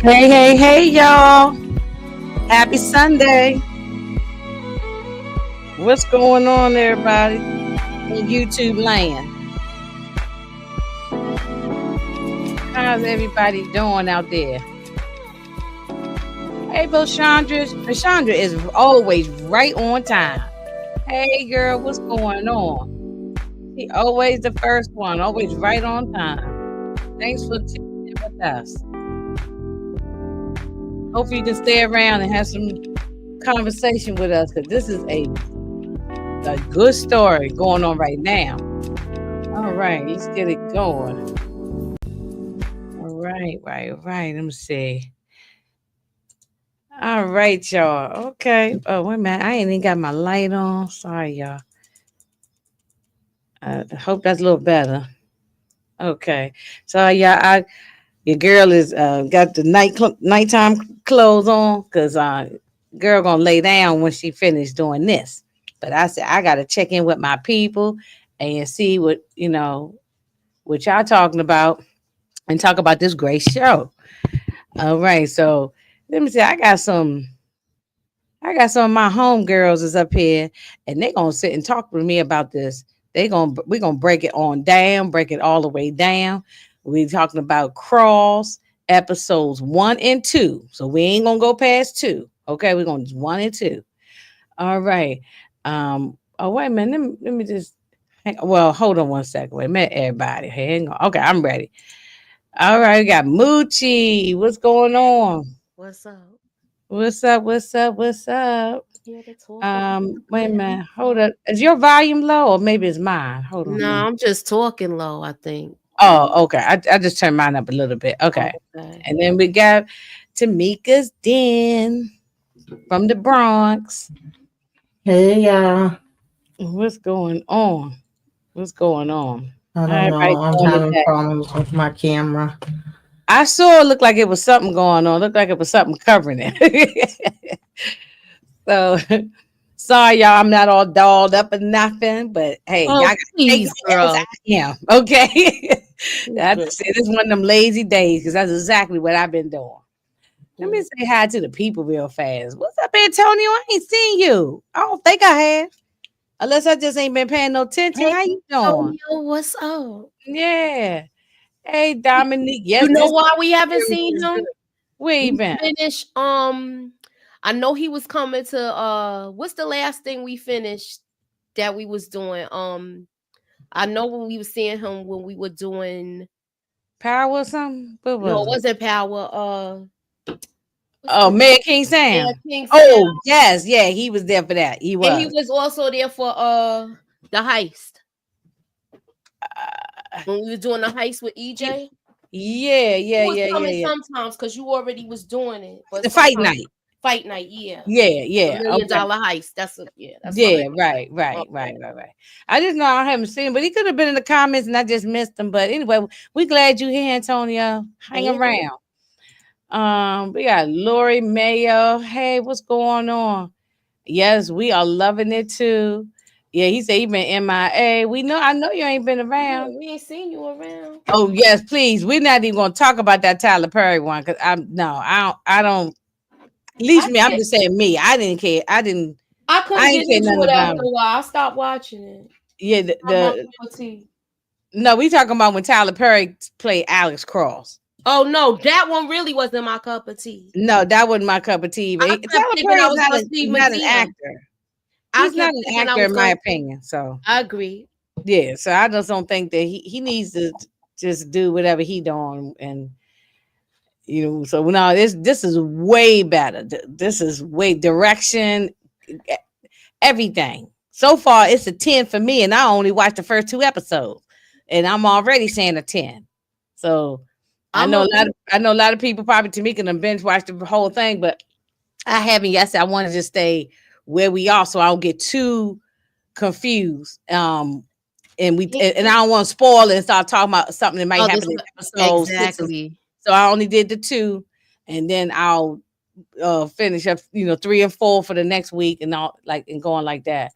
Hey, y'all. Happy Sunday. What's going on, everybody, in YouTube land? How's everybody doing out there? Hey, Chandra is always right on time. Hey, girl, what's going on? She always the first one, always right on time. Thanks for tuning in with us. Hopefully you can stay around and have some conversation with us because this is a good story going on right now. All right, let's get it going. All right. Let me see. All right, y'all. Okay. Oh, wait a minute. I ain't even got my light on. Sorry, y'all. I hope that's a little better. Okay. So, yeah, your girl is got the nighttime clothes on because girl gonna lay down when she finished doing this. But I said I gotta check in with my people and see what y'all talking about and talk about this great show. All right, so let me see. I got some of my homegirls is up here, and they gonna sit and talk with me about this. We gonna break it on down, break it all the way down. We talking about Cross episodes 1 and 2, so we ain't gonna go past 2. Okay, we're gonna do 1 and 2. All right. Oh wait a minute. Let me just. Well, hold on one second. Wait a minute, everybody. Hang on. Okay, I'm ready. All right, we got Moochie. What's going on? What's up? What's up? Here to talk about Wait a whatever minute. you Hold want. up. Is your volume low or maybe it's mine? Hold on a No, minute. I'm just talking low, I think. Oh, okay. I just turned mine up a little bit. Okay. Okay. And then we got Tamika's Den from the Bronx. Hey, y'all. What's going on? What's going on? I How don't everybody know. I'm doing having today? problems with my camera. I saw it looked like it was something going on. Looked like it was something covering it. So sorry, y'all. I'm not all dolled up and nothing, but hey, y'all Oh, gotta take please, me as girl. I am. Okay. You I good. just said this one of them lazy days because that's exactly what I've been doing. Let me Mm. say hi to the people real fast. What's up, Antonio? I ain't seen you. I don't think I have. Unless I just ain't been paying no attention. Hey, How you doing? Antonio, what's up? Yeah. Hey, Dominique. You Yes, know this why we haven't experience seen is good. him? Where you We been? finished. I know he was coming to. What's the last thing we finished that we was doing? I know when we was seeing him when we were doing. Power or something? What No, was it it? wasn't Power. What's Oh, the Mad King Yeah, Sam. King Sam. Oh, yes. Yeah, he was there for that. He And he was. was also there for the heist. Uh, When we were doing the heist with he- EJ. yeah, You yeah, was yeah, yeah, coming yeah. sometimes because you already was doing it. But The fight sometimes night. fight night, yeah. Yeah, The yeah. million Okay. dollar heist. That's what I Yeah, right, mean. right, right, Okay. right, right. I just know I haven't seen him, but he could have been in the comments and I just missed him. But anyway, we glad you here, Antonio. Hang Mhm. around. We got Lori Mayo. Hey, what's going on? Yes, we are loving it too. Yeah, he said he been MIA. I know you ain't been Yeah, around. we ain't seen you around. Oh yes, please. We're not even gonna talk about that Tyler Perry one because I don't at I least me, I'm can't just saying me. I didn't care. I couldn't I get ain't care into nothing it about after him. a while. I stopped watching it. Yeah, Not my the cup of tea. no, we talking about when Tyler Perry played Alex Cross. Oh no, that one really wasn't my cup of tea. No, that wasn't my cup of tea. But I kept Tyler thinking Perry I is was gonna see not an Medea. actor. I He's not kept an thinking I actor was in my gonna see. opinion. So I agree. yeah, so I just don't think that he needs to just do whatever he doing and so no, this is way better. This is way direction, e- everything. So far, it's a 10 for me, and I only watched the first 2 episodes, and I'm already saying a 10. So I'm a I know a lot of people probably Tamika and binge watched the whole thing, but I haven't yet. So I want to just stay where we are, so I don't get too confused. And I don't want to spoil it and start talking about something that might oh happen this in episode 6. exactly. So I only did the 2, and then I'll finish up 3 and 4 for the next week and all and going like that.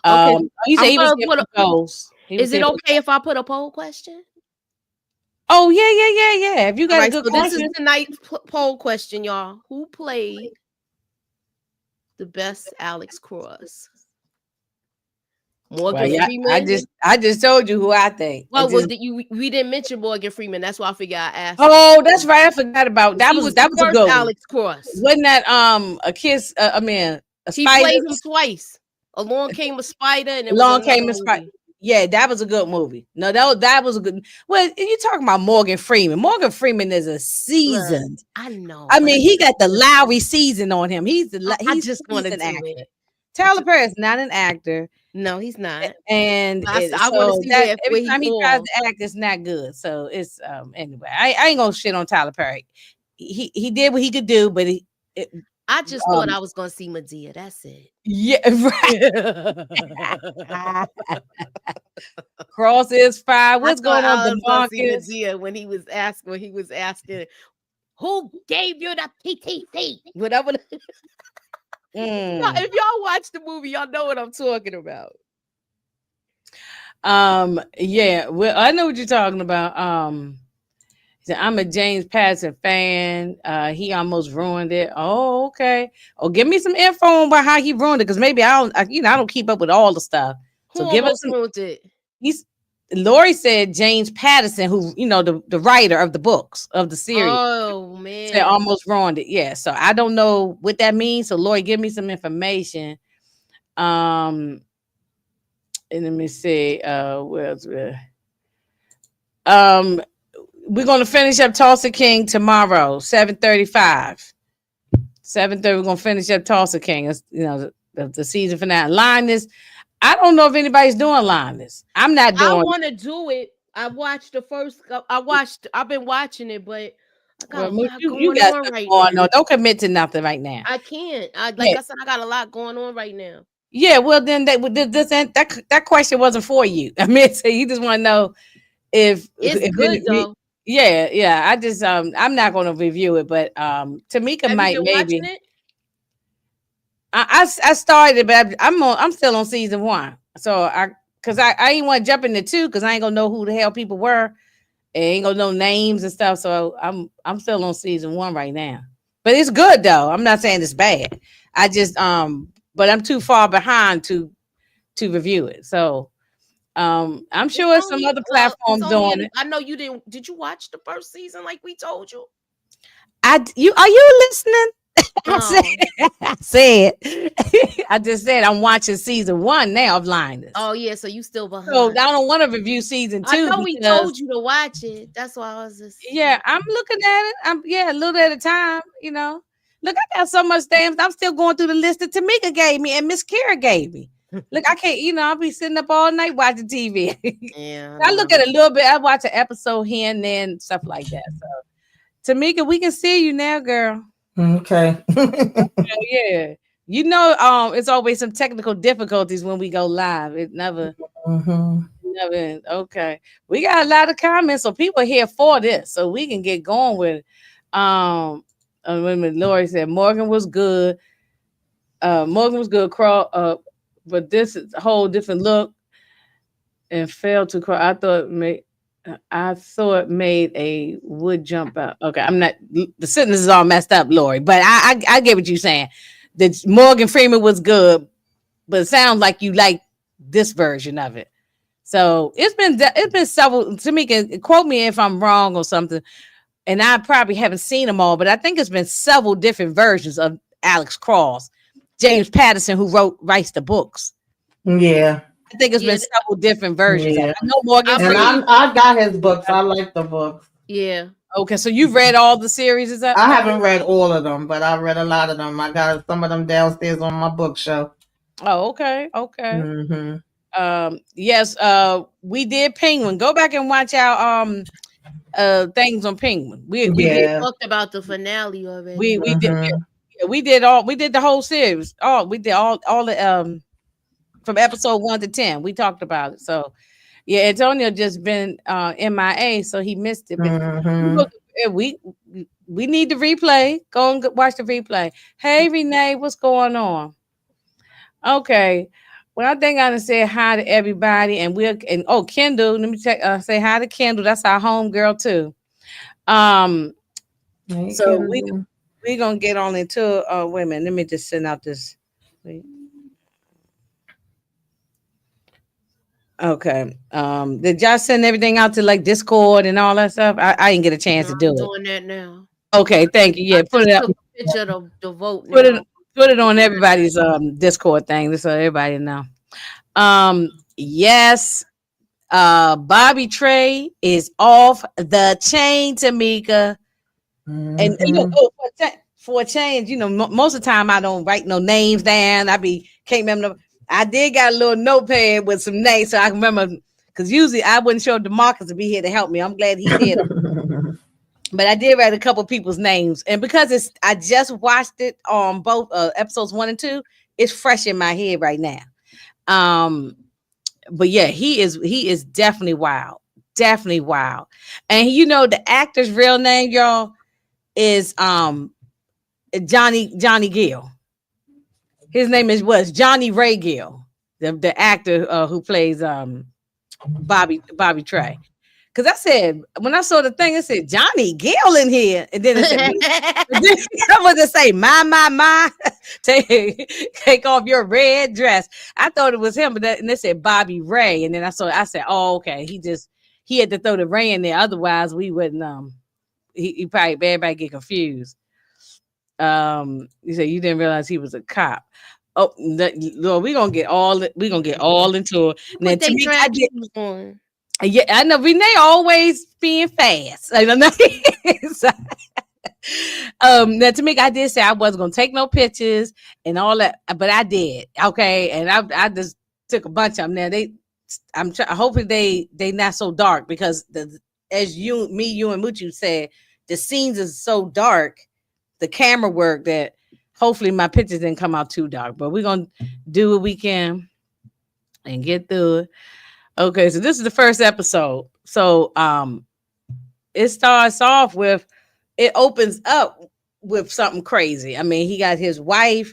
Okay. You say I'm he was gonna getting put a some goals. He was Is it saying okay if I put a poll question? Oh yeah. If you All got a right, good so this is question, tonight's poll question, y'all. Who played the best Alex Cross? well, Morgan yeah, I Freeman. just I just told you who I think. It Well, just did you? We didn't mention Morgan Freeman. That's why I figured I asked it. oh, that's right. I forgot about that. He Was was the a first good one. Alex Cross. Wasn't that a kiss? I mean, a He spider. played him twice. Along Came a Spider, and it was Along another came a spider. movie. Yeah, that was a good movie. No, that was a good. Well, you talking about Morgan Freeman? Morgan Freeman is a Look, seasoned. I know, I but mean, he got the Lowry season on him. I He's just want to an do actor. it. I Tyler just Perry is not an actor, no, he's not. and I want to so see that every where he time he tries falls. to act, it's not good. So it's anyway. I ain't gonna shit on Tyler Perry. He did what he could do, but it, I just thought um I was gonna see Medea. That's it. yeah right. Cross is fine. I What's thought going on, I was gonna see Demarcus? Medea when he was asking who gave you the PTC? Whatever. Mm. If y'all watch the movie, y'all know what I'm talking about. Yeah, well, I know what you're talking about. So I'm a James Patterson fan. He almost ruined it. Oh, okay. Oh, give me some info about how he ruined it, because maybe I don't keep up with all the stuff. Who So give us almost some. ruined it? He's Lori said James Patterson, who the writer of the books of the series, Oh said man. almost ruined it. Yeah. So I don't know what that means. So Lori, give me some information. Um, and let me see. Where else? Um, we're gonna finish up Tulsa King tomorrow, 7:35. 7:30. We're gonna finish up Tulsa King. It's, the season finale. Linus. I don't know if anybody's doing Linus. I'm not I doing. want to do it. I watched the first. I've been watching it, but I got a Well, lot you going got on stuff right going now. on. Don't commit to nothing right now. I can't. Like Yeah, I said, I got a lot going on right now. yeah. Well, then that question wasn't for you. I mean, so you just want to know It's if good we. though. Yeah. I just I'm not going to review it, but Tamika Have you might been watching maybe. it? I started, but I'm still on season one. So I ain't want to jump into two because I ain't gonna know who the hell people were. I ain't gonna know names and stuff. So I'm still on season one right now. But it's good though. I'm not saying it's bad. I just but I'm too far behind to review it. So I'm It's sure some only other well, it's platforms only doing in. it. I know you didn't. Did you watch the first season like we told you? You are you listening? I said, No. I said, I just said I'm watching season one now of Linus. Oh yeah, so you still So I behind. don't want to review season I two know we because told you to watch it. That's why I was just. yeah, I'm looking at it. I'm a little at a time, Look, I got so much damn. I'm still going through the list that Tamika gave me and Miss Kara gave me. Look, I can't, I'll be sitting up all night watching TV. Yeah, I I know. look at a little bit, I watch an episode here and then stuff like that. So Tamika, we can see you now, girl. Okay. Oh, yeah. It's always some technical difficulties when we go live. It never. hmm Never. Okay. We got a lot of comments, so people are here for this, so we can get going with it. Wait a minute. Lori said Morgan was good. Morgan was good. But this is a whole different look and failed to crawl. I thought made a wood jump out. Okay, I'm not. The sentence is all messed up, Lori. But I get what you're saying. That Morgan Freeman was good, but it sounds like you like this version of it. So it's been several. Tamika, quote me if I'm wrong or something. And I probably haven't seen them all, but I think it's been several different versions of Alex Cross. James Patterson, who writes the books. Yeah. I think it's Yeah, been several different versions. Yeah. I know Morgan I And Freeman. believe. I got his books. I like the books. Yeah. Okay, so you've read all the series, is that? I haven't read all of them, but I read a lot of them. I got some of them downstairs on my bookshelf. Oh, okay. hmm Yes, we did Penguin. Go back and watch our things on Penguin. We did Yeah. Talked about the finale already. we did hmm we did the whole series. Oh, we did all the from episode 1 to 10. We talked about it. So yeah, Antonio just been MIA, so he missed it. But hmm we we need the replay. Go and watch the replay. Hey Renee, what's going on? Okay. Well, I think I done said hi to everybody, and Kendall. Let me say hi to Kendall. That's our home girl too. Um, Hey, so Kendall. we gonna get on into women. Let me just send out this. Wait. Okay. Did y'all send everything out to like Discord and all that stuff? I didn't get a chance to I'm do it. doing that now. Okay, thank you. I Yeah, put just it up. took a picture of the vote Put it now. put it on everybody's Discord thing, so everybody know. Yes, Bobby Trey is off the chain, Tamika. And Mm-hmm. for a change, most of the time I don't write no names down. Can't remember. I did got a little notepad with some names, so I can remember. Because usually I wouldn't show Demarcus to be here to help me. I'm glad he's here. But I did write a couple people's names, and because I just watched it on both episodes 1 and 2, it's fresh in my head right now. Um, but yeah, he is definitely wild, and the actor's real name, y'all, is Johnny Gill. His name was Johnny Ray Gill, the actor who plays Bobby Trey. Because I said, when I saw the thing, it said Johnny Gill in here. And then it said, I was to say, my, take off your red dress. I thought it was him, and it said Bobby Ray. And then I said, oh, okay. He had to throw the Ray in there. Otherwise, we wouldn't, he probably, everybody get confused. You said you didn't realize he was a cop. Oh, Lord, we gonna get all into it. Now, What to they me, drag you on? yeah, I know Renee always being fast. I don't know. So, now to me, I did say I wasn't gonna take no pictures and all that, but I did. Okay, and I just took a bunch of them. Now hopefully they not so dark because as you and Muchu said, the scenes is so dark, the camera work that hopefully my pictures didn't come out too dark. But we're gonna do what we can and get through it. Okay, so this is the first episode. So it starts off with it opens up with something crazy. I mean, he got his wife.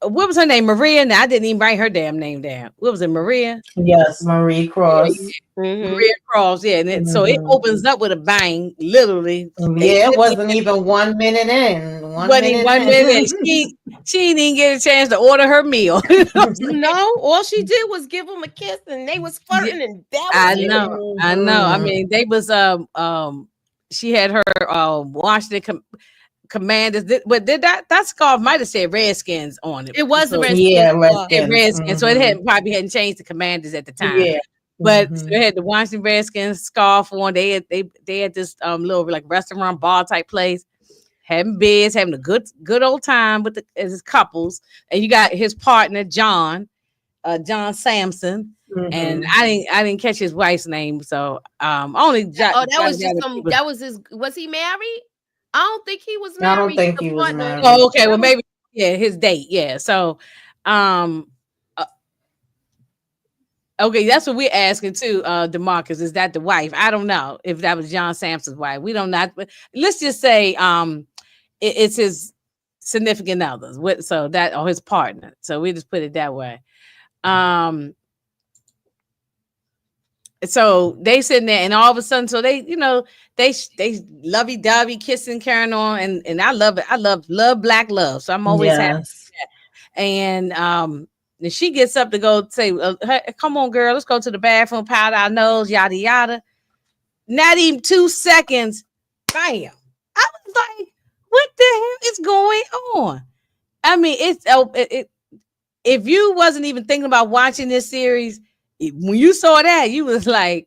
What was her name? Maria. Now I didn't even write her damn name down. What was it, Maria? Yes, Marie Yeah, Cross. Maria Cross. Yeah, so it Hmm. opens up with a bang, literally. They Yeah, it wasn't even 1 minute in. One wasn't even minute 1 minute. And in. she didn't even get a chance to order her meal. No, all she did was give him a kiss, and they was Yeah, flirting, and that was I it. know, I know. I Mhm. mean, they was she had her Washington Commanders, but that scarf might have said Redskins on it. It was the So Redskins Yeah, squad. it Redskins. Redskins, so it Hmm. probably hadn't changed the Commanders at the time. Yeah. But so Hmm. they had the Washington Redskins scarf on. They had this little like restaurant bar type place, having beers, having a good old time with his couples, and you got his partner John Sampson, and Hmm. I didn't catch his wife's name, so only Oh, that jotted was down just that she some. was. That was his. Was he married? I don't think he was I don't married. think The he was partner. married. Oh, okay. That Well, was maybe yeah, his date. Yeah. So, um, uh, okay, that's what we're asking too. Demarcus, is that the wife? I don't know if that was John Sampson's wife. We don't know. But let's just say, it's his significant others. So that or his partner. So we just put it that way. Um, so they sitting there, and all of a sudden, so they lovey dovey kissing, carrying on, and I love it. I love black love. So I'm always happy. Yes. And and she gets up to go say, hey, come on, girl, let's go to the bathroom, powder our nose, yada yada. Not even 2 seconds, bam. I was like, what the hell is going on? I mean, if you wasn't even thinking about watching this series, when you saw that, you was like,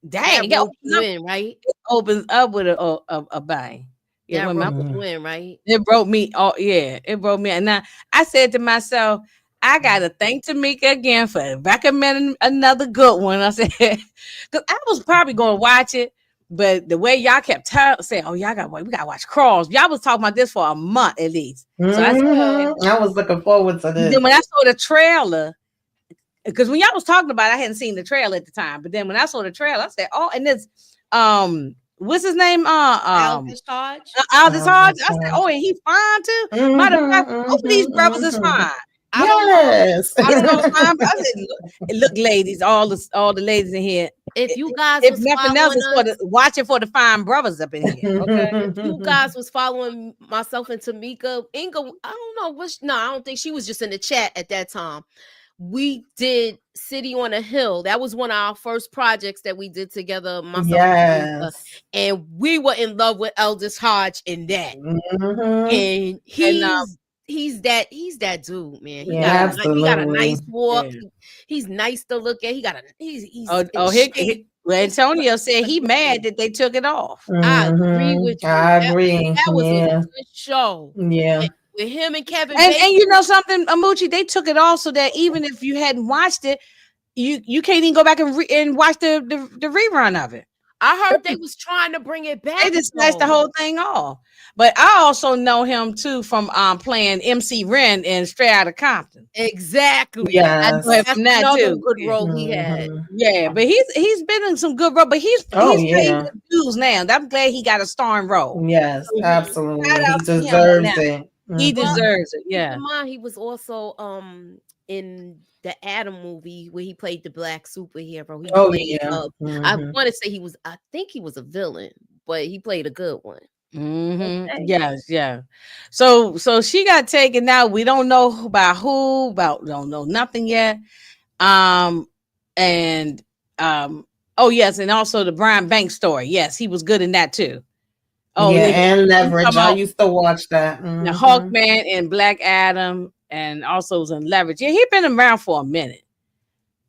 that dang, roped you in, right? opens up with a bang. Yeah, That when roped Mm. you in, right? it broke me. Oh yeah, it broke me. And now I said to myself, I gotta thank Tamika again for recommending another good one. I said, because I was probably gonna watch it, but the way y'all kept saying, "Oh, we gotta watch Crawls." Y'all was talking about this for a month at least. So I said, I was looking forward to then this. when I saw the trailer, because when y'all was talking about it, I hadn't seen the trailer at the time. But then when I saw the trailer, I said, "Oh, and this, what's his name? Alvis Hodge. Aldous Um, Hodge." I said, "Oh, and he fine too." hmm. Matter of fact, both of these Hmm. brothers is Hmm. fine. I don't know. Yes. I don't know I said, look, ladies, all the ladies in here. if you guys If was nothing else, following it's for us. the watching for the fine brothers up in here. Okay. If you guys was following myself and Tamika, Inga, I don't know which. No, I don't think she was just in the chat at that time. We did City on a Hill. That was one of our first projects that we did together, myself and Tamika, Yes. and we were in love with Eldest Hodge in that. Hmm. And And he's that dude, man. He got Yeah, a yeah, he got a absolutely. nice walk. yeah. He's nice to look at. He got a he's in Oh, shape. well, Antonio said he mad that they took it off. I agree Hmm. with you. I That agree. that was a Yeah. good show. Yeah. And with him and Kevin And Bacon. you know something, Amuchi, they took it off so that even if you hadn't watched it, you can't even go back and watch the rerun of it. I heard they was trying to bring it They back just snatched the though. whole thing off. But I also know him too from playing MC Ren in Straight Outta Compton. Exactly. I know him Yes. That's from that another too. good Yeah. role he had. Hmm. Yeah, but he's been in some good role, but Oh he's playing yeah. good dudes now. I'm glad he got a starring role. Yes, So shout absolutely. He out to him on deserves that. it. He Well, Hmm. deserves it. keep Yeah. in mind he was also in the Adam movie where he played the black superhero. He Oh played yeah. I Hmm. want to say I think he was a villain, but he played a good one. Mm-hmm. Okay. Yes, yeah. So she got taken out. We don't know about who, about don't know nothing yet. Um and oh yes, and also the Brian Banks story. Yes, he was good in that too. Oh, Yeah, and you Leverage. talking I about used to watch that. the Hmm. Hawkman and Black Adam, and also was in Leverage. Yeah, he been around for a minute.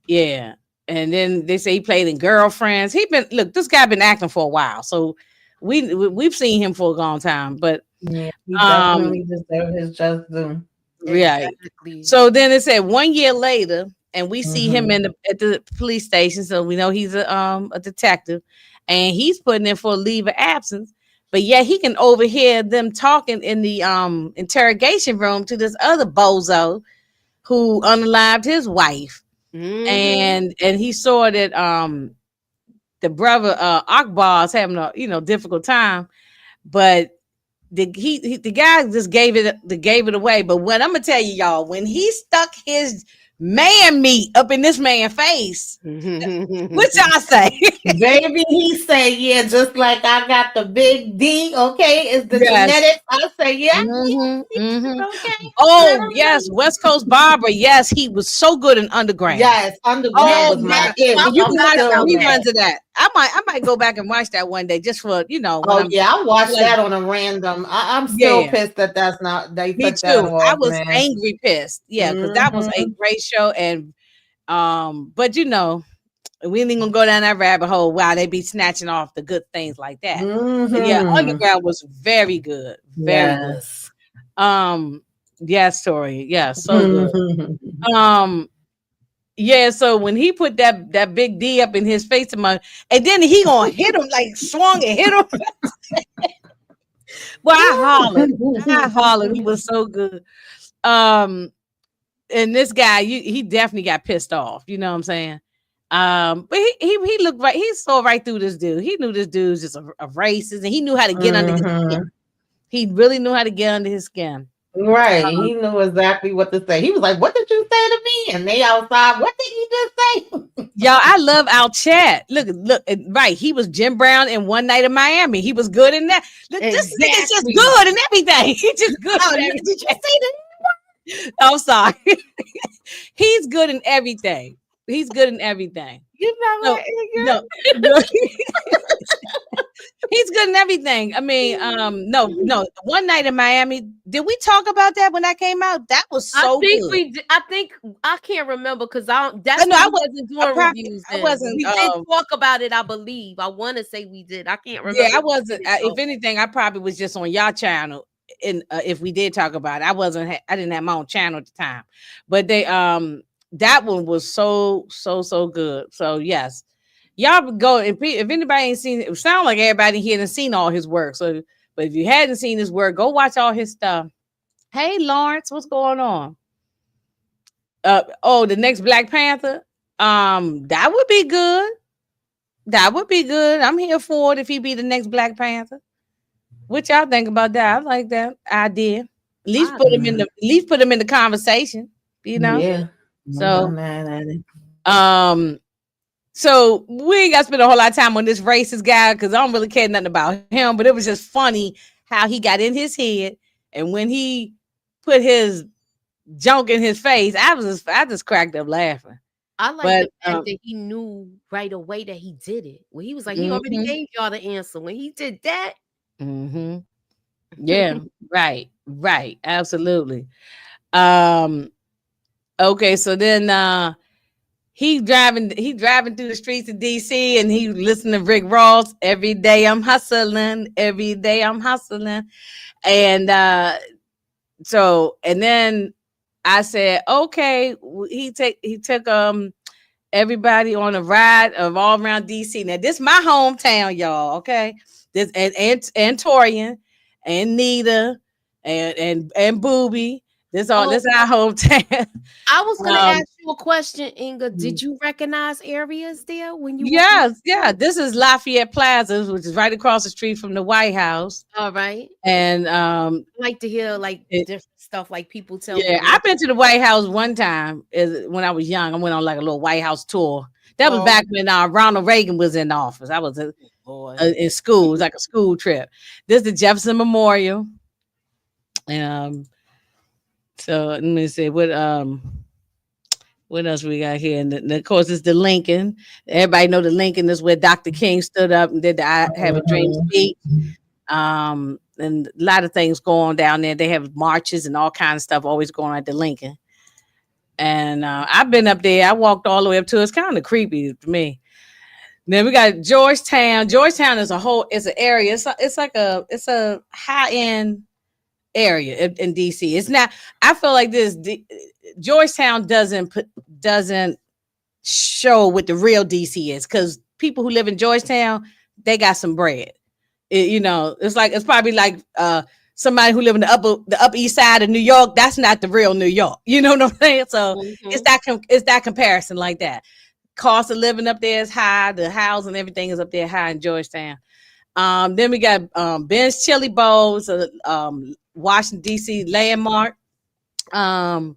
Yeah. And then they say he played in Girlfriends. He been look, this guy been acting for a while. So we've seen him for a long time. But Yeah, he um definitely deserves his just due. yeah. Exactly. So then it said 1 year later, and we see him Hmm. at the police station. So we know he's a detective, and he's putting in for a leave of absence. But yet he can overhear them talking in the interrogation room to this other bozo who unalived his wife. Hmm. And he saw that the brother Akbar is having a difficult time, but the guy just gave it away. But what I'm gonna tell you, y'all, when he stuck his man meat up in this man's face, what y'all say? Baby, he say, yeah, just like I got the big D, okay, it's the Yes. genetics. I say, yeah, Hmm. Hmm. okay, let Oh him yes, know. West Coast Barber. Yes, he was so good in Underground. Yes, Underground Oh was my! my it. And you I'm can watch the still mad. reruns of that. I might go back and watch that one day just for when Oh I'm yeah, I watched like, that on a random. I'm still yeah. pissed that that's not they Me took that too. I off, was man. angry pissed. Yeah, because that was a Hmm. great show. And but we ain't gonna go down that rabbit hole. Wow, they be snatching off the good things like that. But yeah, Hmm. Underground was very good. Very good. Yes. Yeah, story. Yeah, so good. Um, yeah, so when he put that big D up in his face and then he gonna hit him like swung and hit him. Well, I hollered. I hollered. He was so good. Um, and this guy, he definitely got pissed off. You know what I'm saying? But he looked right. He saw right through this dude. He knew this dude's just a racist, and he knew how to get under his skin. Hmm. He really knew how to get under his skin. Right. Um, He knew exactly what to say. He was like, what did you say to me? And they outside, what did he just say? y'all, I love our chat. Look, right. He was Jim Brown in One Night in Miami. He was good in that. Look, this nigga's just Exactly. good in everything. He's just good Oh, in did you everything. see that? I'm sorry. He's good in everything. He's good in everything. You No, never no, no. He's good in everything. I mean, no. One Night in Miami. Did we talk about that when that came out? That was I so think good. we did, I think I can't remember because I don't I that's know when I we was. wasn't doing reviews I then. But wasn't. we did talk about it, I believe. I want to say we did. I can't Yeah, remember I if we wasn't. did it, If though. anything, I probably was just on y'all channel. And if we did talk about it, I wasn't. I didn't have my own channel at the time. But that one was so good. So yes, y'all would go. If anybody ain't seen it, it sound like everybody here has seen all his work. So, but if you hadn't seen his work, go watch all his stuff. Hey Lawrence, what's going on? Oh, the next Black Panther. That would be good. That would be good. I'm here for it if he be the next Black Panther. What y'all think about that? I like that idea. At least I put him in the conversation. you know. Yeah. I'm not So, mad at it. um, so we ain't got to spend a whole lot of time on this racist guy because I don't really care nothing about him. But it was just funny how he got in his head, and when he put his junk in his face, I just cracked up laughing. I like But the fact that he knew right away that he did it. When he was like, he already mhm, gave y'all the answer. When he did that, mhm. Yeah, right, right, absolutely. Um, okay, so then he driving through the streets of DC and he listening to Rick Ross. Every day I'm hustling, every day I'm hustling. And so and then I said, okay, he took everybody on a ride of all around DC. Now this my hometown, y'all. Okay, this and Torian and Nita and Booby. oh, This our hometown. I was gonna um, ask you a question, Inga. Did you recognize areas there when you were on yes, the yeah. road? This is Lafayette Plaza, which is right across the street from the White House. All right. And I like to hear like it, different stuff, like people tell me yeah, where. I've been to the White House one time when I was young. I went on like a little White House tour. That was Oh, back when Ronald Reagan was in office. I was boy. in school. It was like a school trip. This is the Jefferson Memorial. Um, so let me see what else we got here? And of course, it's the Lincoln. Everybody know the Lincoln is where Dr. King stood up and did the "I Have a Dream" speech. And a lot of things go on down there. They have marches and all kinds of stuff always going on at the Lincoln. And I've been up there. I walked all the way up to it. It's kind of creepy to me. Then we got Georgetown. Georgetown is it's an area. It's a high end area in DC. It's not. I feel like Georgetown doesn't show what the real DC is because people who live in Georgetown they got some bread. It's probably like somebody who live in the upper east side of New York. That's not the real New York. You know what I'm saying? So Mhm. it's that comparison like that. Cost of living up there is high. The house and everything is up there high in Georgetown. Then we got Ben's Chili Bowls, Washington D.C. landmark. Um,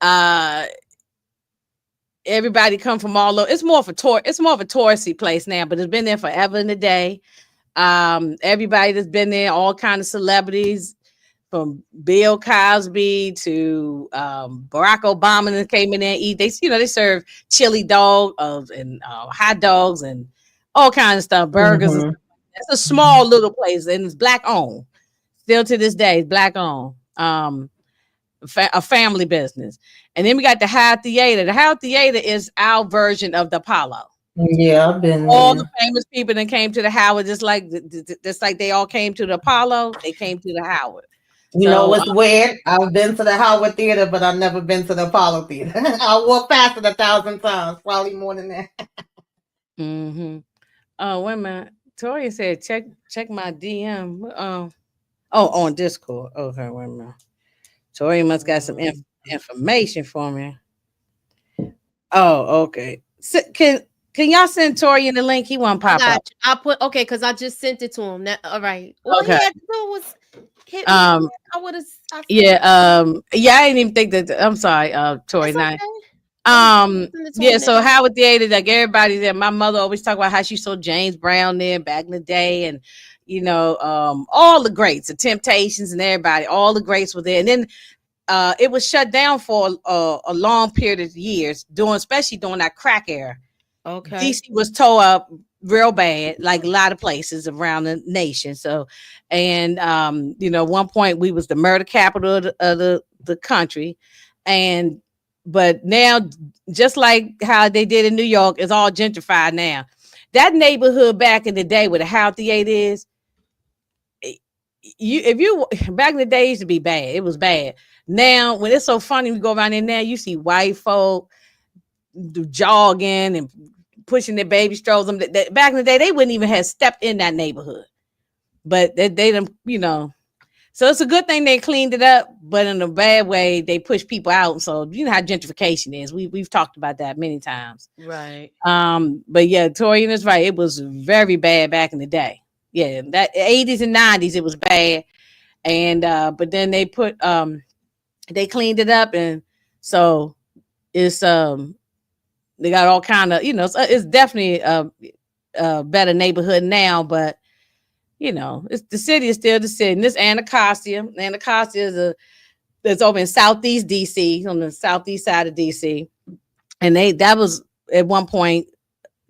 uh, Everybody come from all over. It's more of a tour. It's more of a touristy place now, but it's been there forever and a day. Everybody that's been there, all kind of celebrities, from Bill Cosby to Barack Obama that came in there and eat. They serve chili dog and hot dogs and all kinds of stuff, burgers. And Mm-hmm. stuff. It's a small little place and it's black owned. Still to this day, it's black owned. A family business. And then we got the Howard Theater. The Howard Theater is our version of the Apollo. Yeah, I've been All the there. famous people that came to the Howard, just like they all came to the Apollo, they came to the Howard. You know So what's weird? I've been to the Howard Theater, but I've never been to the Apollo Theater. I walked past it 1,000 times, probably more than that. mm-hmm. Oh, wait a minute. Tori said, check my DM. On Discord. Okay, wait a minute. Tori must got some information for me. Oh, okay. Can y'all send Tori in the link? He won't I pop got up. you. I put okay because I just sent it to him. That all right. All he Okay. had to do was hit me. Um, I would have. I sent yeah, it. yeah, I didn't even think that. I'm sorry, Tori. It's Now, okay. I'm send it to yeah. him So now. Howard Theater, like everybody there. My mother always talk about how she saw James Brown there back in the day, and all the greats, the Temptations, and everybody. All the greats were there, and then it was shut down for a long period of years, especially during that crack era. Okay. DC was tore up real bad, like a lot of places around the nation. So, and one point we was the murder capital of the country, and but now, just like how they did in New York, it's all gentrified now. That neighborhood back in the day where the House Theater is, if you back in the day it used to be bad. It was bad. Now, when it's so funny, we go around in there, you see white folk jogging and pushing their baby strollers. Back in the day, they wouldn't even have stepped in that neighborhood. But they didn't, So it's a good thing they cleaned it up, but in a bad way, they push people out. So you know how gentrification is. We've talked about that many times. Right. But yeah, Torian is right. It was very bad back in the day. Yeah, that 80s and 90s, it was bad. And but then they cleaned it up and So it's they got all kind of, it's definitely a better neighborhood now, but it's the city is still the city. And this Anacostia is over in Southeast DC, on the southeast side of DC, and that was at one point,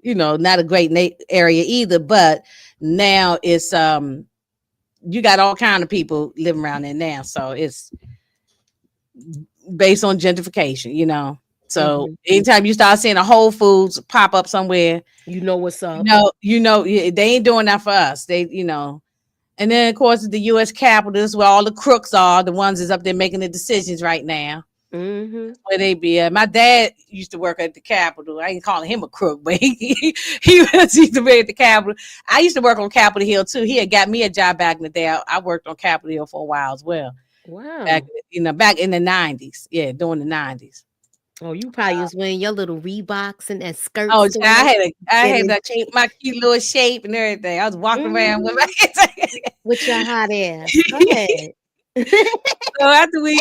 not a great area either, but now it's you got all kind of people living around there now, so it's based on gentrification. So anytime you start seeing a Whole Foods pop up somewhere, you know what's up. They ain't doing that for us. And then of course the U.S. Capitol is where all the crooks are, the ones that's up there making the decisions right now. Where they be at. My dad used to work at the Capitol. I ain't calling him a crook, but he used to be at the Capitol. I used to work on Capitol Hill too. He had got me a job back in the day. I worked on Capitol Hill for a while as well. Wow. Back in the 90s. Yeah, during the 90s. Oh, you probably was wearing your little Reeboks and that skirt. Oh, I had that my cute little shape and everything. I was walking around with with your hot ass. Go ahead. So after we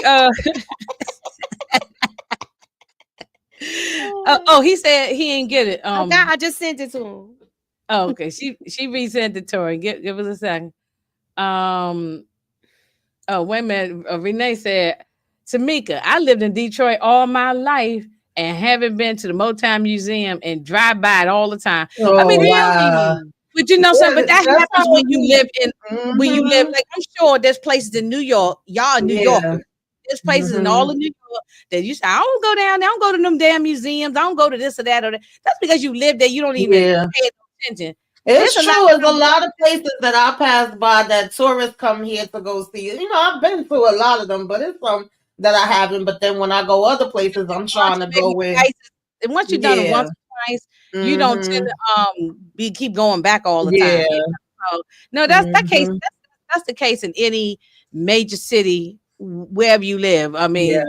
he said he didn't get it. I just sent it to him. Oh, okay. She resent it to her. Give us a second. Oh, wait a minute. Renee said, Tamika, I lived in Detroit all my life and haven't been to the Motown Museum and drive by it all the time. Oh, wow. But something, but that happens when you live in like, I'm sure there's places in New York. Y'all in New York. There's places in all of New York that you say, I don't go down there. I don't go to them damn museums. I don't go to this or that or that. That's because you live there. You don't even pay attention. It's true. There's a lot of places that I pass by that tourists come here to go see. I've been to a lot of them, but it's some that I haven't. But then when I go other places, I'm trying to go with. And once you've done it once or twice, you don't tend to keep going back all the time. So, no, that's that case. That's the case in any major city, wherever you live. I mean,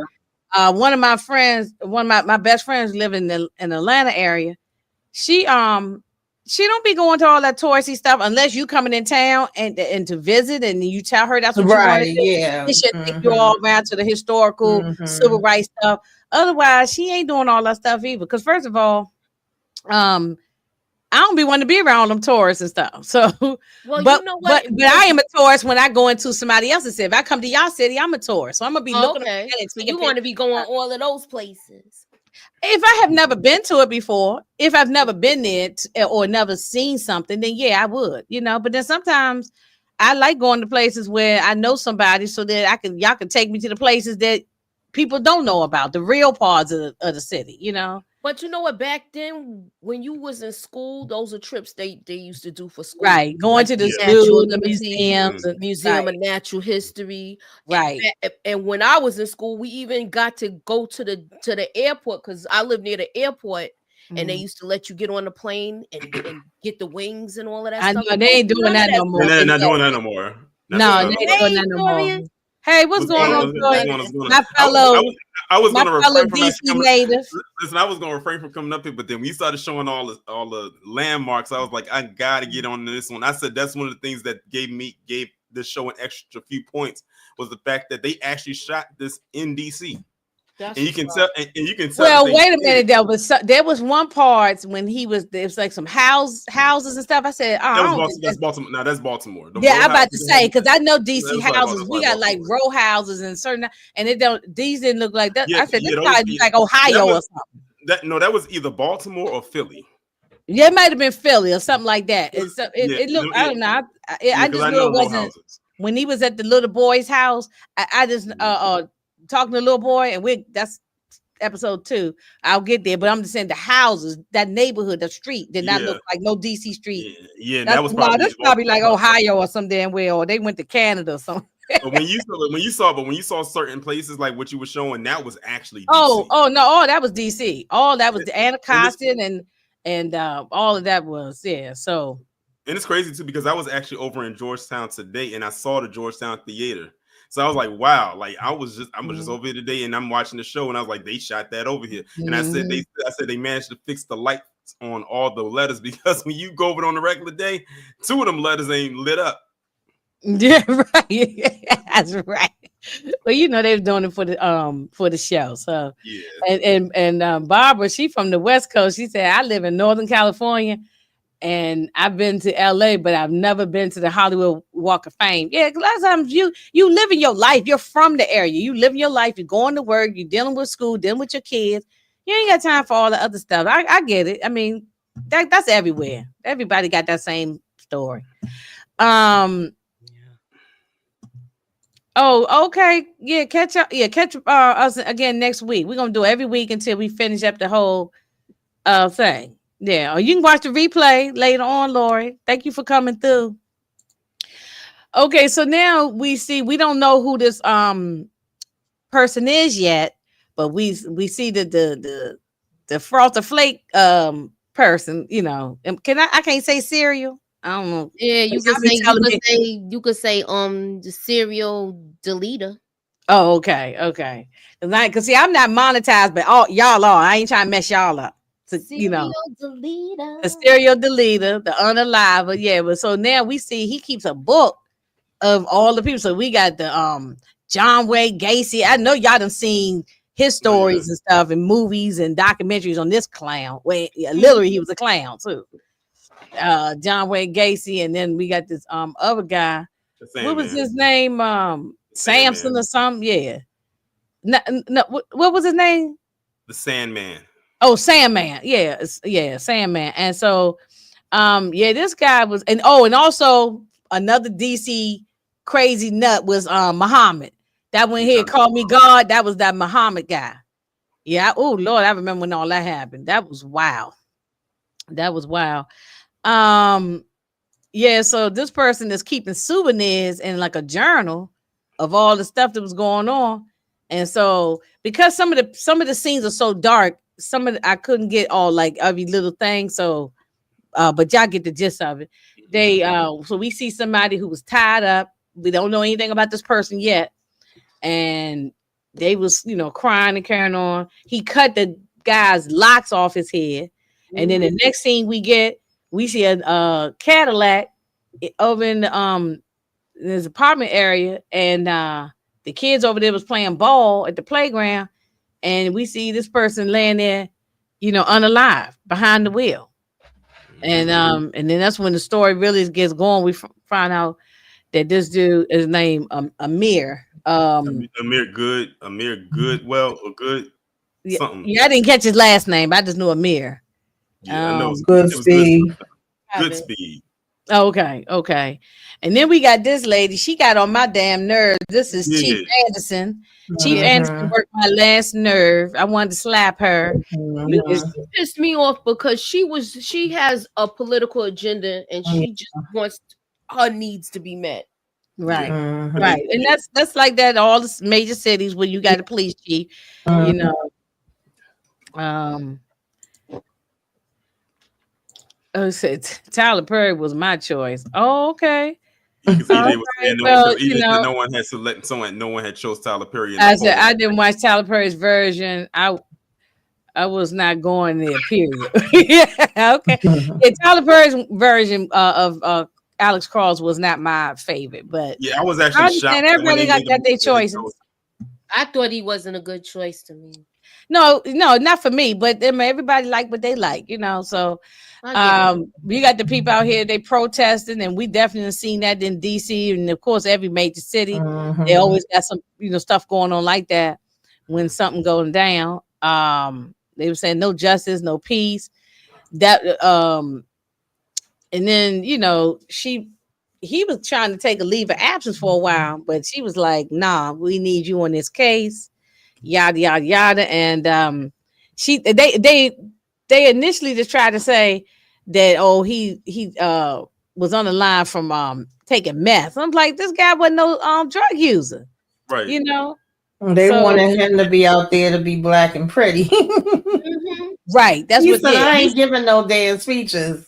one of my friends, one of my best friends, live in the Atlanta area. She don't be going to all that touristy stuff unless you coming in town and to visit, and you tell her that's what you want to do. She should take you all around to the historical civil rights stuff. Otherwise, she ain't doing all that stuff either. Because first of all, I don't be wanting to be around them tourists and stuff. So, well, but I am a tourist when I go into somebody else's city. If I come to y'all city, I'm a tourist. So I'm gonna be looking at it. So you want to be going all of those places. If I have never been to it before, if I've never been there or never seen something, then yeah, I would, But then sometimes I like going to places where I know somebody, so that y'all can take me to the places that people don't know about, the real parts of the city, But you know what? Back then, when you was in school, those are trips they used to do for school. Right, going to the zoo, the museums, Museum of Natural History. Right. And when I was in school, we even got to go to the airport because I live near the airport, and they used to let you get on the plane and get the wings and all of that stuff. I know they ain't doing that no more. They're not doing that no more. No, they ain't doing that no more. Hey, what's going on? My I was going to refrain from DC native. Listen, I was going to refrain from coming up here, but then we started showing all the landmarks. I was like, I got to get on this one. I said that's one of the things that gave this show an extra few points was the fact that they actually shot this in DC. And you can tell. Well, wait a minute. There was one part when there was like some houses and stuff. I said, that's Baltimore. No, that's Baltimore. I'm about to say because I know DC houses. We got like row houses and certain, and these didn't look like that. I said this probably like Ohio or something. That was either Baltimore or Philly. Yeah, it might have been Philly or something like that. It looked. I don't know. I just knew it wasn't when he was at the little boy's house. I just talking to the little boy, and that's episode 2. I'll get there, but I'm just saying the houses, that neighborhood, the street did not look like no DC street. Yeah, that's probably like Ohio or some damn way, or they went to Canada or something. But when you saw certain places like what you were showing, that was actually DC. That was DC. That was the Anacostia and all of that was So, and it's crazy too because I was actually over in Georgetown today, and I saw the Georgetown Theater. So I was like, wow, like I was just over here today and I'm watching the show and I was like, they shot that over here. And I said they managed to fix the lights on all the letters because when you go over it on a regular day, 2 of them letters ain't lit up. Yeah, right. That's right. Well, you know they were doing it for the show. So Yeah. and Barbara, she from the West Coast. She said, I live in Northern California and I've been to LA, but I've never been to the Hollywood Walk of Fame. Yeah, because a lot of times you living your life. You're from the area. You living your life. You're going to work. You're dealing with school, dealing with your kids. You ain't got time for all the other stuff. I get it. I mean, that's everywhere. Everybody got that same story. Oh, okay. Yeah, catch up. Yeah, catch us again next week. We're gonna do it every week until we finish up the whole thing. Yeah, or you can watch the replay later on, Lori. Thank you for coming through. Okay, so now we don't know who this person is yet, but we see the frother flake person, you know. I can't say cereal. I don't know. Yeah, you could say the serial deleter. Oh, okay. Cause see, I'm not monetized, but all y'all are. I ain't trying to mess y'all up. So, you know, Deleter. the serial deleter, the unaliver. Yeah, but so now we see he keeps a book of all the people. So we got the John Wayne Gacy. I know y'all done seen his stories and stuff in movies and documentaries on this clown. Where literally he was a clown too. John Wayne Gacy, and then we got this other guy. What was his name? Samson or something? Yeah. No, what was his name? The Sandman. Oh, Sandman. Yeah, Sandman. And so, this guy was, and also another DC crazy nut was Muhammad. That one here called me God. That was that Muhammad guy. Yeah. Oh Lord, I remember when all that happened. That was wild. Yeah. So this person is keeping souvenirs in like a journal of all the stuff that was going on. And so because some of the scenes are so dark, I couldn't get all like every little thing. So but y'all get the gist of it. They so we see somebody who was tied up. We don't know anything about this person yet. And they was, crying and carrying on. He cut the guy's locks off his head. And then the next scene we see a Cadillac over in this apartment area, and the kids over there was playing ball at the playground, and we see this person laying there, unalive behind the wheel. And then that's when the story really gets going. We find out that this dude is named Amir. Amir Goodwell or Good something. Yeah, I didn't catch his last name. I just knew Amir. Yeah, I know. Good Speed. Good Speed. Okay. And then we got this lady. She got on my damn nerves. This is Chief Anderson. Chief Anderson worked my last nerve. I wanted to slap her. It pissed me off because she has a political agenda and she just wants her needs to be met. Right. Right. And that's like that in all the major cities where you got a police chief, said Tyler Perry was my choice. Oh, okay. No one had to let no one had chose Tyler Perry. I didn't watch Tyler Perry's version. I was not going there. Period. Okay. Yeah, Tyler Perry's version of Alex Cross was not my favorite, but I was actually shocked. And everybody got their choices. I thought he wasn't a good choice to me. No, not for me. But everybody like what they like, So. You got the people out here, they protesting, and we definitely seen that in DC, and of course every major city. They always got some stuff going on like that when something going down. They were saying no justice, no peace. That and then he was trying to take a leave of absence for a while, but she was like, nah, we need you on this case, yada yada yada. And they initially just tried to say that he was on the line from taking meth. I'm like, this guy wasn't no drug user, right? They wanted him to be out there to be black and pretty, right? That's what I ain't giving no damn speeches.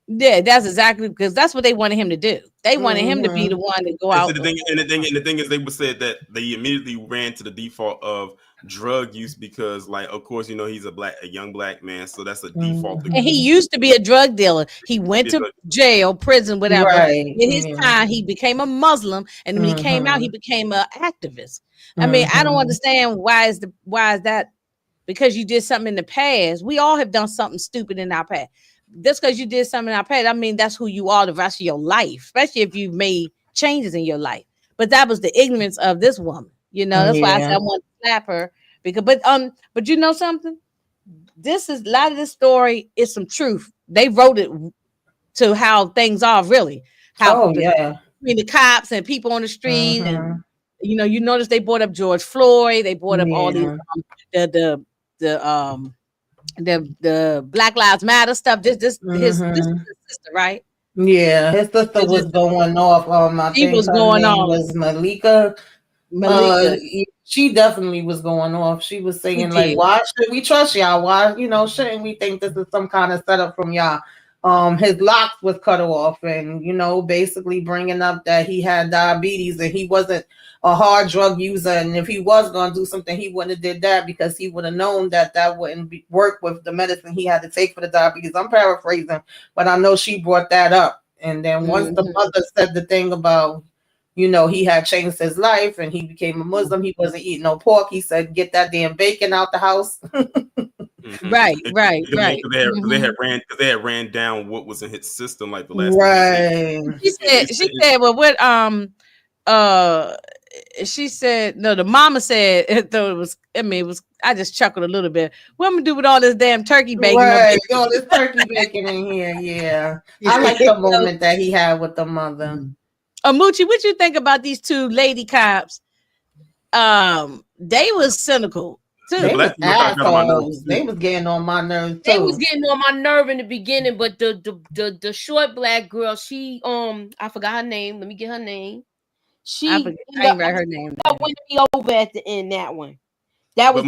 Yeah, that's exactly because that's what they wanted him to do. They wanted him to be the one to go out. The thing is, they said that they immediately ran to the default of drug use because, like, of course, you know, he's a young black man, so that's a default. And he used to be a drug dealer. He went to jail, prison, whatever. Right. In his time, he became a Muslim, and when he came out, he became an activist. I mean, I don't understand why is that because you did something in the past. We all have done something stupid in our past. Just because you did something in our past, I mean, that's who you are the rest of your life, especially if you've made changes in your life. But that was the ignorance of this woman. You know, that's why I said I want to slap her. But you know something? This is a lot of this story is some truth. They wrote it to how things are really. Between the cops and people on the street, and you notice they brought up George Floyd. They brought up all these the Black Lives Matter stuff. This is his sister, right? Yeah, his sister was going off. I think was going off. Was Malika. She definitely was going off. She was saying like, "Why should we trust y'all? Why, shouldn't we think this is some kind of setup from y'all?" His locks was cut off, and basically bringing up that he had diabetes and he wasn't a hard drug user, and if he was going to do something, he wouldn't have did that because he would have known that wouldn't work with the medicine he had to take for the diabetes. I'm paraphrasing, but I know she brought that up. And then once the mother said the thing about, he had changed his life and he became a Muslim, he wasn't eating no pork. He said, "Get that damn bacon out the house." Right. They had ran down what was in his system like the last. Right. She said, well, what she said, no, the mama said, though it was, I just chuckled a little bit. What am I gonna do with all this damn turkey bacon? Right, all this turkey bacon in here, yeah. I like the moment that he had with the mother. Moochie, what you think about these two lady cops? They was cynical too. They was assholes. They was getting on my nerves too. They was getting on my nerve in the beginning, but the short black girl, she I forgot her name. Let me get her name. I ain't read her name. That went me over at the end. That one. That was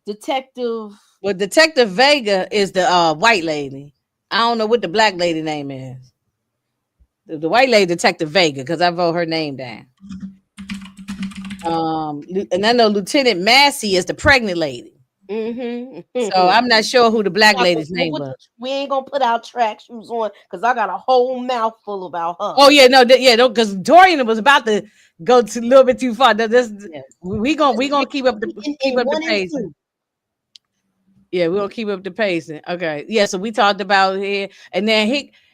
Detective. Well, Detective Vega is the white lady. I don't know what the black lady name is. The white lady, Detective Vega, because I wrote her name down. And I know Lieutenant Massey is the pregnant lady. So I'm not sure who the black lady's name was. We ain't gonna put our track shoes on because I got a whole mouthful about her. Oh yeah, no, because Dorian was about to go a little bit too far. We gonna keep up the pace. Yeah, we're gonna keep up the pace. Okay, yeah. So we talked about here, and then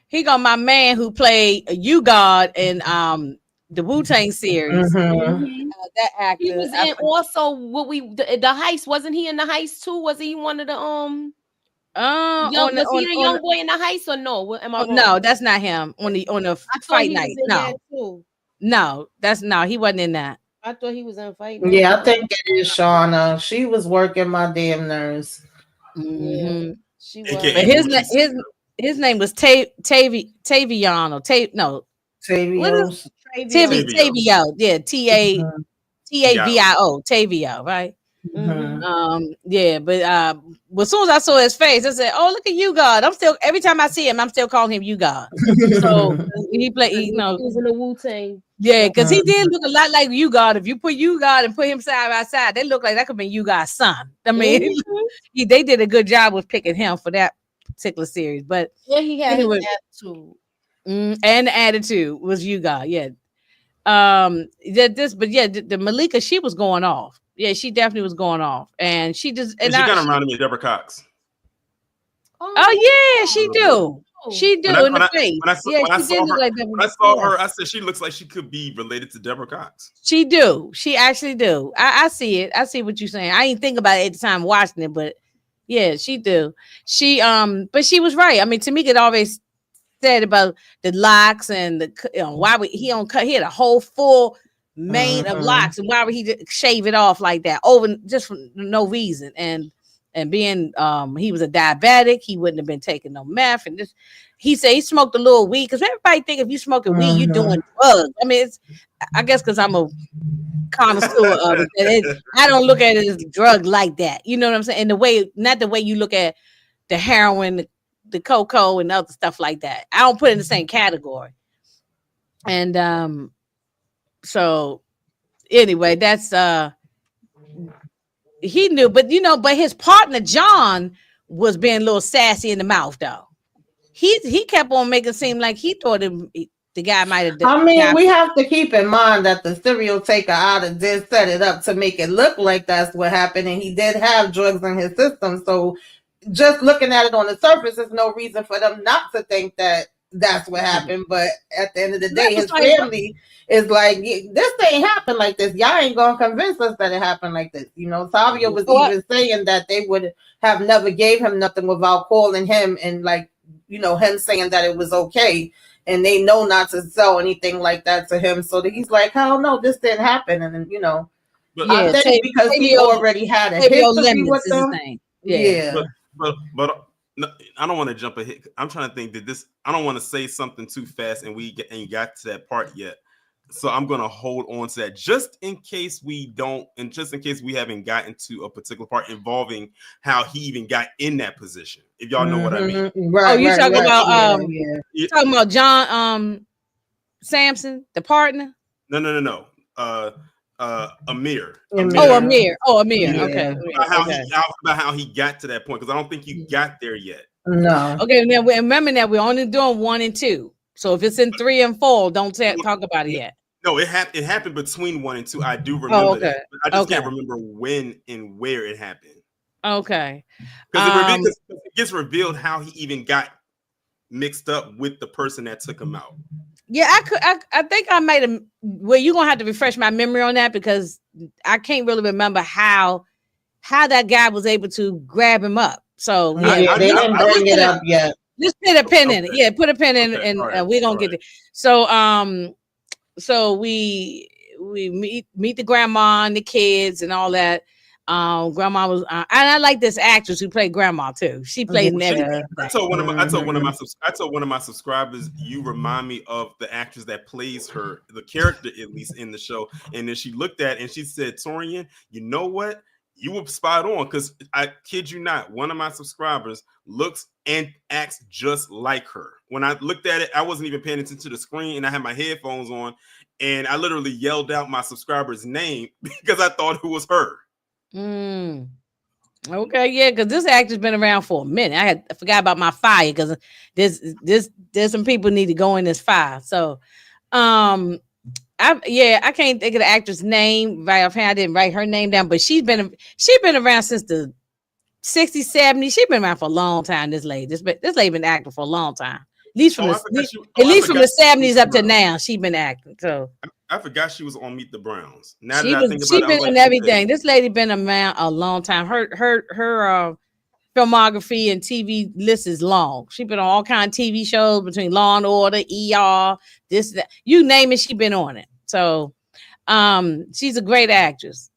he got my man who played U-God in the Wu-Tang series. That actor. He was in also the heist. Wasn't he in the heist too? Was he one of the was he the young boy in the heist or no? Am I wrong? No, that's not him. On the fight night. No, he wasn't in that. I thought he was in fight night. Yeah, I think it is Shauna. She was working my damn nerves. Yeah, she was. But his name was Tavion or Tavio. Yeah, Tavio, Tavio, right? Yeah, but as soon as I saw his face, I said, "Oh, look at you, God!" Every time I see him, I'm still calling him you, God. So he played, he was in the Wu-Tang. Yeah, because he did look a lot like you, God. If you put you, God, and put him side by side, they look like that could be you, God's son. I mean, they did a good job with picking him for that particular series. But yeah, he had his attitude. And the attitude was you, God. Yeah. The Malika, she was going off. Yeah, she definitely was going off, and she just and she kind of reminded me of Deborah Cox. Oh yeah, she do. She do in the face. When I saw her, I said she looks like she could be related to Deborah Cox. She do. She actually do. I see it. I see what you're saying. I didn't think about it at the time watching it, but yeah, she do. She but she was right. I mean, Tamika always said about the locks and the why would he don't cut? He had a whole full mane of locks, and why would he shave it off like that over just for no reason? And being he was a diabetic, he wouldn't have been taking no meth, and just he said he smoked a little weed because everybody think if you smoking weed, you're doing drugs. I mean, I guess because I'm a connoisseur of it, I don't look at it as a drug like that. You know what I'm saying? And not the way you look at the heroin, the cocoa, and other stuff like that. I don't put it in the same category. And so anyway, that's he knew, but but his partner John was being a little sassy in the mouth though. He kept on making it seem like he thought the guy might have. I mean, we have to keep in mind that the serial taker out of did set it up to make it look like that's what happened, and he did have drugs in his system. So, just looking at it on the surface, there's no reason for them not to think that that's what happened. But at the end of the day, his family is like, this ain't happened like this. Y'all ain't gonna convince us that it happened like this. Savio was even saying that they would have never gave him nothing without calling him and him saying that it was okay. And they know not to sell anything like that to him. So that he's like, hell no, this didn't happen. And then, but I think because he already had a history with them. Yeah. But no, I don't want to jump ahead. I'm trying to think I don't want to say something too fast and we ain't got to that part yet. So I'm going to hold on to that just in case we don't, and just in case we haven't gotten to a particular part involving how he even got in that position. If y'all know what I mean. Right, you talking about you talking about John Sampson, the partner? No. Amir. Amir. Yeah. Okay. About how he got to that point, because I don't think you got there yet. No. Okay, now remember that we're only doing 1 and 2. So if it's in 3 and 4, don't talk about it yet. No, it happened between 1 and 2. I do remember that. But I just can't remember when and where it happened. Okay. Because it gets revealed how he even got mixed up with the person that took him out. Yeah, I think I made a. Well, you're gonna have to refresh my memory on that because I can't really remember how that guy was able to grab him up. So they didn't bring it up yet. Just put a pin in it. Yeah, put a pin in it, and we're gonna get it. So we meet the grandma and the kids and all that. Grandma was, and I like this actress who played grandma too. She played in everything. I told one of my subscribers, you remind me of the actress that plays her, the character at least in the show. And then she looked at it and she said, Torian, you know what? You were spot on, because I kid you not, one of my subscribers looks and acts just like her. When I looked at it, I wasn't even paying attention to the screen and I had my headphones on and I literally yelled out my subscriber's name because I thought it was her. Okay, yeah, because this actor's been around for a minute. I forgot about my fire because there's some people need to go in this fire. So I can't think of the actress name right offhand. I didn't write her name down, but she's been around since the 60s, 70s. She's been around for a long time. This lady been acting for a long time. At least from the 70s up to now, she's been acting. So I forgot she was on Meet the Browns. She's been in everything. This lady been around a long time. Her filmography and TV list is long. She's been on all kinds of TV shows between Law and Order, ER, this, that. You name it, she's been on it. So she's a great actress.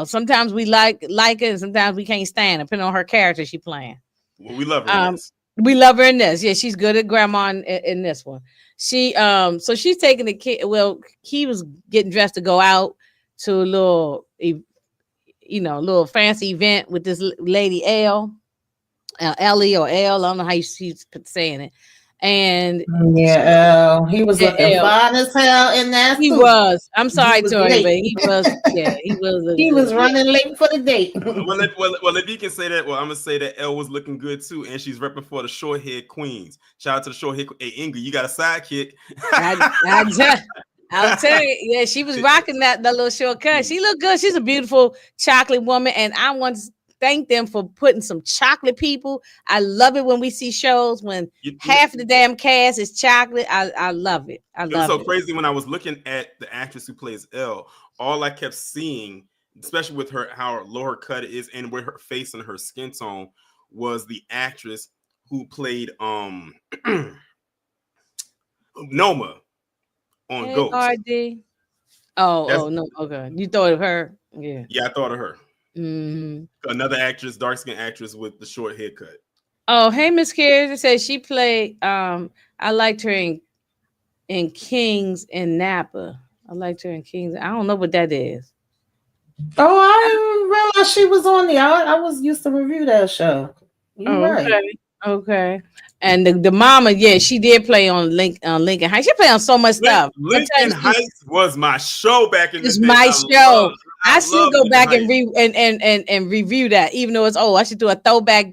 Sometimes we like her and sometimes we can't stand her, depending on her character she playing. Well, we love her. We love her in this. Yeah, she's good at grandma in this one. So she's taking the kid. Well, he was getting dressed to go out to a little, little fancy event with this lady Ellie or L. I don't know how she's saying it. And he was looking fine as hell in that. He was. I'm sorry, Tori, but he was. Yeah, he was. He was running late for the date. well, if you can say that, well, I'm gonna say that Elle was looking good too, and she's repping for the short head queens. Shout out to the short head. Hey, INGA, you got a sidekick. I'll tell you, yeah, she was rocking that little short cut. She looked good. She's a beautiful chocolate woman, and I want to thank them for putting some chocolate people. I love it when we see shows when half of the damn cast is chocolate. I love it. It was so crazy when I was looking at the actress who plays Elle. All I kept seeing, especially with her, how low her cut is and with her face and her skin tone, was the actress who played Noma on Ghost. RD. Oh no, okay. You thought of her? Yeah, I thought of her. Mm-hmm. Another actress, dark skinned actress with the short haircut. Oh, hey, Miss Carey says she played. I liked her in Kings in Napa. I liked her in Kings. I don't know what that is. Oh, I didn't realize she was on there. I was used to review that show. Right. Okay. And the mama, yeah, she did play on Lincoln Heights. She played on so much stuff. Lincoln Heights was my show back in the day. It's my show. I should go back and review that, even though it's old. I should do a throwback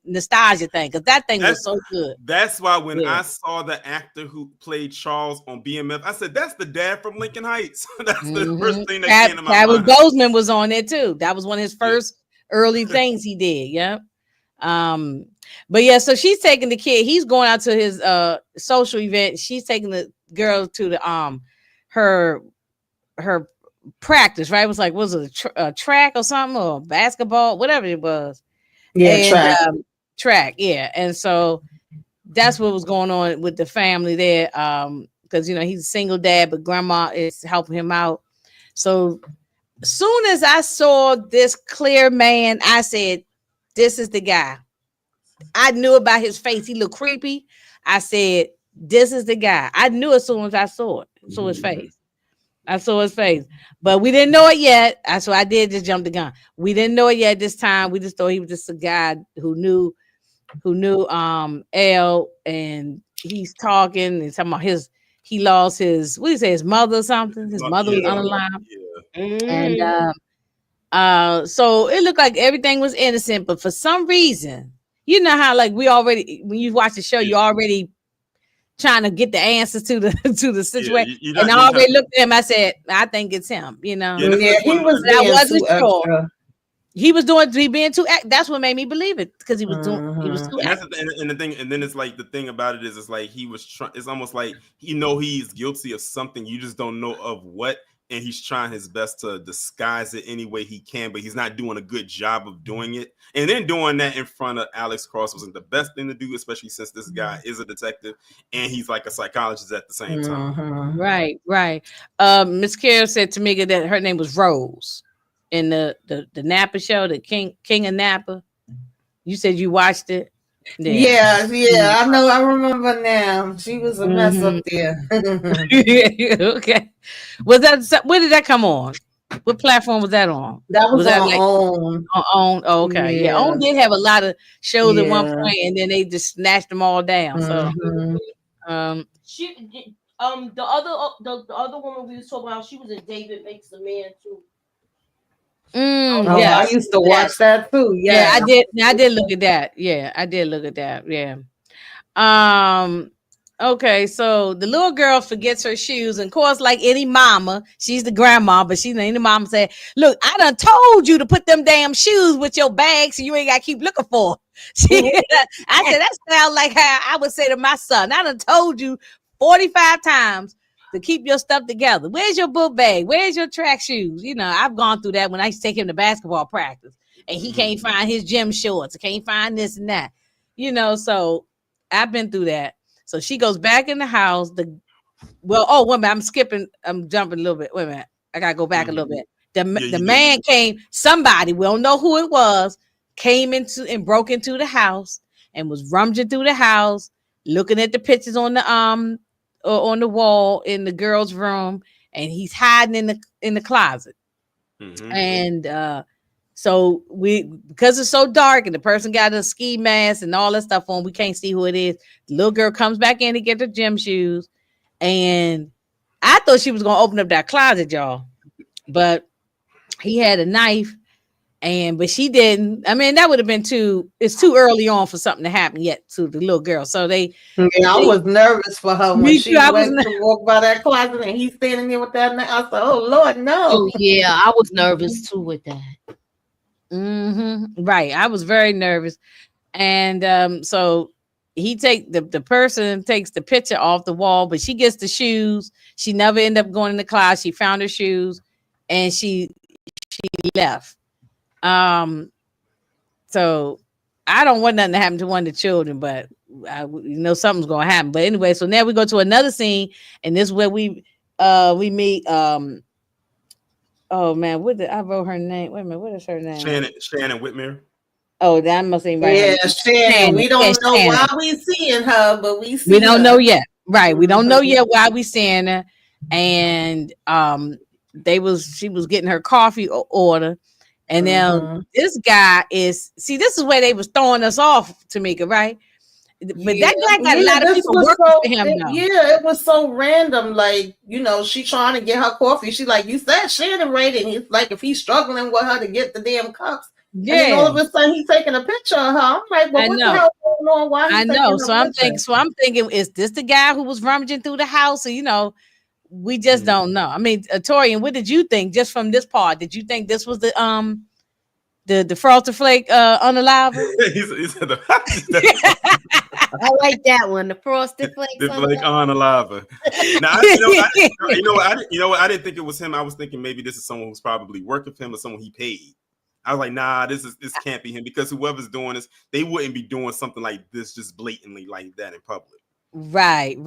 nostalgia thing because that thing was so good. That's why when I saw the actor who played Charles on BMF, I said, "That's the dad from Lincoln Heights." That's the first thing that came to my mind. Bozeman was on it too. That was one of his first early things he did. Yeah. But yeah, so she's taking the kid. He's going out to his social event. She's taking the girl to the her practice, right? It was like, was it a track or something, or basketball, whatever it was. Yeah, and, track. Yeah. And so that's what was going on with the family there. Because he's a single dad, but grandma is helping him out. So soon as I saw this clear man, I said, this is the guy. I knew about his face. He looked creepy. I said, this is the guy. I knew as soon as I saw it. Saw his face. I saw his face, but we didn't know it yet. So I did just jump the gun. We didn't know it yet this time. We just thought he was just a guy who knew Elle, and he's talking and talking about he lost his, what do you say, his mother or something? His mother was unalive. Yeah. And so it looked like everything was innocent, but for some reason, you know how like we already, when you watch the show, you already trying to get the answers to the situation. And I already looked at him. I said, I think it's him, he was. I wasn't sure. He was being too. That's what made me believe it, because he was doing. He was too. And the thing, and then it's like the thing about it is, it's like he was trying. It's almost like he's guilty of something. You just don't know of what, and he's trying his best to disguise it any way he can, but he's not doing a good job of doing it. And then doing that in front of Alex Cross wasn't the best thing to do, especially since this guy is a detective and he's like a psychologist at the same time. Right. Miss Carol said to me that her name was Rose in the Napa show, the King of Napa. You said you watched it. Yeah. I know. I remember now. She was a mess up there. Okay. Was that, where did that come on? What platform was that on? That was on OWN. On. Oh, okay. Yeah. OWN did have a lot of shows at one point, and then they just snatched them all down. So she the other woman we was talking about, she was in David Makes the Man too. I used to watch that too. Yeah, I did. I did look at that. Yeah, I did look at that. Yeah. Okay, so the little girl forgets her shoes, and of course, like any mama, she's the grandma, but any mama said, "Look, I done told you to put them damn shoes with your bag, so you ain't gotta keep looking for." I said that sounds like how I would say to my son. I done told you 45 times to keep your stuff together. Where's your book bag? Where's your track shoes? I've gone through that when I used to take him to basketball practice, and he can't find his gym shorts, can't find this and that. So I've been through that. So she goes back in the house. Wait a minute, I'm jumping a little bit. Wait a minute. I gotta go back a little bit. The man came, somebody, we don't know who it was, came into and broke into the house and was rummaging through the house, looking at the pictures on the wall in the girl's room, and he's hiding in the closet. And so because it's so dark and the person got a ski mask and all that stuff on, we can't see who it is. The little girl comes back in to get her gym shoes, and I thought she was gonna open up that closet, y'all, but he had a knife, but she didn't. I mean, that would have been it's too early on for something to happen yet to the little girl. So I was nervous for her when she went to walk by that closet and he's standing there with that knife. I said, "Oh Lord, no!" Oh yeah, I was nervous too with that. Right, I was very nervous, and so he the person takes the picture off the wall, but she gets the shoes. She never ended up going in the class. She found her shoes, and she left. So I don't want nothing to happen to one of the children, but something's gonna happen. But anyway, so now we go to another scene, and this is where we meet oh man, I wrote her name. Wait a minute, what is her name? Shannon Whitmere. Oh, that must be right. Yeah, Shannon. We don't know why we seeing her, but we don't know yet. Right. We don't know yet why we seeing her. And she was getting her coffee order. And now this guy this is where they was throwing us off, Tamika, right? But that guy got a lot of people working for him, though. It was so random. Like, she trying to get her coffee. She like, you said Shannon rated. He's like, if he's struggling with her to get the damn cups. Yeah. And then all of a sudden he's taking a picture of her. I'm like, well, what the hell going on? Why I know. So I'm thinking, is this the guy who was rummaging through the house? Or, we just don't know. I mean, Torian, what did you think just from this part? Did you think this was the Frosted Flake unalive? I like that one. The Frosted Flake. The Flake unalive. Now, you know what? I didn't think it was him. I was thinking maybe this is someone who's probably working for him or someone he paid. I was like, nah, this can't be him, because whoever's doing this, they wouldn't be doing something like this just blatantly like that in public. Right.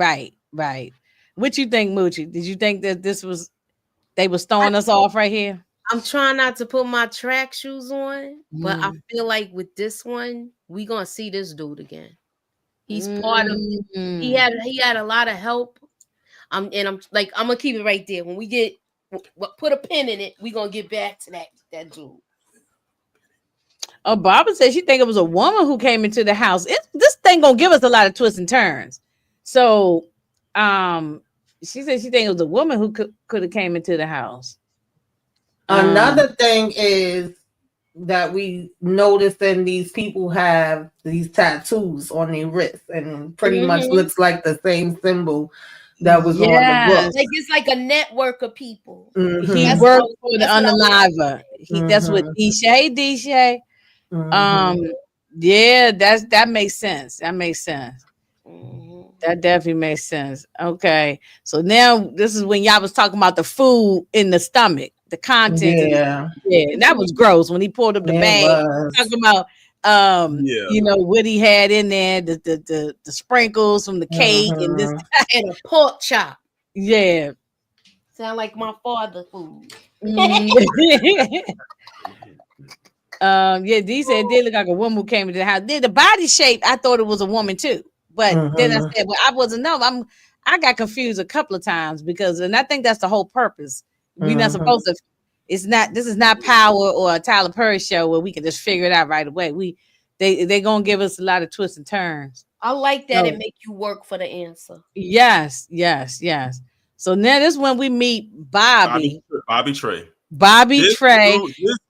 What you think, Moochie? Did you think that they was throwing us off right here? I'm trying not to put my track shoes on, but I feel like with this one, we gonna see this dude again. He's part of it. He had a lot of help. I'm gonna keep it right there. When we put a pin in it, we gonna get back to that dude. Oh, Barbara said she think it was a woman who came into the house. This thing gonna give us a lot of twists and turns. So, she said she think it was a woman who could have came into the house. Another thing is that we noticed that these people have these tattoos on their wrists, and pretty much looks like the same symbol that was on the book. Like it's like a network of people. He worked for the unaliver. That's what Disha. Yeah, that makes sense. That makes sense. That definitely makes sense. Okay, so now this is when y'all was talking about the food in the stomach, the content. Yeah, that was gross when he pulled up the bag. Talking about what he had in there, the sprinkles from the cake and this and a pork chop. Yeah, sound like my father's food. Dee said it did look like a woman who came into the house. The body shape, I thought it was a woman too, but then I said, well, I wasn't know. I got confused a couple of times and I think that's the whole purpose. We're not supposed to. This is not Power or a Tyler Perry show where we can just figure it out right away. They're gonna give us a lot of twists and turns. I like that. It make you work for the answer. Yes. So now this is when we meet Bobby Trey. This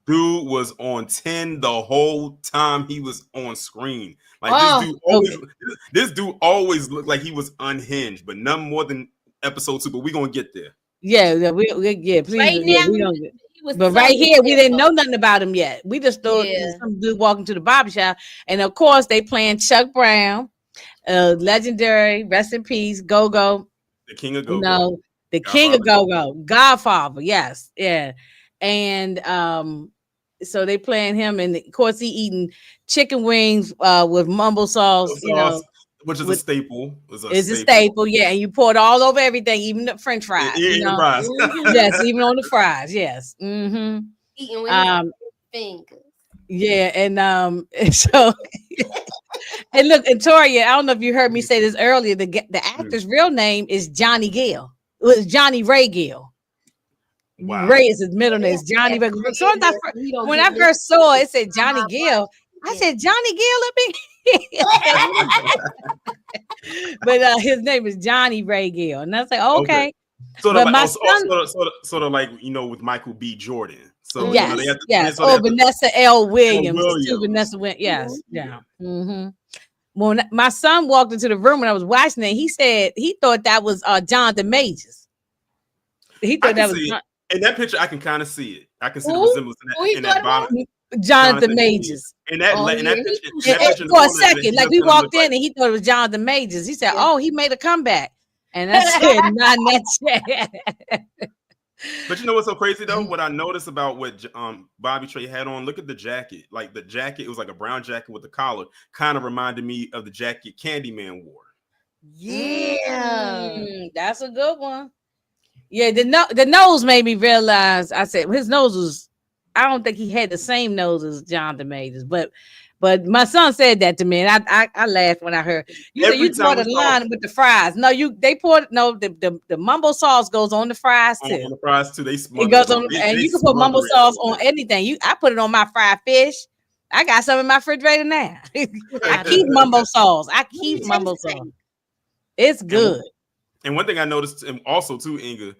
dude was on 10 the whole time he was on screen. Like this dude always looked like he was unhinged, but none more than episode 2. But we're gonna get there. Yeah, please. Right now, but right here, we didn't know nothing about him yet. We just thought some dude walking to the barbershop, and of course they playing Chuck Brown, legendary, rest in peace, Go-Go, the king of Go-Go. The king of Go-Go, Godfather, yes, yeah, and so they playing him, and of course he eating chicken wings with mumble sauce, which is a staple. It's a staple, yeah. And you pour it all over everything, even the French fries. Even the fries. Yes, even on the fries. Yes. Eating with fingers. Yeah, and so and look, and Toria, I don't know if you heard me say this earlier. The actor's real name is Johnny Gill. It was Johnny Ray Gill. Wow. Ray is his middle name. It's Johnny Ray. So when I first saw it, it said Johnny Gill. I said Johnny Gill. But his name is Johnny Ray Gill, and I was like, okay. Sort of like with Michael B. Jordan. So yes. Vanessa L. Williams. Vanessa Williams. Yes, yeah. When my son walked into the room when I was watching it, he said he thought that was Jonathan Majors. He thought that was in that picture. I can kind of see it. I can see the resemblance in that bottom. Jonathan Majors. And that picture for a second, like we walked in and he thought it was Jonathan Majors. He said, "Oh, he made a comeback," and I said, "Not that." But you know what's so crazy though? What I noticed about what Bobby Trey had on, look at the jacket. Like the jacket, it was like a brown jacket with a collar. Kind of reminded me of the jacket Candyman wore. Yeah, that's a good one. Yeah, the nose made me realize. I said his nose was. I don't think he had the same nose as Jonathan Majors, but my son said that to me, and I laughed when I heard you poured the line with the fries. No, the mumbo sauce goes on the fries too. On the fries too, it goes on, and you can put mumbo sauce on anything. I put it on my fried fish. I got some in my refrigerator now. I keep mumbo sauce. It's good. And one thing I noticed, and also too, Inga,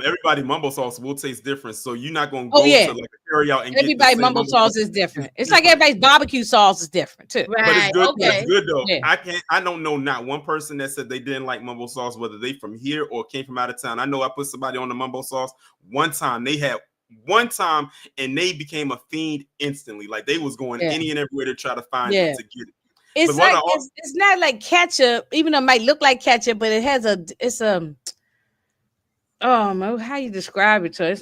everybody mumbo sauce will taste different. So you're not gonna go to like a carry out and everybody get mumbo sauce is different. It's like everybody's barbecue sauce is different too. Right. But it's good. Okay. It's good though. Yeah. I don't know not one person that said they didn't like mumbo sauce, whether they from here or came from out of town. I know I put somebody on the mumbo sauce one time. They had one time and they became a fiend instantly. Like they was going any and everywhere to try to find it to get it. It's like it's not like ketchup, even though it might look like ketchup, but it has how you describe it to it?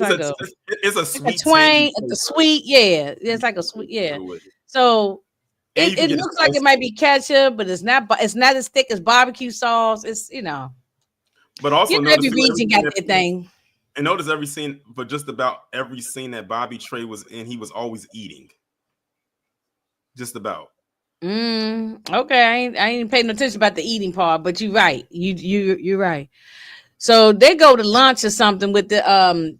It's a sweet, a twang, the sweet, it's like a sweet, So it looks like it might be ketchup, but it's not as thick as barbecue sauce. It's but also every region got their thing. And notice every scene, but just about every scene that Bobby Trey was in, he was always eating. Just about. Okay, I ain't paying no attention about the eating part, but you're right. You're right. So they go to lunch or something with the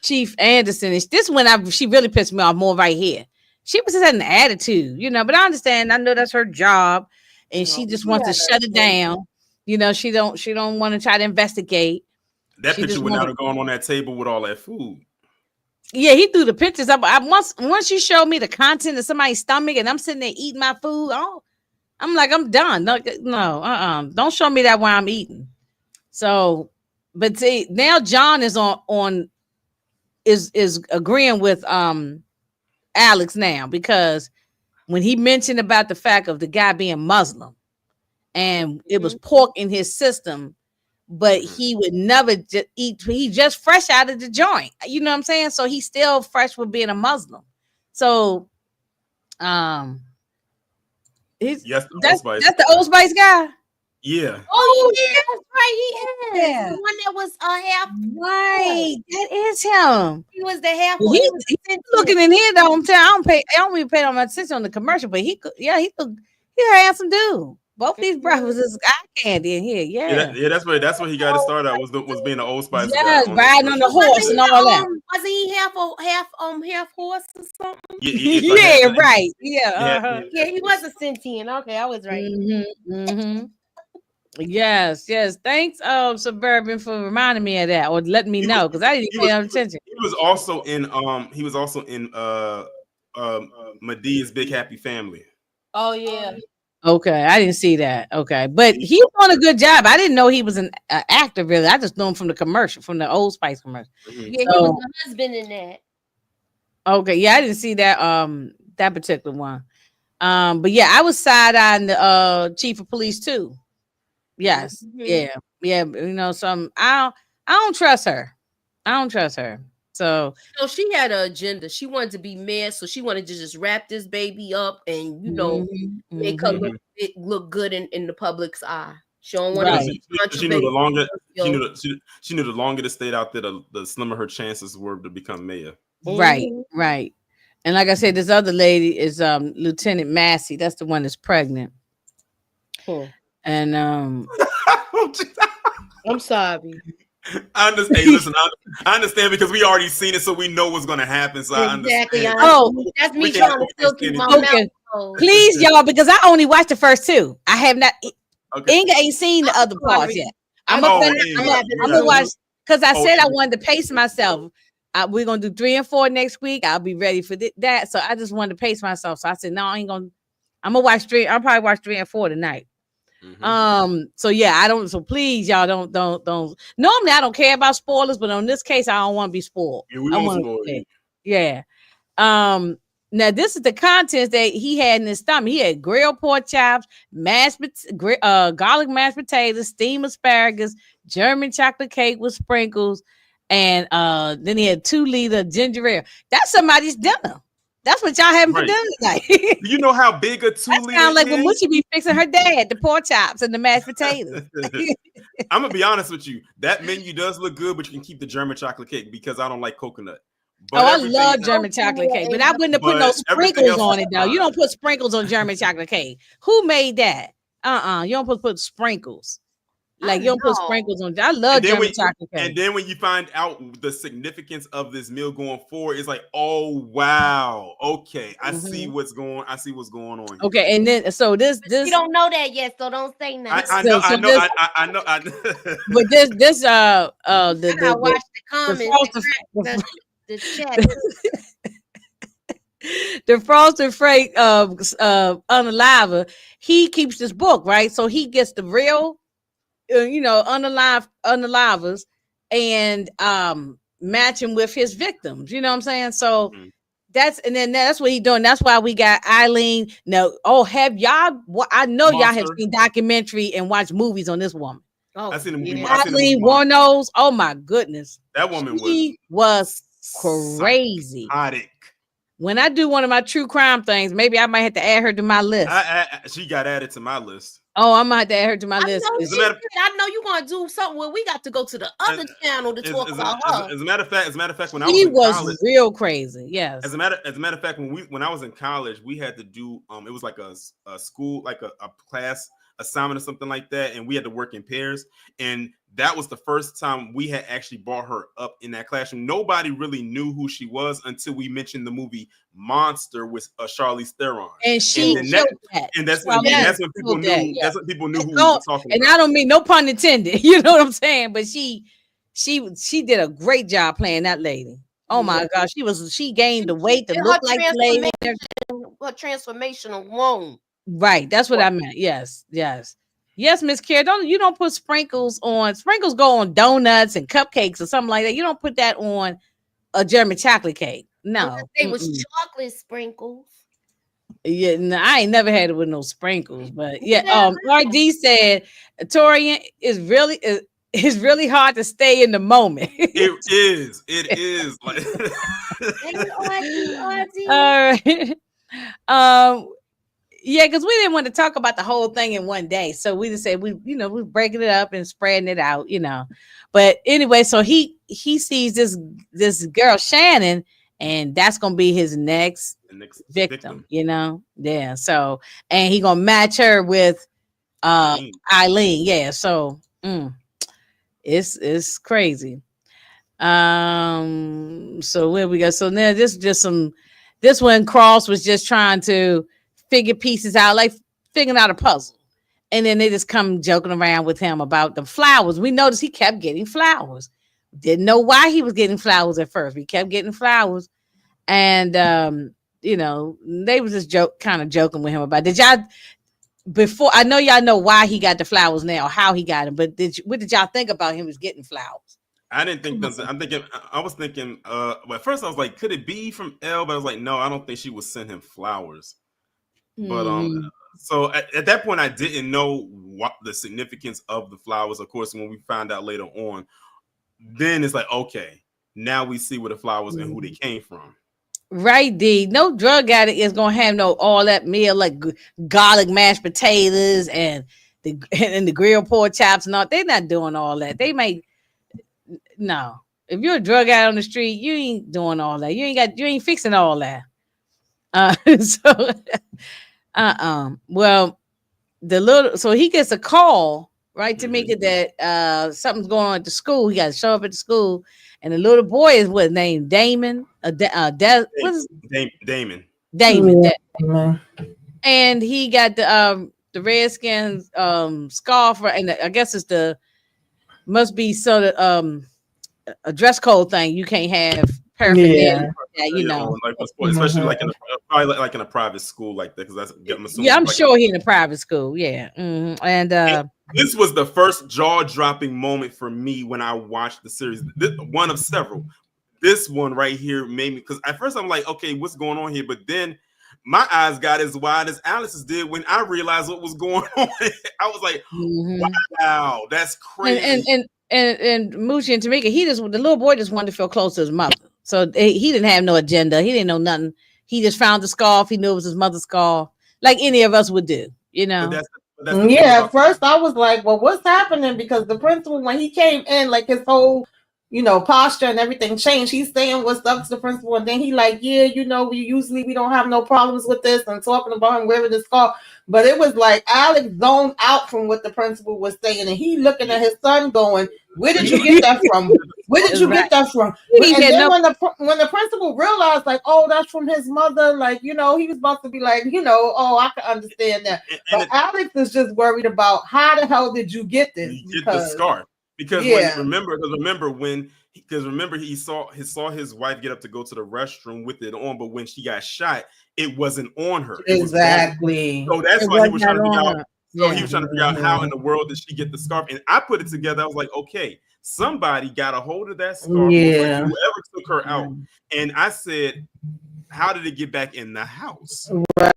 Chief Anderson. And this one she really pissed me off more right here. She was just had an attitude, but I understand. I know that's her job, and she just wants to shut it down. She don't want to try to investigate. That picture would not have gone on that table with all that food. Yeah, he threw the pictures up. Once you showed me the content of somebody's stomach and I'm sitting there eating my food, I'm like, I'm done. No, don't show me that while I'm eating. So, but see, now John is is agreeing with Alex now, because when he mentioned about the fact of the guy being Muslim and it was pork in his system, but he would never eat. He just fresh out of the joint. You know what I'm saying? So he's still fresh with being a Muslim. So, that's the Old Spice guy. Yeah. Oh yeah, that's right. He is the one that was half. Right, that is him. He was the half. He's looking in here though. I don't even pay no much attention on the commercial, but he a handsome dude. Both these brothers is eye candy in here. Yeah, that's where he got to start out, was being an Old Spice guy. Yeah, riding on the horse and all that. Was he half horse or something? Yeah, right. Yeah, yeah, he was a sentient. Okay, I was right. Yes. Thanks, Suburban, for reminding me of that or letting me know, because I didn't pay attention. He was also in Medea's Big Happy Family. Oh yeah. Okay, I didn't see that. Okay, but he's doing a good job. I didn't know he was an actor, really. I just knew him from the commercial, from the Old Spice commercial. Yeah, he was the husband in that. Okay, yeah, I didn't see that that particular one. But yeah, I was side-eyeing the chief of police too. Yes, yeah. I don't trust her. So she had an agenda. She wanted to be mayor, so she wanted to just wrap this baby up and make her look good in the public's eye. She don't want to. She knew the longer it stayed out there, the slimmer her chances were to become mayor. Right. And like I said, this other lady is Lieutenant Massey. That's the one that's pregnant. And I'm sorry. I understand. Hey, listen, I understand, because we already seen it, so we know what's going to happen. So exactly. I understand. That's me trying to still keep my mouth closed. Please, y'all, because I only watched the first two. I have not. Okay. Inga ain't seen the other parts yet. I'm gonna watch, because I said I wanted to pace myself. We're gonna do 3 and 4 next week. I'll be ready for that. So I just wanted to pace myself. So I said, no, I ain't gonna. I'm gonna watch 3. I'll probably watch 3 and 4 tonight. So yeah, I don't. So please, y'all don't. Normally, I don't care about spoilers, but on this case, I don't want to be spoiled. Yeah, we won't spoil you. Yeah. Now this is the contents that he had in his stomach. He had grilled pork chops, garlic mashed potatoes, steamed asparagus, German chocolate cake with sprinkles, and then he had 2-liter ginger ale. That's somebody's dinner. That's what y'all having for dinner tonight. Do you know how big a 2-liter sound like when Moochie be fixing her dad, the pork chops and the mashed potatoes. I'm going to be honest with you. That menu does look good, but you can keep the German chocolate cake because I don't like coconut. But I love German chocolate cake, but I wouldn't have put no sprinkles on it, though. You don't put sprinkles on German chocolate cake. Who made that? You don't put sprinkles. Like you don't put sprinkles on. I love German chocolate cake. And then when you find out the significance of this meal going forward, it's like, oh wow, okay, I see what's going on here. Okay, and then so this you don't know that yet, so don't say nothing. I know. But this I watch the comments, the chat. The Frosted Flake unaliver, he keeps this book, right? So he gets the real unalivers and match him with his victims. You know what I'm saying? So that's what he's doing. That's why we got Eileen. Now, have y'all? I know y'all have seen documentary and watched movies on this woman. Oh, I seen the movie. Eileen Wuornos. Oh my goodness, that woman was crazy. Psychotic. When I do one of my true crime things, maybe I might have to add her to my list. She got added to my list. Oh, I might have to add her to my list. I know you're gonna do something where we got to go to the other channel to talk about her. As a matter of fact, when she was college, real crazy. Yes. As a matter of fact, when I was in college, we had to do it was like a school, like a class assignment or something like that, and we had to work in pairs. And that was the first time we had actually brought her up in that classroom. Nobody really knew who she was until we mentioned the movie Monster with Charlize Theron, and she killed that. And that's when people knew. Yeah. That's what people knew who we were talking and about. I don't mean no pun intended. You know what I'm saying? But she did a great job playing that lady. Oh my gosh, she gained the weight to look like the lady. Her transformation alone. Right, that's what I meant. Yes, Miss Care. You don't put sprinkles on. Sprinkles go on donuts and cupcakes or something like that. You don't put that on a German chocolate cake. No, it was chocolate sprinkles. Yeah, no, I ain't never had it with no sprinkles. But yeah, RD said Torian is really hard to stay in the moment. It is. Like all right. Yeah, because we didn't want to talk about the whole thing in one day. So we just said we're breaking it up and spreading it out, But anyway, so he sees this girl, Shannon, and that's gonna be his next victim, Yeah. So and he gonna match her with Eileen. Yeah, so it's crazy. So where we go? So now this one Cross was just trying to figure pieces out, like figuring out a puzzle. And then they just come joking around with him about the flowers. We noticed he kept getting flowers. Didn't know why he was getting flowers at first. He kept getting flowers. And, they was just kind of joking with him about it. I know y'all know why he got the flowers now, how he got them, but what did y'all think about him was getting flowers? I didn't think I was thinking, at first I was like, could it be from Elle? But I was like, no, I don't think she would send him flowers. But so at that point, I didn't know what the significance of the flowers. Of course, when we found out later on, then it's like, okay, now we see where the flowers and who they came from. Right, D. No drug addict is gonna have all that meal like garlic mashed potatoes and the grilled pork chops and all. They're not doing all that. They might no. If you're a drug addict on the street, you ain't doing all that. You ain't fixing all that. Well, so he gets a call, right, to make it that something's going on at the school. He got to show up at the school, and the little boy is named Damon. Damon. Damon. And he got the Redskins scarf, and I guess must be sort of a dress code thing. You can't have paraphernalia. Especially like in a private school like that, because that's I'm sure he's in a private school. Yeah, and this was the first jaw-dropping moment for me when I watched the series. One of several. This one right here made me, because at first I'm like, okay, what's going on here? But then my eyes got as wide as Alice's did when I realized what was going on. I was like, wow, that's crazy. And Moochie and Tamika, the little boy just wanted to feel close to his mother. So he didn't have no agenda. He didn't know nothing. He just found the scarf. He knew it was his mother's scarf, like any of us would do, But at first I was like, well, what's happening? Because the principal, when he came in, like his whole posture and everything changed. He's saying what's up to the principal, and then he like, yeah, we don't have no problems with this, and talking about him wearing the scarf. But it was like Alex zoned out from what the principal was saying, and he looking at his son going, where did you get that from? Where did you get that from? And then when the principal realized, like, oh, that's from his mother, like, he was about to be like, oh, I can understand that. But Alex is just worried about how the hell did you get this? Get the scarf. Because remember he saw his wife get up to go to the restroom with it on, but when she got shot, it wasn't on her. Exactly. So that's why he was trying to figure out. So he was trying to figure out how in the world did she get the scarf. And I put it together. I was like, okay, somebody got a hold of that scarf. Yeah. Whoever took her out. And I said, how did it get back in the house? Right.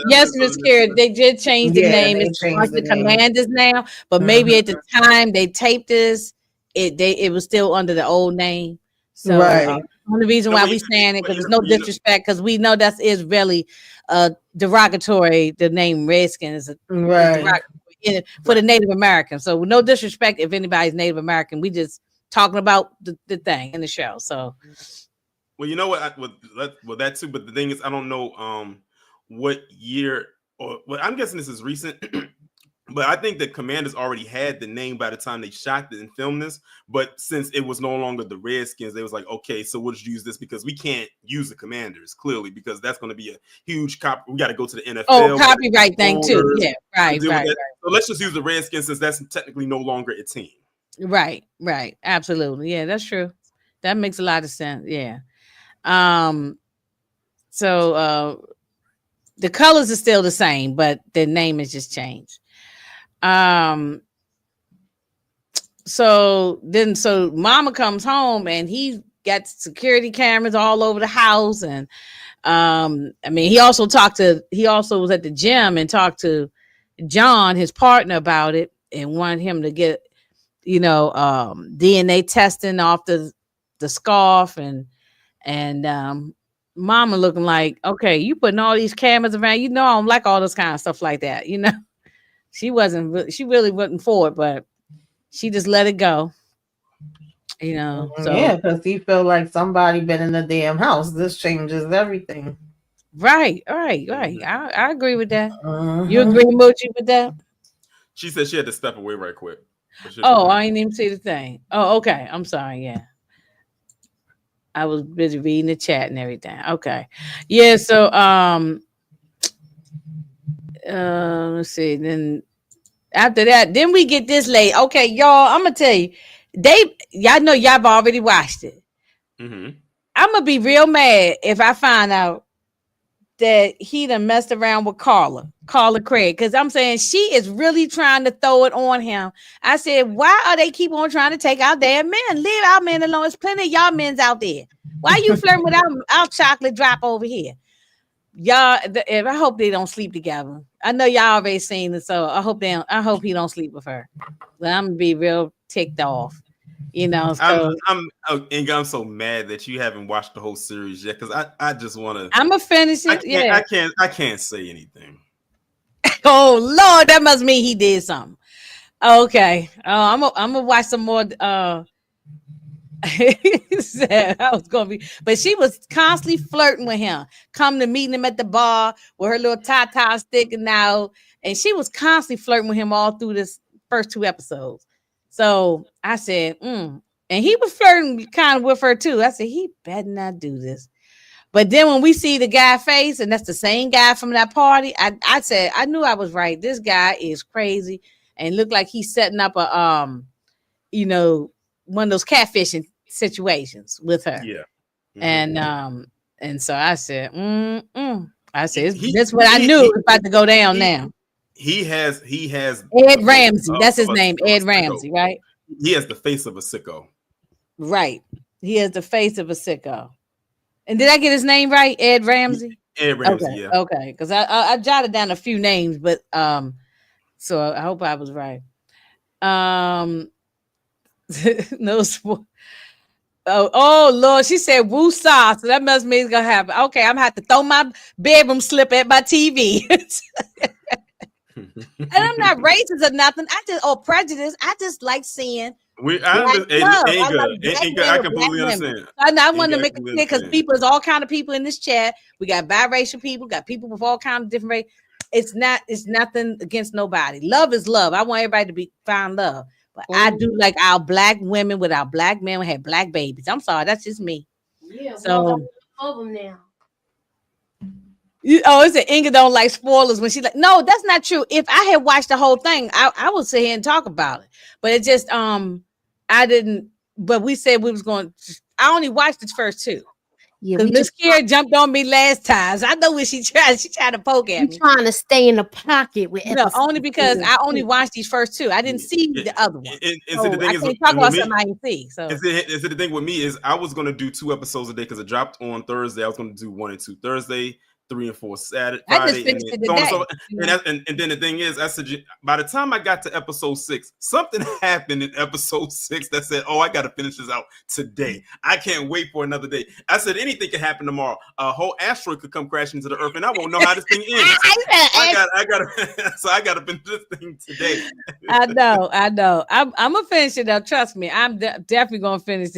Yes, Miss Kara, they did change the name. It's the Commanders now, but maybe at the time they taped this, it was still under the old name. So the reason why we saying it, because there's no disrespect, because we know that is really derogatory. The name Redskins is derogatory for the Native American. So no disrespect if anybody's Native American. We just talking about the thing in the show. So. Well, you know what? That too. But the thing is, I don't know what year, I'm guessing this is recent. But I think the Commanders already had the name by the time they shot it and filmed this. But since it was no longer the Redskins, they was like, okay, so we'll just use this because we can't use the Commanders, clearly, because that's going to be a huge we got to go to the NFL. Oh, copyright thing too. Yeah, right. So let's just use the Redskins since that's technically no longer a team. Right. Absolutely. Yeah, that's true. That makes a lot of sense. Yeah. So the colors are still the same, but the name is just changed. So mama comes home and he got security cameras all over the house. And he also was at the gym and talked to John, his partner, about it and wanted him to get, DNA testing off the scarf and mama looking like, okay, you putting all these cameras around, I don't like all this kind of stuff like that, She really wasn't for it, but she just let it go. So yeah, because he felt like somebody been in the damn house. This changes everything. Right. I agree with that. You agree, Mochi, with that? She said she had to step away right quick. Oh, I didn't even see the thing. Oh, okay. I'm sorry. Yeah. I was busy reading the chat and everything. Okay. Yeah, so let's see. Then after that, then we get this late. Okay, y'all, I'm gonna tell you, y'all know y'all already watched it. Mm-hmm. I'm gonna be real mad if I find out that he done messed around with Carla Craig, because I'm saying she is really trying to throw it on him. I said, why are they keep on trying to take our damn men? Leave our men alone. There's plenty of y'all men's out there. Why you flirting with our chocolate drop over here? Y'all, I hope they don't sleep together. I know y'all already seen it, so I hope he don't sleep with her. But I'm gonna be real ticked off. So I'm so mad that you haven't watched the whole series yet, because I just want to. I'm gonna finish it. I can't say anything. Oh Lord, that must mean he did something. Okay, I'm gonna watch some more. Said I was gonna be, but she was constantly flirting with him. Come to meeting him at the bar with her little tie sticking out, and she was constantly flirting with him all through this first 2 episodes. So I said, and he was flirting kind of with her too. I said, he better not do this. But then when we see the guy face, and that's the same guy from that party, I said, I knew I was right. This guy is crazy and looked like he's setting up a one of those catfishing situations with her. Yeah. Mm-hmm. And so I said, I said, that's what I knew was about to go down now. He has Ed Ramsey. That's his name, Ed Ramsey, right? He has the face of a sicko. Right. He has the face of a sicko. And did I get his name right? Ed Ramsey? Ed Ramsey, okay. Yeah. Okay. Because I jotted down a few names, but so I hope I was right. No. Oh Lord, she said woo saw, so that must mean it's gonna happen. Okay, I'm gonna have to throw my bedroom slipper at my TV. And I'm not racist or nothing. Or prejudice. I just like seeing I completely understand. I want to make it clear because there's all kind of people in this chat. We got biracial people, got people with all kind of different race. It's nothing against nobody. Love is love. I want everybody to find love. But I do like our black women with our black men who had black babies. I'm sorry, that's just me. Yeah, so of them now. It's an Inga don't like spoilers when she like. No, that's not true. If I had watched the whole thing, I would sit here and talk about it. But it just I didn't. But we said we was going. I only watched the first two. Yeah, Miss Kiera jumped on me last time. So I know when she tried. She tried to poke at me. Trying to stay in the pocket with. No, only because I only watched these first two. I didn't see the other one. So the thing I can't talk about something I didn't see. So the thing with me is I was going to do 2 episodes a day because it dropped on Thursday. I was going to do 1 and 2 Thursday, 3 and 4 Saturday, Friday, and then the thing is, I said by the time I got to episode 6, something happened in episode 6 that said, "Oh, I got to finish this out today. I can't wait for another day." I said anything could happen tomorrow. A whole asteroid could come crashing into the earth, and I won't know how this thing ends. So I got to finish this thing today. I know. I'm gonna finish it up. Trust me, I'm definitely gonna finish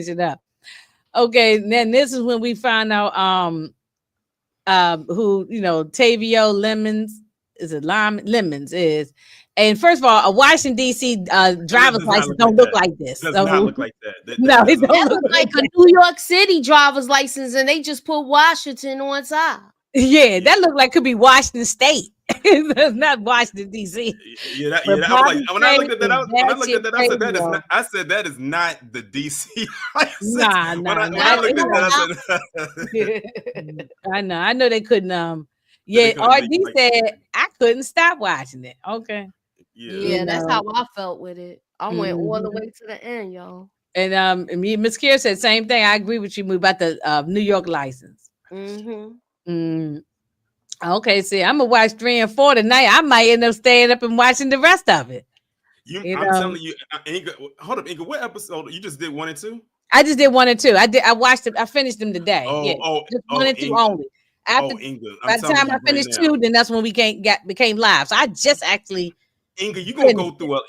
it up. Okay, then this is when we find out who Tavio Lemons is. And first of all, a Washington D.C. driver's license don't look like this. Does not look like that. No, it don't look like a New York City driver's license, and they just put Washington on top. Yeah, that looked like could be Washington State. It's not Washington D.C. Yeah, I was like, when I looked at that, I said that is not the D.C. license. Nah. I know they couldn't. Yeah, RD said I couldn't stop watching it. Okay. Yeah, that's how I felt with it. I went all the way to the end, y'all. And Miss Kiera said same thing. I agree with you about the New York license. Okay, see, I'm gonna watch 3 and 4 tonight. I might end up staying up and watching the rest of it. I'm telling you, Inga, hold up, Inga. What episode you just did 1 and 2? I just did 1 and 2. I watched it. I finished them today. Just 1 and 2 Inga. only. After by the time I finished 2, then that's when we became live. So I just actually. Inga, you're gonna go through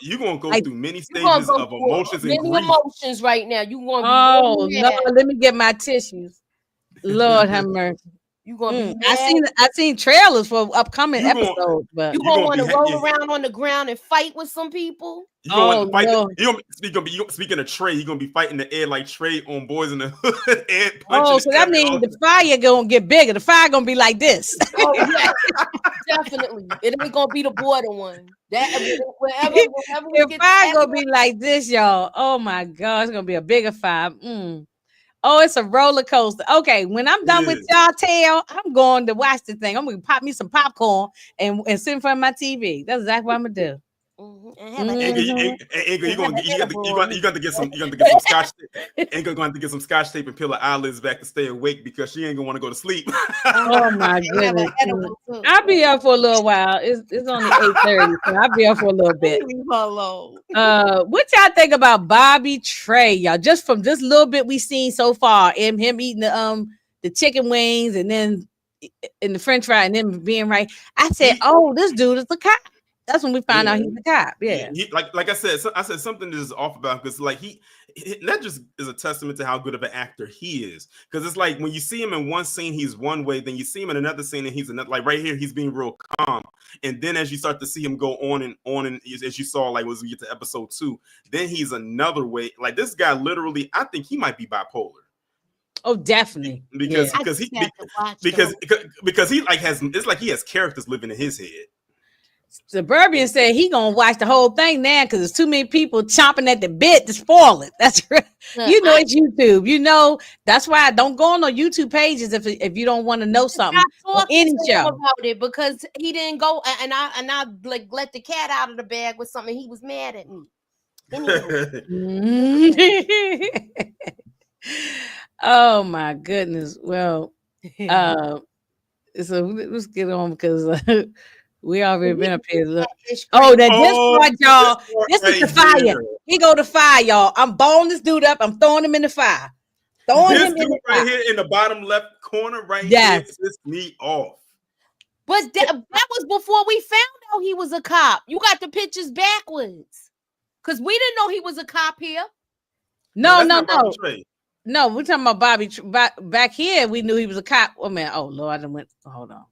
many stages of emotions and grief. Emotions right now. You gonna no, let me get my tissues. Lord have mercy. You gonna be I seen trailers for upcoming episodes, but you gonna want to roll around on the ground and fight with some people. Speaking of Trey, you're gonna be fighting the air like Trey on Boys in the Hood. So that means the fire gonna get bigger. The fire gonna be like this. Yeah, definitely. It ain't gonna be the border one. Wherever the fire gonna be like this, y'all. Oh my God, it's gonna be a bigger fire. Oh, it's a roller coaster. Okay, when I'm done with y'all tale, I'm going to watch the thing. I'm gonna pop me some popcorn and sit in front of my TV. That's exactly what I'm gonna do. Inga, you got to get some scotch tape. Inga going to get some scotch tape and peel her eyelids back to stay awake because she ain't gonna want to go to sleep. Oh my goodness! I'll be up for a little while. It's only 8:30, so I'll be up for a little bit. What y'all think about Bobby Trey, y'all? Just from this little bit we seen so far, him eating the chicken wings and then in the French fry and then being right. I said, "Oh, this dude is a cop." That's when we found out he's a cop. Yeah. Like I said something is off about because like that just is a testament to how good of an actor he is. Because it's like when you see him in one scene, he's one way, then you see him in another scene and he's another. Like right here, he's being real calm. And then as you start to see him go on and as you saw, like as we get to episode 2, then he's another way. Like this guy literally, I think he might be bipolar. Oh, definitely. Because he like it's like he has characters living in his head. Suburban said he gonna watch the whole thing now because there's too many people chomping at the bit to spoil it. That's right. It's YouTube. That's why I don't go on no YouTube pages if you don't want to know something on any show about it because he didn't go and I like let the cat out of the bag with something. He was mad at me. Oh my goodness. Well, so let's get on because. We already been up here. Look. This part, y'all. This is the fire. Here. He go to fire, y'all. I'm balling this dude up. I'm throwing him in the fire. This dude right here in the bottom left corner, right here, pissed me off. But that was before we found out he was a cop. You got the pictures backwards. Because we didn't know he was a cop here. No. No, we're talking about Bobby. Back here, we knew he was a cop. Oh, man. Oh, Lord. Hold on.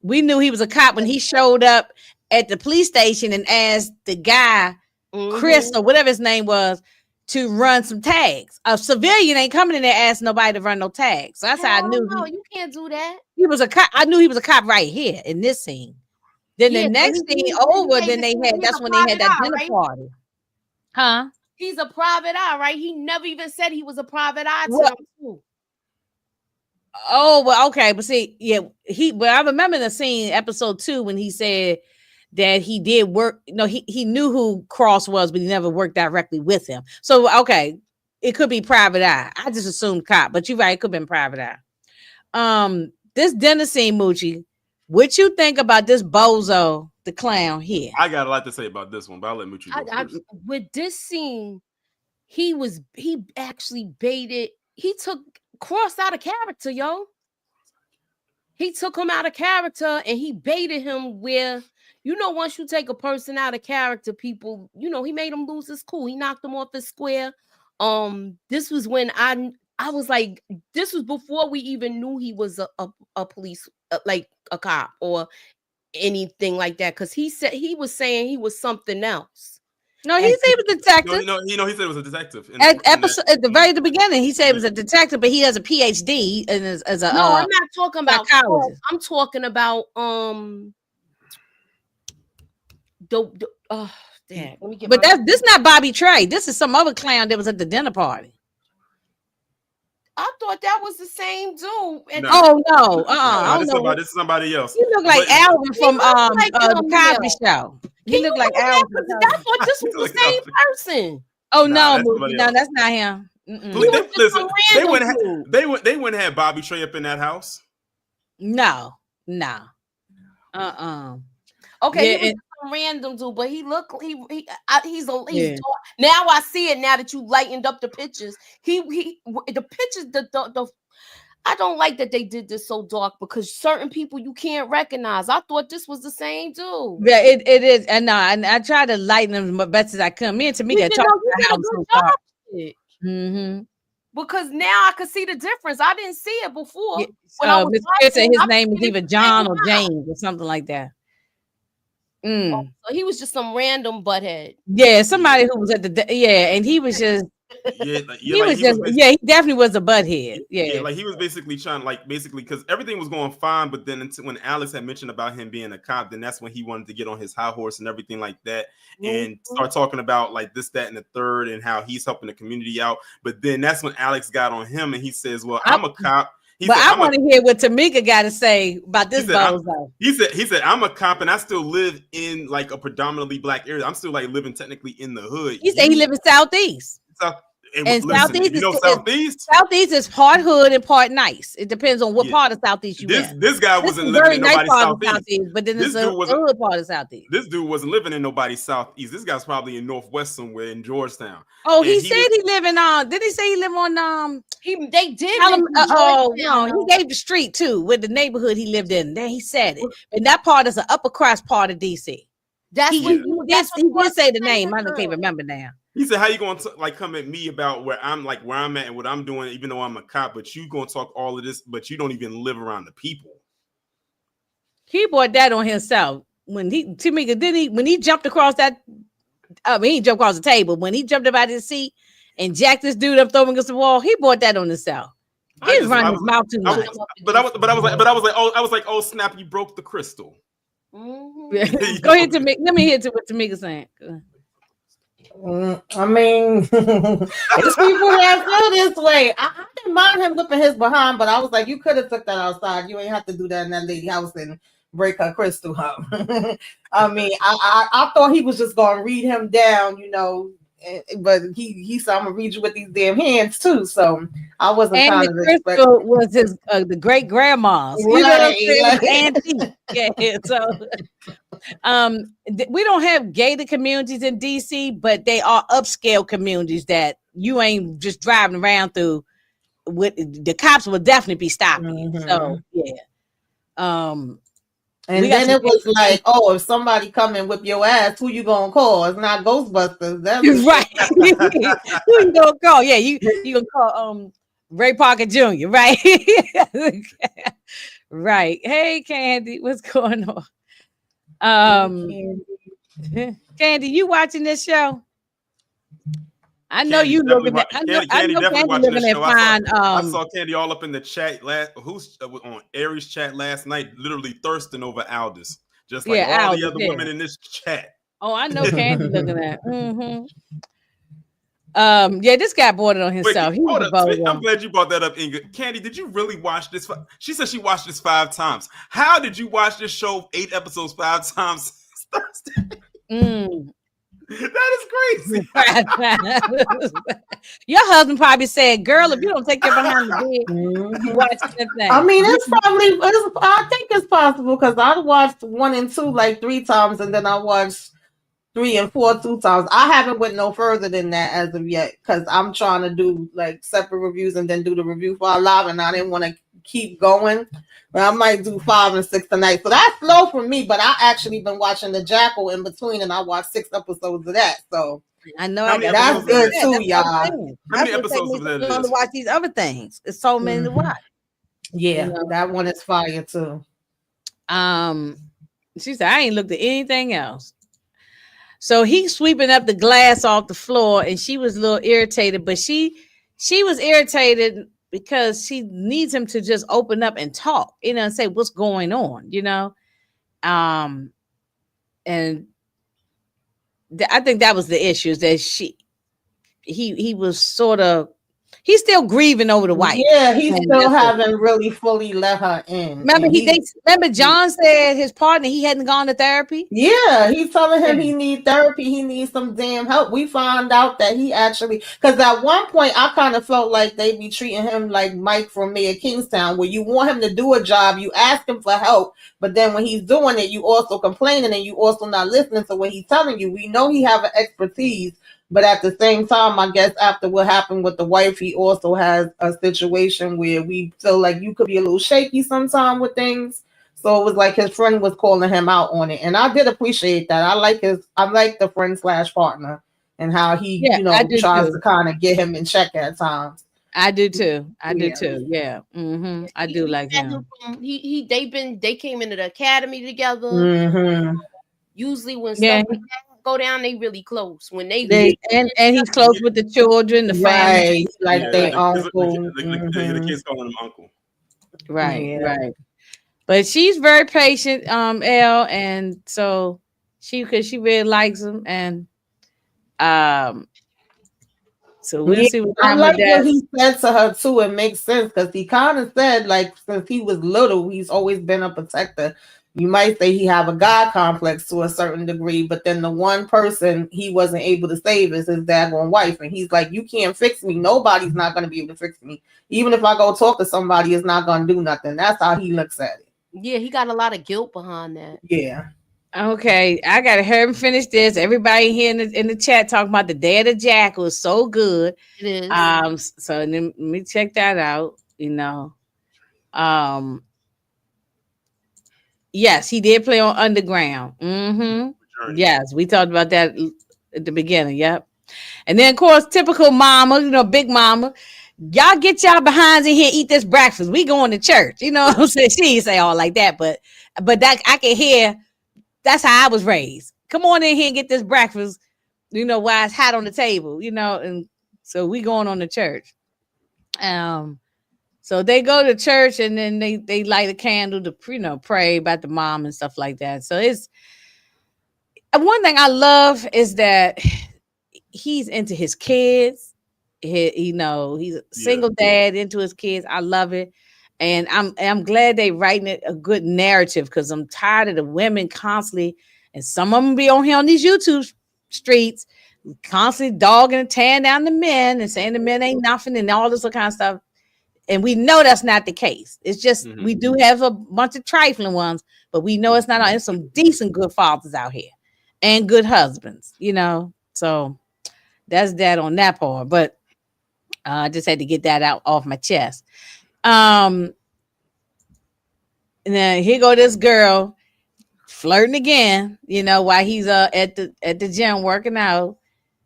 We knew he was a cop when he showed up at the police station and asked the guy, Chris, or whatever his name was, to run some tags. A civilian ain't coming in there asking nobody to run no tags. So that's how I knew. No, you can't do that. He was a cop. I knew he was a cop right here in this scene. Then the next scene over, then that's when they had that dinner party. Huh? He's a private eye, right? He never even said he was a private eye to them too. Oh, well, okay. But see, I remember the scene, episode 2, when he said that he did work. No, he knew who Cross was, but he never worked directly with him. So, okay, it could be private eye. I just assumed cop, but you're right. It could have been private eye. This dinner scene, Moochie, what you think about this bozo, the clown here? I got a lot to say about this one, but I'll let Moochie go first. With this scene, he actually baited. He took Cross out of character, yo. He took him out of character and he baited him where, once you take a person out of character, people, he made him lose his cool. He knocked him off his square. This was when I was like, this was before we even knew he was a police, like a cop or anything like that. Because he was saying he was something else. No, he said he was a detective. No, he said it was a detective. At the very beginning, he said he was a detective, but he has a PhD and as a. No, I'm not talking about. I'm talking about damn. Let me get. But this not Bobby Trey. This is some other clown that was at the dinner party. I thought that was the same dude. No. Oh no! I don't know. This is somebody else. He looked like Alvin from the Cosby Show. He looked like Alvin. I thought this was the same person. Oh no, that's not him. Listen, they wouldn't have Bobby Trey up in that house. No. Okay, he was some random dude, but he's now I see it now that you lightened up the pictures. The pictures I don't like that they did this so dark because certain people you can't recognize. I thought this was the same dude. Yeah, it is. And I try to lighten them as best as I can. Me and Tamika talk about how because now I could see the difference. I didn't see it before. Miss Chris said his name is either John or James or something like that. So he was just some random butthead. Yeah, somebody who was at and he was just. He definitely was a butthead. Yeah, like he was basically trying, because everything was going fine, but then when Alex had mentioned about him being a cop, then that's when he wanted to get on his high horse and everything like that, and start talking about like this, that, and the third, and how he's helping the community out. But then that's when Alex got on him, and he says, "Well, I'm a cop." I want to hear what Tamika got to say about this bozo. He said, I'm a cop and I still live in like a predominantly black area. I'm still like living technically in the hood. He said he live in Southeast. Southeast is part hood and part nice. It depends on what part of Southeast you in. This guy wasn't living in nobody's Southeast. But then it's a hood part of Southeast. This dude wasn't living in nobody's Southeast. This guy's probably in Northwest somewhere in Georgetown. Oh, he said he living on. Did he say he live on? They did. No, he gave the street too with the neighborhood he lived in. There he said it, and that part is an upper crust part of DC. He did say the name. I can't remember now. He said, "How you going to like come at me about where I'm at and what I'm doing, even though I'm a cop? But you gonna talk all of this, but you don't even live around the people." He brought that on himself when he jumped across that. He jumped across the table when he jumped up out of his seat and jacked this dude up, throwing against the wall. He brought that on himself. He was running his mouth too much. I was like, oh snap! You broke the crystal. Mm-hmm. Go ahead, Tamika. Let me hear what Tamika's saying. I mean, it's people that feel this way. I didn't mind him whipping his behind, but I was like, you could have took that outside. You ain't have to do that in that lady house and break her crystal up. I mean, I thought he was just gonna read him down, but he said, "I'm gonna read you with these damn hands too." So I wasn't. And the crystal was his the great grandma's, auntie. Yeah, so. We don't have gated communities in DC, but they are upscale communities that you ain't just driving around through. With the cops will definitely be stopping you. So yeah. And then it was like, oh, if somebody come and whip your ass, who you gonna call? It's not Ghostbusters. That's right. Who you gonna call? Yeah, you gonna call Ray Parker Jr., right? Right. Hey, Candy, what's going on? Candy, you watching this show? I know Candy you looking at. Candy definitely watching this show. I saw I Candy all up in the chat. Who's on Aries chat last night? Literally thirsting over Aldous, just like all Aldous, the other women in this chat. Oh, I know Candy looking at. Mm-hmm. Yeah, this guy bought it on himself. Wait, hold up. I'm glad you brought that up, Inga. Candy, did you really watch this? She said she watched this 5 times. How did you watch this show 8 episodes 5 times? That is crazy. Your husband probably said, "Girl, if you don't take your behind the bed, watch that thing." I mean, I think it's possible because I watched 1 and 2 like 3 times, and then I watched 3 and 4 2 times. I haven't went no further than that as of yet because I'm trying to do like separate reviews and then do the review for our live, and I didn't want to keep going. But I might do 5 and 6 tonight. So that's slow for me, but I actually been watching The Jackal in between, and I watched 6 episodes of that. So I know that's good too, y'all. How many episodes of that is? To watch these other things. It's so many to watch. Yeah, that one is fire too. She said, I ain't looked at anything else. So he's sweeping up the glass off the floor, and she was a little irritated, but she was irritated because she needs him to just open up and talk, and say what's going on, and I think that was the issue, is that he was sort of, he's still grieving over the wife. Yeah, he still haven't really fully let her in. Remember John said his partner, he hadn't gone to therapy? Yeah, he's telling him he needs therapy. He needs some damn help. We found out that he actually, because at one point I kind of felt like they be treating him like Mike from Mayor Kingstown, where you want him to do a job, you ask him for help, but then when he's doing it, you also complaining and you also not listening to what he's telling you. We know he have an expertise, but at the same time, I guess after what happened with the wife, he also has a situation where we feel like you could be a little shaky sometime with things. So it was like his friend was calling him out on it. And I did appreciate that. I like the friend / partner and how he, tries to kind of get him in check at times. I do too. Yeah. Mm-hmm. I do like him. They came into the academy together. Mm-hmm. Usually when stuff like that go down, they really close. When and he's close with the children, the family, like their uncle. The kids calling him uncle. Right. But she's very patient, Elle, and so because she really likes him, and so we'll see what I like what he said to her too. It makes sense because he kind of said, like, since he was little, he's always been a protector. You might say he have a God complex to a certain degree, but then the one person he wasn't able to save is his daggone wife. And he's like, you can't fix me. Nobody's not going to be able to fix me. Even if I go talk to somebody, it's not going to do nothing. That's how he looks at it. Yeah, he got a lot of guilt behind that. Yeah. Okay, I got to hurry and finish this. Everybody here in the chat talking about the Day of the Jackal is so good. It is. So let me check that out. Yes, he did play on Underground. Mm-hmm. Yes, we talked about that at the beginning. Yep. And then, of course, typical mama, big mama. Y'all get y'all behinds in here, eat this breakfast. We going to church. You know what I'm saying? She didn't say all like that, but that I can hear. That's how I was raised. Come on in here and get this breakfast. While it's hot on the table. And so we going on to church. So they go to church and then they light a candle to pray about the mom and stuff like that. So it's one thing I love is that he's into his kids. He's a single dad into his kids. I love it. And I'm glad they writing a good narrative because I'm tired of the women constantly, and some of them be on here on these YouTube streets constantly dogging and tearing down the men and saying the men ain't nothing and all this kind of stuff. And we know that's not the case. It's just we do have a bunch of trifling ones, but we know it's not. There's some decent good fathers out here and good husbands, So that's that on that part. But I just had to get that out off my chest. And then here go this girl. flirting again, while he's at the gym working out.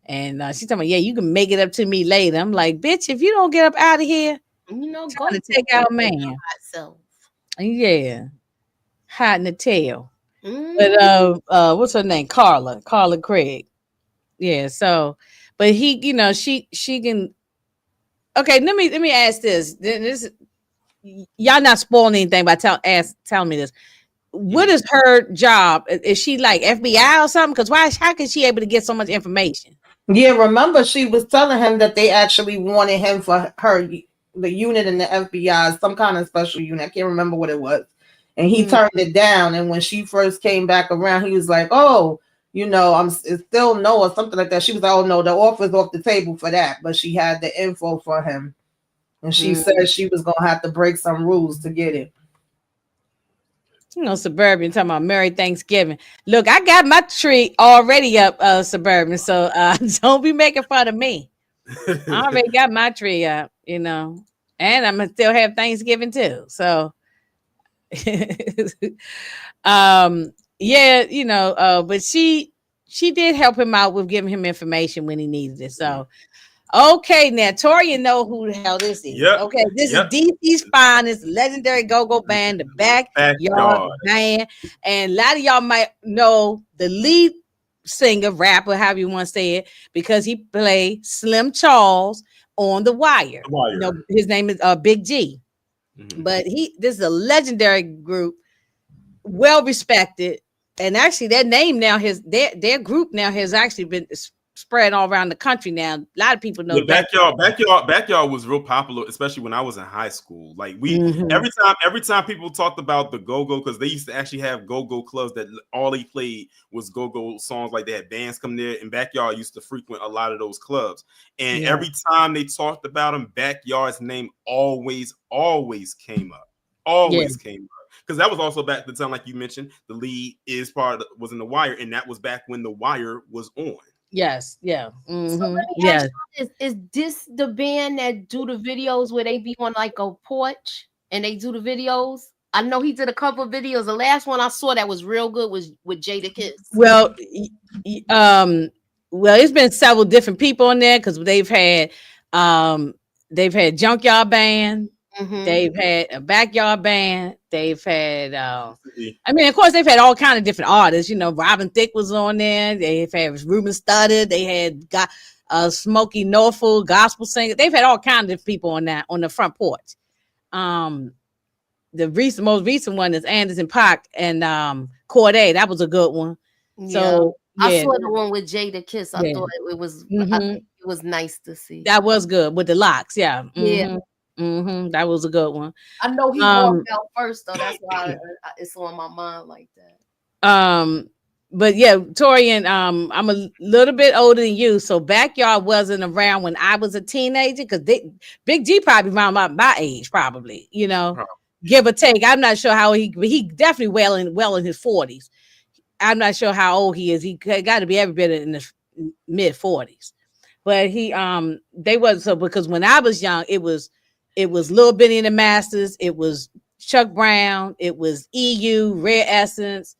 And she's talking about, yeah, you can make it up to me later. I'm like, bitch, if you don't get up out of here, go to take out man. Yeah. Hiding the tail. But what's her name? Carla Craig. Yeah, so but he, she can. Okay, let me ask this. This y'all not spoiling anything by telling me this. What is her job? Is she like FBI or something? Because how can she able to get so much information? Yeah, remember she was telling him that they actually wanted him for the unit in the FBI, some kind of special unit. I can't remember what it was. And he turned it down. And when she first came back around, he was like, oh, I'm still no or something like that. She was like, oh no, the offer's off the table for that. But she had the info for him. And she said she was going to have to break some rules to get it. Suburban talking about Merry Thanksgiving. Look, I got my tree already up, Suburban. So don't be making fun of me. I already got my tree up, and I'm gonna still have Thanksgiving too. So, yeah, but she did help him out with giving him information when he needed it. So. Okay, now Tori, know who the hell this is. Yep. Okay, this is DC's finest legendary go-go band, the Backyard Band. And a lot of y'all might know the lead singer, rapper, however you want to say it, because he played Slim Charles on The Wire. His name is Big G. But this is a legendary group, well respected. And actually their name now their group now has actually been spread all around the country now. A lot of people know. Backyard was real popular, especially when I was in high school. Like every time people talked about the go-go, because they used to actually have go-go clubs that all they played was go-go songs. Like they had bands come there, and Backyard used to frequent a lot of those clubs. And every time they talked about him, Backyard's name always came up. Came up. Because that was also back the time, like you mentioned, the lead was in The Wire, and that was back when The Wire was on. Yes, yeah. So yes. Is this the band that do the videos where they be on like a porch and they do the videos? I know he did a couple of videos. The last one I saw that was real good was with Jadakiss. Well, it's been several different people on there because they've had Junkyard Band. They've had a Backyard Band. They've had, of course, they've had all kind of different artists. Robin Thicke was on there. They've had Ruben Studdard. They had Smokey Norfolk, gospel singer. They've had all kinds of people on the front porch. The most recent one is Anderson .Paak and Corday. That was a good one. Yeah. So I saw the one with Jadakiss. I thought it was it was nice to see. That was good with the locks. Yeah. Yeah. That was a good one. I know he walked out first though. That's why it's on my mind like that. But yeah, Tori, and I'm a little bit older than you, so Backyard wasn't around when I was a teenager because Big G probably around my age, probably, give or take. I'm not sure how he definitely well in his 40s. I'm not sure how old he is. He got to be every bit in the mid 40s. But they wasn't, so because when I was young, it was Lil Benny and the Masters, it was Chuck Brown, it was EU, Rare Essence,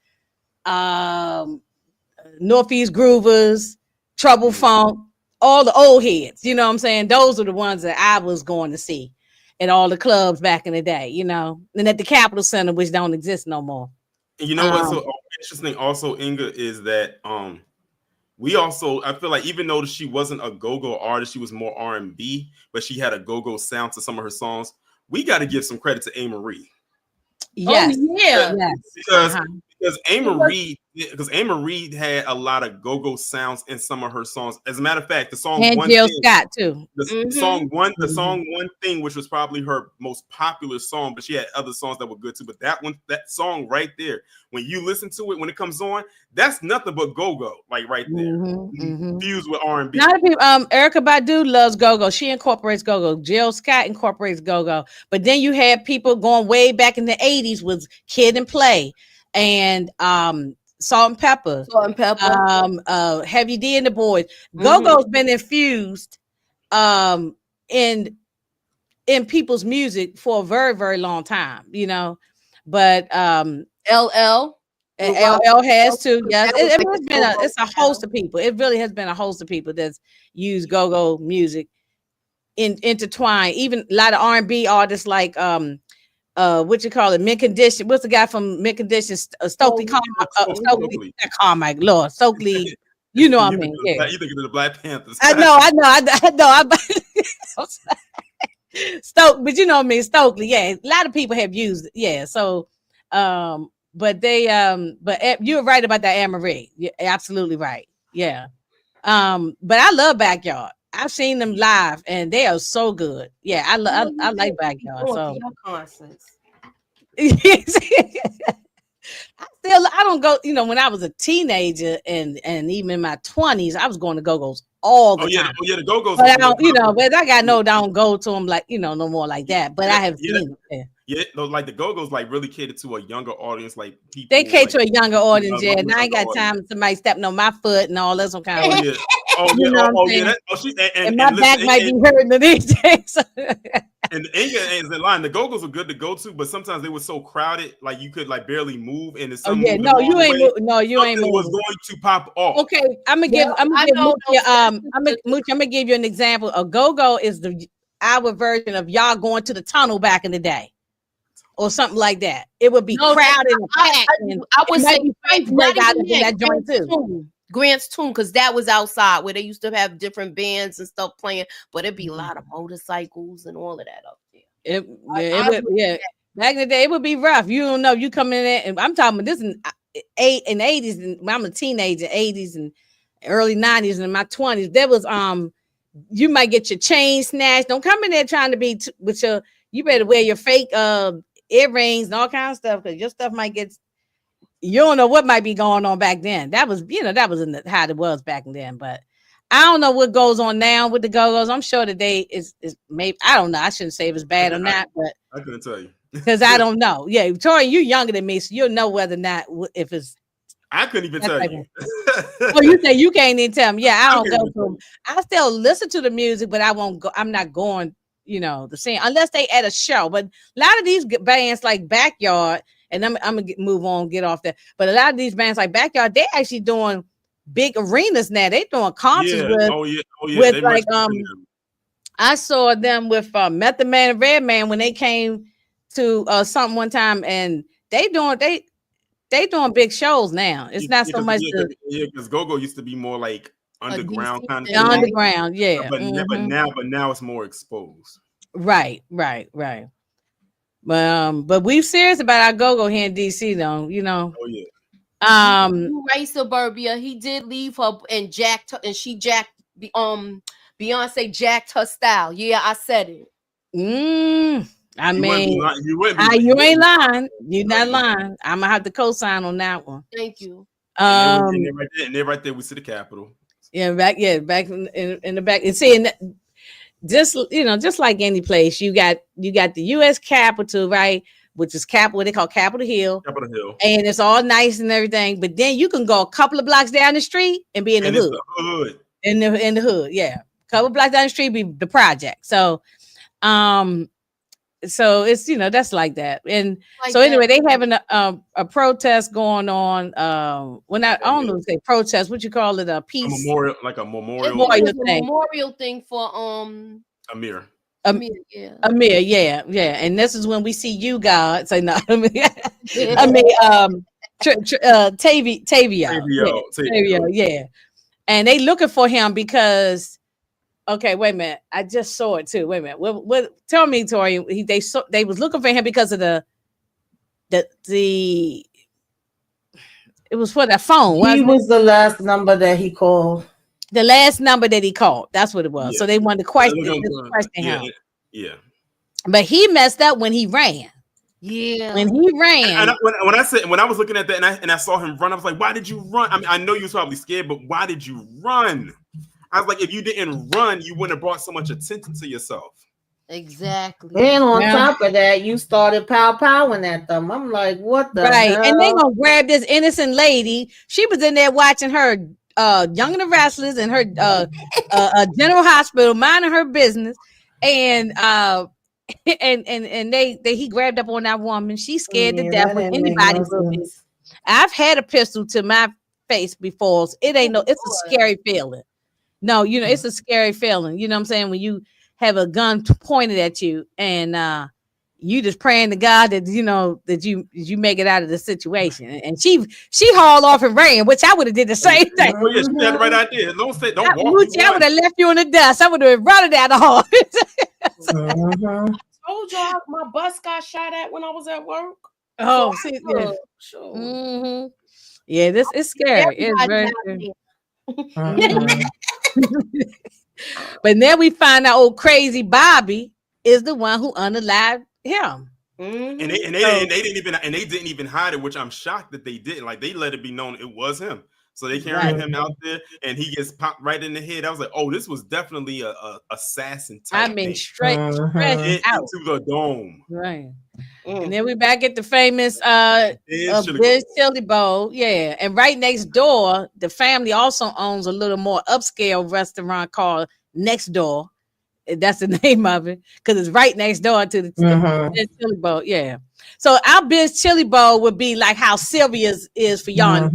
Northeast Groovers, Trouble Funk, all the old heads. You know what I'm saying? Those are the ones that I was going to see at all the clubs back in the day, and at the Capitol Center, which don't exist no more. And you know what's so interesting also, Inga, is that I feel like even though she wasn't a go-go artist, she was more R&B, but she had a go-go sound to some of her songs. We got to give some credit to A. Marie. Yes. Oh, yeah. Yes. Because A. Marie had a lot of go-go sounds in some of her songs. As a matter of fact, the song and Jill Scott too. The song One Thing, which was probably her most popular song, but she had other songs that were good too. But that song right there, when you listen to it, when it comes on, that's nothing but go-go, like right there, fused with R&B. A lot of people, Erykah Badu loves go-go. She incorporates go-go. Jill Scott incorporates go-go. But then you had people going way back in the 80s with Kid and Play and Salt and Pepper, Heavy D and the Boys. Go-go's been infused in people's music for a very, very long time, But LL And LL has too. Yes, it's a host of people. It really has been a host of people that's used go-go music intertwined. Even a lot of R&B artists like what you call it, Mint Condition. What's the guy from Mint Condition? Stokely Carmichael, Lord, Stokely. You know what I mean? Yeah. You think of the Black Panthers? I know. But you know what I mean, Stokely. Yeah, a lot of people have used it. Yeah, so but you're right about that, Anne-Marie. You're absolutely right. Yeah. But I love Backyard. I've seen them live and they are so good. Yeah, I like Backyard. So concerts. I don't go, when I was a teenager and even in my 20s, I was going to go-go's all the time. The go-go's. But I don't, but I don't go to them like, no more like that. But I have seen them. Yeah. Yeah, like the go-go's like really cater to a younger audience, like people. They cater to a younger audience, yeah. And I ain't got time for somebody stepping on my foot and all that some kind of. And my back might be hurting these days. And INGA is in line. The go-go's are good to go to, but sometimes they were so crowded, like you could like barely move. And it's you ain't moving. Was going to pop off. Okay, I'm gonna give you an example. A go-go is our version of y'all going to the tunnel back in the day. Or something like that. It would be crowded and packed. I would say that joint too. Grant's Tomb, because that was outside where they used to have different bands and stuff playing, but it'd be a lot of motorcycles and all of that up there. Back in the day, it would be rough. You don't know. You come in there, and I'm talking about this in the 80s, and when I'm a teenager, 80s and early 90s, and in my 20s, there was you might get your chain snatched. Don't come in there trying to be with your. You better wear your fake earrings and all kinds of stuff because your stuff might get. You don't know what might be going on back then. That was how it was back then. But I don't know what goes on now with the go-go's. I'm sure today is maybe, I don't know. I shouldn't say it was bad or not, but I couldn't tell you because I don't know. Yeah, Tori, you're younger than me, so you'll know whether or not if it's. I couldn't even tell you. You say you can't even tell me. Yeah, I don't go to them. I still listen to the music, but I won't go. I'm not going. The same unless they at a show. But a lot of these bands like Backyard. And I'm gonna move on, get off that. But a lot of these bands like Backyard, they actually doing big arenas now. They doing concerts with like I saw them with Method Man and Redman when they came to something one time, and they doing big shows now. It's not so much because go-go used to be more like underground kind of underground, yeah. But now it's more exposed. Right. But we're serious about our go-go here in DC, though. Oh yeah. Right, Suburbia. He did leave her and she jacked. Beyonce jacked her style. Yeah, I said it. I mean, you ain't lying. You're not lying. I'm gonna have to co-sign on that one. Thank you. And they're right there. We see the Capitol. Yeah, back in the back. And seeing that. Just like any place, you got the U.S. Capitol, right? Which is what they call Capitol Hill. Capitol Hill, and it's all nice and everything. But then you can go a couple of blocks down the street and be in the hood. In the hood, yeah. A couple of blocks down the street be the project. So, so it's that's like that. And like so anyway, they having a protest going on. I don't know, say protest. What you call it? A peace, memorial thing for Amir. Amir, yeah. And this is when we see you, God. Say no. Tavio, yeah. And they looking for him because. Okay, wait a minute. I just saw it too. Wait a minute. What? Tell me, Tori. They was looking for him because of the. It was for that phone. He was the last number that he called. The last number that he called. That's what it was. Yeah. So they wanted to question him. Yeah. But he messed up when he ran. Yeah. When he ran. When I was looking at that and I saw him run, I was like, why did you run? I mean, I know you was probably scared, but why did you run? I was like, if you didn't run, you wouldn't have brought so much attention to yourself. Exactly. And on top of that, you started powing at them. I'm like, what the hell? And they gonna grab this innocent lady. She was in there watching her Young and the Restless and her General Hospital, minding her business. And he grabbed up on that woman. She's scared to death when anybody will be. I've had a pistol to my face before. So it ain't it's a scary feeling. No, it's a scary feeling. You know what I'm saying? When you have a gun pointed at you and you just praying to God that that you make it out of the situation. And she hauled off and ran, which I would have did the same thing. Oh yeah, she had the right idea. Don't walk. I would have left you in the dust. I would have run it down the hall. I told y'all my bus got shot at when I was at work. Oh, see, yeah. Sure. Mm-hmm. Yeah, this is scary. It's very scary. But then we find out old crazy Bobby is the one who unalived him. And they didn't even hide it, which I'm shocked that they didn't. Like they let it be known it was him. So they carried him out there, and he gets popped right in the head. I was like, "Oh, this was definitely a assassin type." I mean, straight out into the dome. Right. And then we back at the famous Biz Chili Bowl. Yeah. And right next door, the family also owns a little more upscale restaurant called Next Door. That's the name of it, because it's right next door to the Biz Chili Bowl. Yeah. So our Biz Chili Bowl would be like how Sylvia's is for y'all.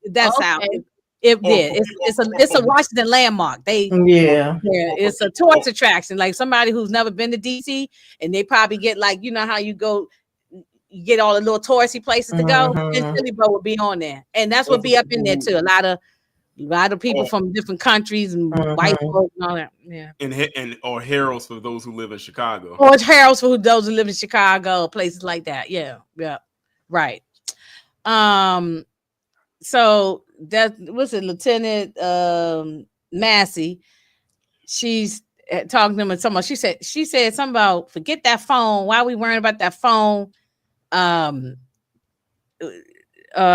That's how it did. It's a Washington landmark. It's a tourist attraction. Like somebody who's never been to DC, and they probably get like how you go, you get all the little touristy places to go. This Chili Bowl would be on there, and that's what be up in there too. A lot of people from different countries and white folks and all that. Yeah, or Harold's for those who live in Chicago. Or it's Harold's for those who live in Chicago, places like that. Yeah, right. So that was it, Lieutenant Massey. She's talking to him and someone. She said something about forget that phone. Why are we worrying about that phone? I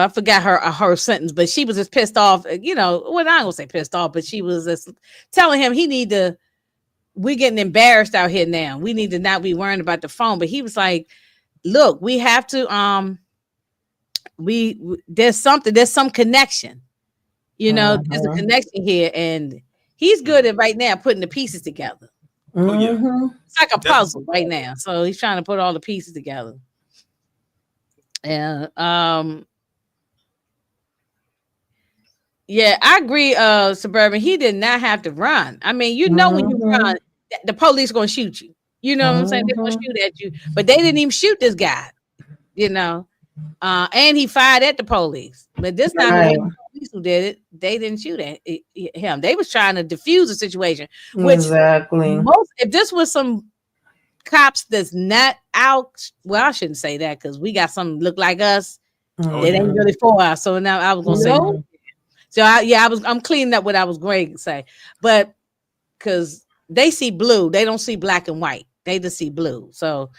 forgot her sentence, but she was just pissed off. Well, I don't gonna say pissed off, but she was just telling him we're getting embarrassed out here now. We need to not be worrying about the phone. But he was like, look, we have to there's some connection, there's a connection here, and he's good at right now putting the pieces together. It's like a puzzle right now, so he's trying to put all the pieces together. And I agree, Suburban, he did not have to run. I mean, when you run, the police gonna shoot you, what I'm saying? They're gonna shoot at you, but they didn't even shoot this guy, and he fired at the police. But this time, the police who did it, they didn't shoot at him. They was trying to defuse the situation. Which if this was some cops that's not out, well, I shouldn't say that because we got some look like us. It ain't really for us. So now I was gonna say. So I'm cleaning up what I was going to say, but because they see blue, they don't see black and white. They just see blue. So,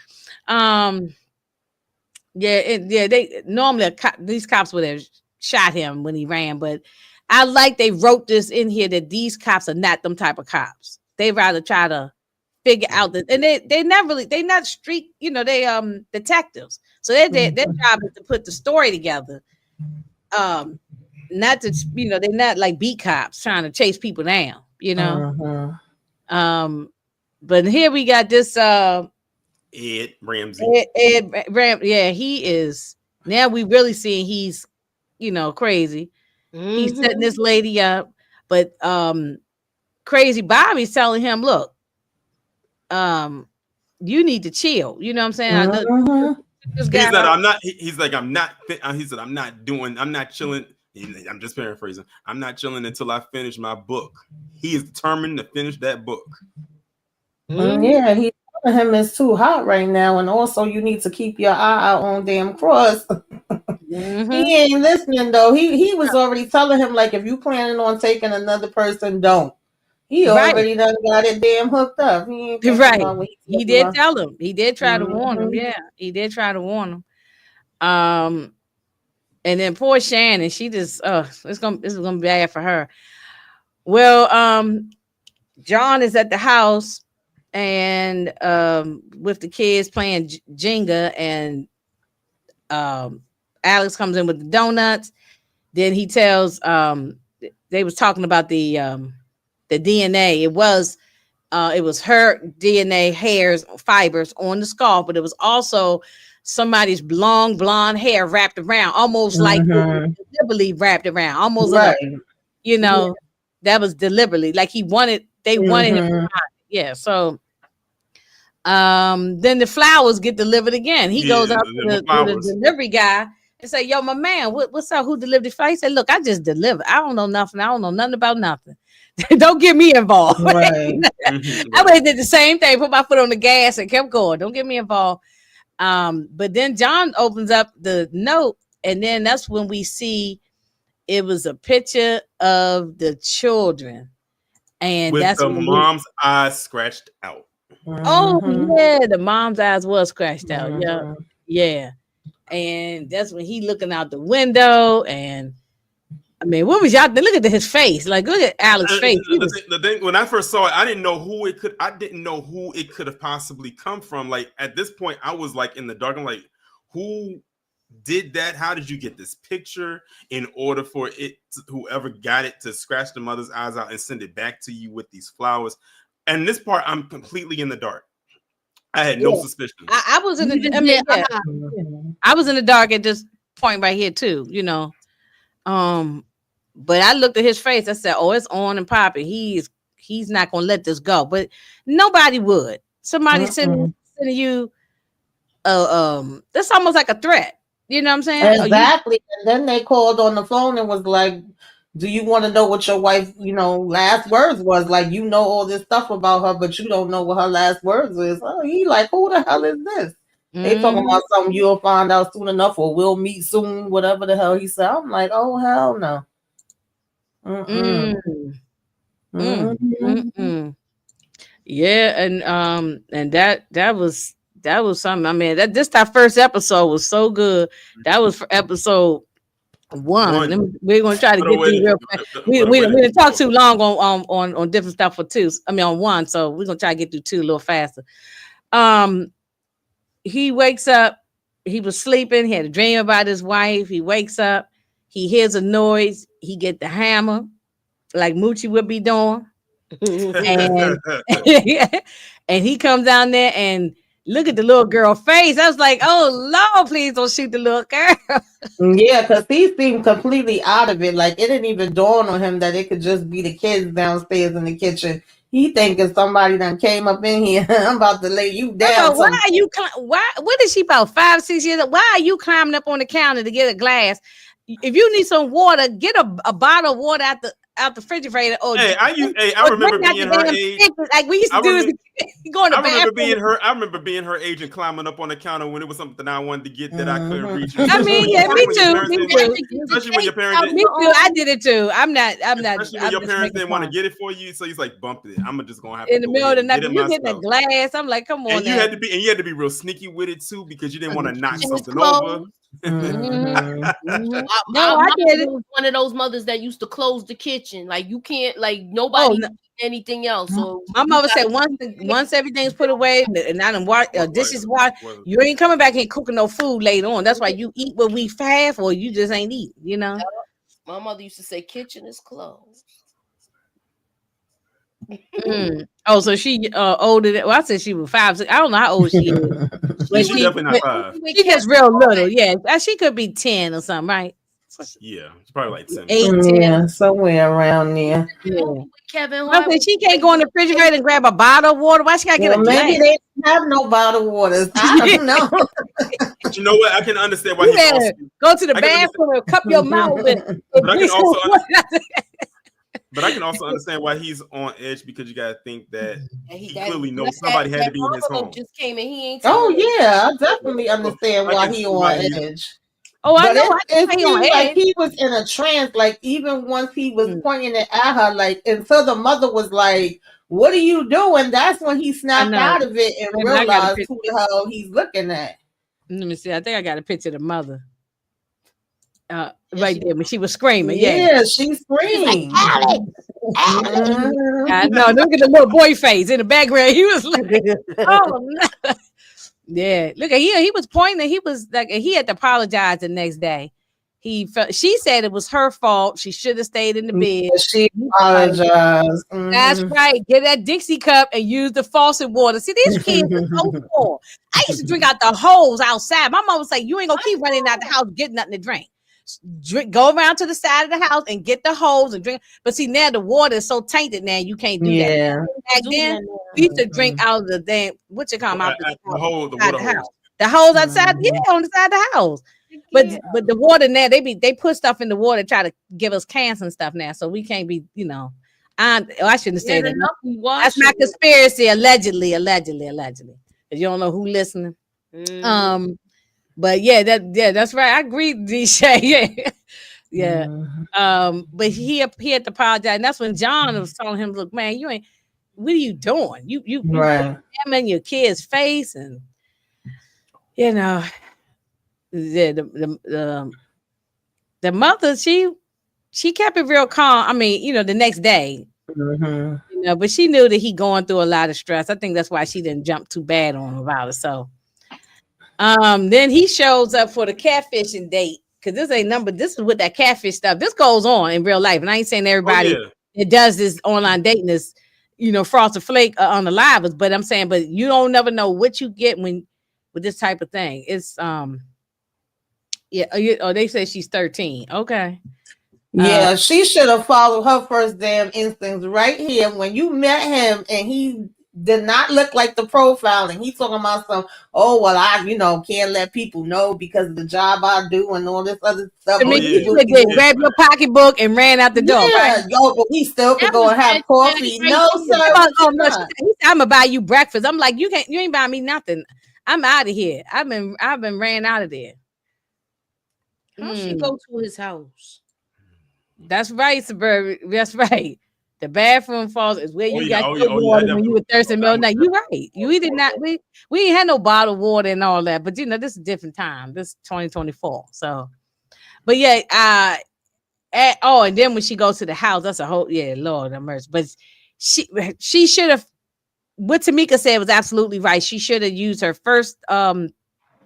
they normally these cops would have shot him when he ran, but I like they wrote this in here that these cops are not them type of cops. They rather try to figure out that, and they're not street, they detectives. So their job is to put the story together. Not to, they're not like beat cops trying to chase people down, but here we got this Ed Ramsey. He is, now we really seeing he's crazy. He's setting this lady up, but crazy Bobby's telling him, look, you need to chill. You know what I'm saying? I know this guy, I'm not chilling. I'm just paraphrasing. I'm not chilling until I finish my book. He is determined to finish that book. Yeah, he's telling him it's too hot right now, and also you need to keep your eye out on damn Cross. He ain't listening though. He was already telling him, like, if you planning on taking another person, don't. He already done got it damn hooked up. He ain't he did tell him. He did try to warn him. Yeah, he did try to warn him. And then poor Shannon, she just this is gonna be bad for her. Well, John is at the house and with the kids playing Jenga, and Alex comes in with the donuts. Then he tells they was talking about the DNA. It was her DNA hairs fibers on the scarf, but it was also somebody's long blonde hair wrapped around, almost like it was deliberately wrapped around, almost right. That was deliberately like they wanted him. Yeah. So then the flowers get delivered again. He goes out to the delivery guy and say, "Yo, my man, what's up? Who delivered the flowers?" He said, "Look, I just delivered. I don't know nothing. I don't know nothing about nothing. Don't get me involved." Right. I did the same thing, put my foot on the gas and kept going. Don't get me involved. But then John opens up the note, and then that's when we see it was a picture of the children, and with the mom's eyes scratched out. Oh yeah, the mom's eyes was scratched out. Yeah. And that's when he looking out the window, and I mean, what was y'all? Look at his face. Like, look at Alex's face. The thing, when I first saw it, I didn't know who it could. I didn't know who it could have possibly come from. Like at this point, I was like in the dark. I'm like, who did that? How did you get this picture in order for it? Whoever got it to scratch the mother's eyes out and send it back to you with these flowers. And this part, I'm completely in the dark. I had no suspicion. I was in the. I was in the dark at this point right here too. But I looked at his face. I said, "Oh, it's on and popping. He's not gonna let this go." But nobody would. Somebody sending you, that's almost like a threat. You know what I'm saying? Exactly. And then they called on the phone and was like, "Do you want to know what your wife, last words was? Like, all this stuff about her, but you don't know what her last words is." Oh, he like, who the hell is this? They talking about something you'll find out soon enough, or we'll meet soon, whatever the hell he said. I'm like, oh hell no. Yeah, and that was something. I mean, that first episode was so good. That was for episode 1. We're gonna try to get through real fast. We didn't talk too long on different stuff for 2. I mean on 1, so we're gonna try to get through 2 a little faster. He wakes up. He was sleeping. He had a dream about his wife. He wakes up. He hears a noise. He get the hammer, like Moochie would be doing, and and he comes down there and look at the little girl face. I was like, "Oh Lord, please don't shoot the little girl." Yeah, because he seemed completely out of it. Like it didn't even dawn on him that it could just be the kids downstairs in the kitchen. He thinking somebody done came up in here. I'm about to lay you down. Why are you? What is she about 5-6 years old? Why are you climbing up on the counter to get a glass? If you need some water, get a bottle of water out the refrigerator. Or I remember being her age. Like we used to do this. Going to I remember being her age and climbing up on the counter when it was something I wanted to get that I couldn't reach. I mean, yeah, me too. Especially when your parents didn't. Me too. I did it too. I'm not. Especially when your parents didn't want to get it for you, so he's like, "Bump it. I'm just gonna have to." In the middle of the night, you get the glass. I'm like, "Come on." And you had to be real sneaky with it too, because you didn't want to knock something over. No, I get it. One of those mothers that used to close the kitchen, like you can't, like nobody anything else. So my mother said once everything's put away and I done wash dishes washed, you ain't coming back and cooking no food later on. That's why you eat what we have, or you just ain't eat. My mother used to say, "Kitchen is closed." Oh, so she older than, I said she was 5. I don't know how old she is. She's definitely not 5. She just real little, yeah. She could be 10 or something, right? Yeah, it's probably like 10. 8, 10. Yeah, somewhere around there. Yeah. Kevin, she can't go in the refrigerator and grab a bottle of water. Why she gotta get a glass? Maybe they have no bottled waters. I don't know. But you know what? I can understand why go to the bathroom and cup your mouth. But I can also understand why he's on edge, because you gotta think that he clearly knows somebody had to be in his home. Just came and he ain't. Oh yeah, I definitely understand why he on edge. Oh, I know. It seems like he was in a trance. Like even once he was pointing it at her, like until the mother was like, "What are you doing?" That's when he snapped out of it and realized who the hell he's looking at. Let me see. I think I got a picture of the mother. Right there when she was screaming. Yeah, she screamed. Like, I know. Look at the little boy face in the background. He was like, "Oh no." Yeah, look at he was pointing. He was like, he had to apologize the next day. She said it was her fault. She should have stayed in the bed. She apologized. That's right. Get that Dixie cup and use the faucet water. See, these kids are so poor. I used to drink out the hose outside. My mom would say, "You ain't gonna keep running out the house, getting nothing to drink. Go around to the side of the house and get the hose and drink." But see, now the water is so tainted. Now you can't do that. Back then, we used to drink out of the damn what you call out the water hose. The hose outside, on the side of the house. But the water now, they put stuff in the water to try to give us cancer and stuff now, so we can't be, I shouldn't say that. That's my conspiracy, allegedly. Because you don't know who listening. But that's right. I agree, D-Shay. Yeah. But he had to apologize, and that's when John was telling him, "Look, man, what are you doing? You right in your kid's face, and the mother, she kept it real calm. I mean, the next day, but she knew that he going through a lot of stress. I think that's why she didn't jump too bad on him about it. So, then he shows up for the catfishing date, because this is with that catfish stuff. This goes on in real life, and I ain't saying everybody that does this online dating is, frosted flake on the livers, but I'm saying, but you don't never know what you get with this type of thing. It's they say she's 13. Okay. Yeah, she should have followed her first damn instincts right here when you met him, and he did not look like the profile, and he's talking about some, oh well, I can't let people know because of the job I do and all this other stuff. I mean, you grab your pocketbook and ran out the door. Yeah, right? But he still could go and have coffee. No, sir. I'm gonna buy you breakfast. I'm like, you ain't buy me nothing. I'm out of here. I've been ran out of there. How she go to his house? That's right, suburban. That's right. The bathroom falls is where you got your water when you were thirsty milk. Now you right. You did not. We ain't had no bottled water and all that. But this is a different time. This is 2024. So, but yeah. And then when she goes to the house, that's a whole Lord have mercy. But she should have. What Tamika said was absolutely right. She should have used her first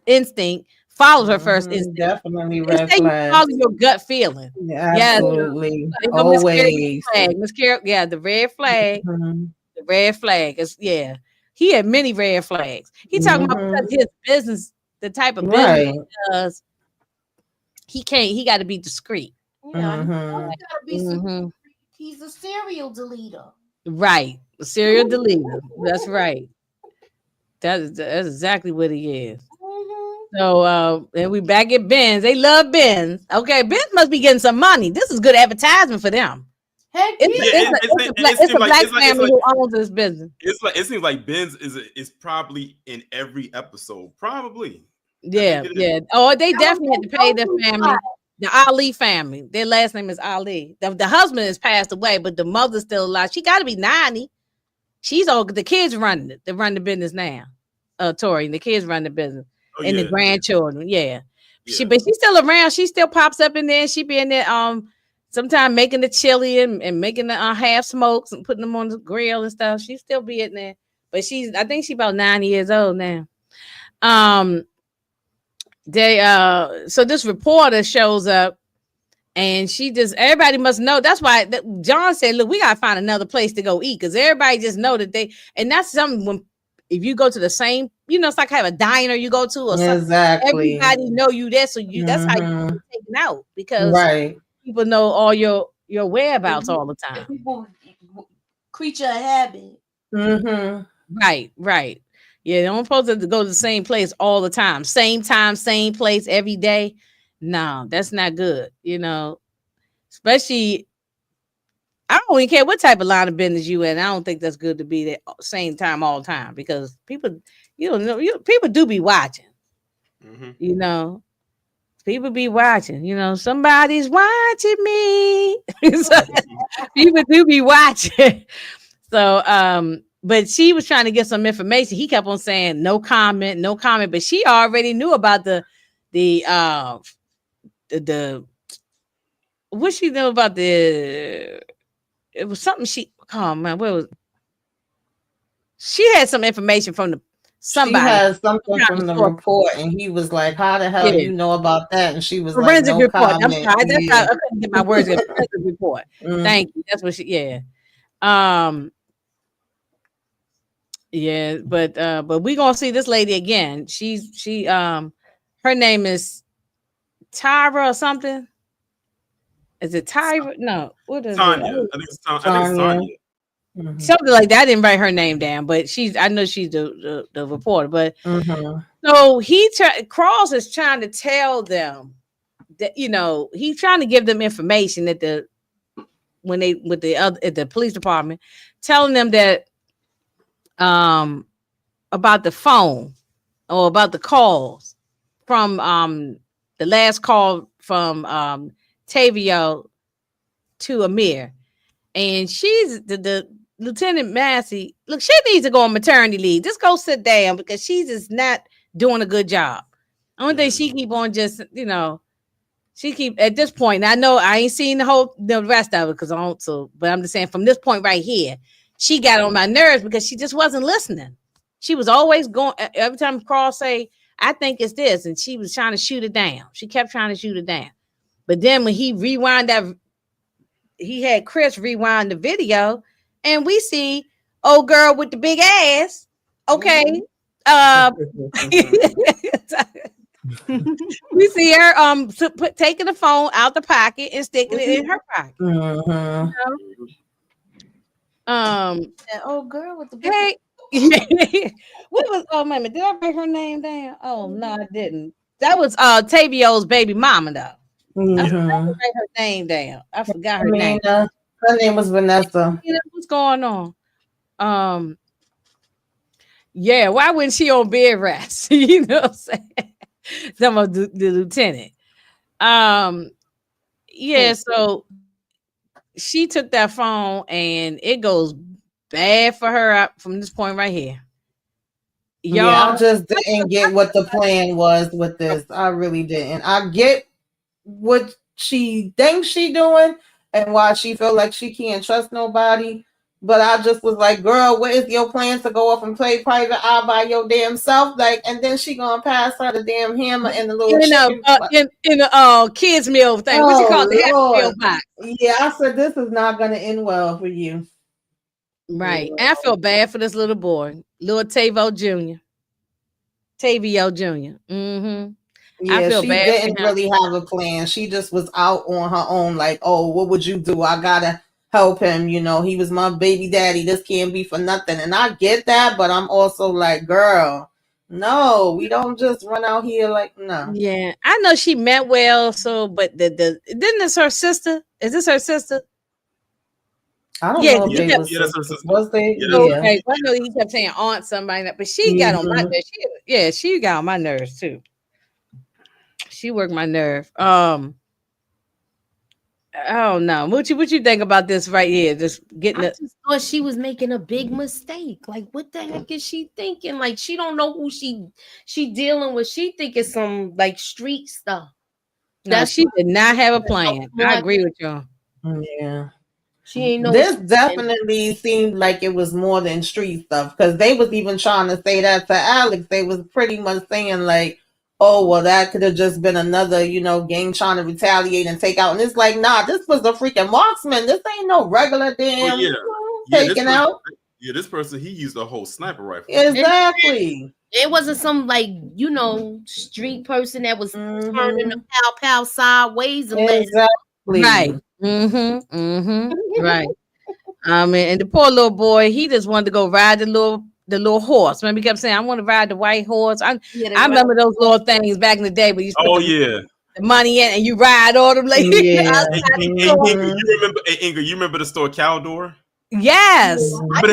instinct. Followed her first instinct. Definitely red flag. Follow your gut feeling. Yeah, absolutely. Always. Miss Carol, the red flag. The red flag is He had many red flags. He talking about his business, the type of business he does. He got to be discreet. Yeah, he gotta be he's a serial deleter. Right, a serial deleter. That's right. That's exactly what he is. So and we back at Ben's. They love Ben's. Okay, Ben's must be getting some money. This is good advertisement for them. Heck, it's a black family who owns this business. It seems like Ben's is probably in every episode. Probably. Yeah. Oh, they definitely had to pay their family. The Ali family. Their last name is Ali. The husband has passed away, but the mother's still alive. She got to be 90. She's old. The kids running it. They run the business now. Tori and the kids run the business. The grandchildren, but she's still around. She still pops up in there. She be in there sometimes making the chili and making the half smokes and putting them on the grill and stuff. She still be in there, but I think she's about 90 years old now. So this reporter shows up, and everybody must know. That's why John said, look, we gotta find another place to go eat, because everybody just know that and that's something when if you go to the same, it's like have a diner you go to or something. Exactly. Everybody know you there, so that's how you get taken out, because people know all your whereabouts all the time. People, creature of habit. Right. Yeah, they don't supposed to go to the same place all the time, same place every day. No, that's not good. Especially. I don't even care what type of line of business you in. I don't think that's good to be there same time all the time, because people, people do be watching. People be watching. Somebody's watching me. So, people do be watching. So, but she was trying to get some information. He kept on saying no comment. But she already knew about the what she knew about the. It was something she had some information from somebody. She had something from the report, and he was like, "How the hell you know about that?" And she was forensic like, "No report. I'm comment." sorry. That's how I couldn't get my words in. Forensic report. Thank you. That's what she. Yeah. Yeah. But we gonna see this lady again. Her name is Tyra or something. Is it Tyra? No. What is Tanya. it? I think it's Tanya. Something like that. I didn't write her name down, but I know she's the reporter. But so Cross is trying to tell them that, he's trying to give them information at the police department, telling them that about the phone or about the calls from the last call from Tavio to Amir. And she's the Lieutenant Massey. Look, she needs to go on maternity leave. Just go sit down because she's just not doing a good job. Only thing she keep on just, she keep at this point. I know I ain't seen the rest of it because I don't. So, but I'm just saying from this point right here, she got on my nerves because she just wasn't listening. She was always going every time Cross say, "I think it's this," and she was trying to shoot it down. She kept trying to shoot it down. But then when he rewind that. He had Chris rewind the video, and we see old girl with the big ass. Okay, we see her taking the phone out the pocket and sticking it in her pocket. That old girl with the big. Hey, what was? Oh, wait a minute, did I write her name down? Oh no, I didn't. That was Tavio's baby mama though. I forgot to write her name down. I forgot her name. Her name was Vanessa. What's going on? Yeah, why wasn't she on bed rest? You know what I'm saying? Some of the lieutenant. Yeah, so she took that phone and it goes bad for her from this point right here. Y'all, yeah, I just didn't get what the plan was with this. I really didn't. I get what she thinks she doing and why she feel like she can't trust nobody. But I just was like, girl, what is your plan to go off and play private eye by your damn self? Like, and then she gonna pass her the damn hammer and the little chicken in the kids meal thing. What you call the Happy Meal box? Yeah, I said this is not gonna end well for you. Right. And I feel bad for this little boy, little Tavio Jr. Yeah, I feel she bad didn't really have a plan. She just was out on her own, like, oh, what would you do? I gotta help him. He was my baby daddy. This can't be for nothing. And I get that, but I'm also like, girl, no, we don't just run out here like, no. Yeah, I know she meant well. So, but didn't this her sister? Is this her sister? I don't know if they was they? Yeah. Okay. I know he kept saying aunt somebody, but she got on my nerves. She got on my nerves too. She worked my nerve. Oh no. What you think about this right here? Just getting I just thought she was making a big mistake. Like, what the heck is she thinking? Like, she don't know who she dealing with. She think it's some like street stuff. No, she did not have a plan. I agree with you. Yeah. She ain't know. This definitely seemed like it was more than street stuff because they was even trying to say that to Alex. They was pretty much saying like, oh, well, that could have just been another, gang trying to retaliate and take out. And it's like, nah, this was a freaking marksman. This ain't no regular damn taking out. Yeah, this person, he used a whole sniper rifle. Exactly. It wasn't some like, street person that was turning the pow sideways and exactly. Right. Right. And the poor little boy, he just wanted to go ride the little horse. Remember, he kept saying, "I want to ride the white horse." I remember those little things back in the day where you put the money in and you ride all them like. Yeah. Inga, you remember the store Caldor? Yes. Remember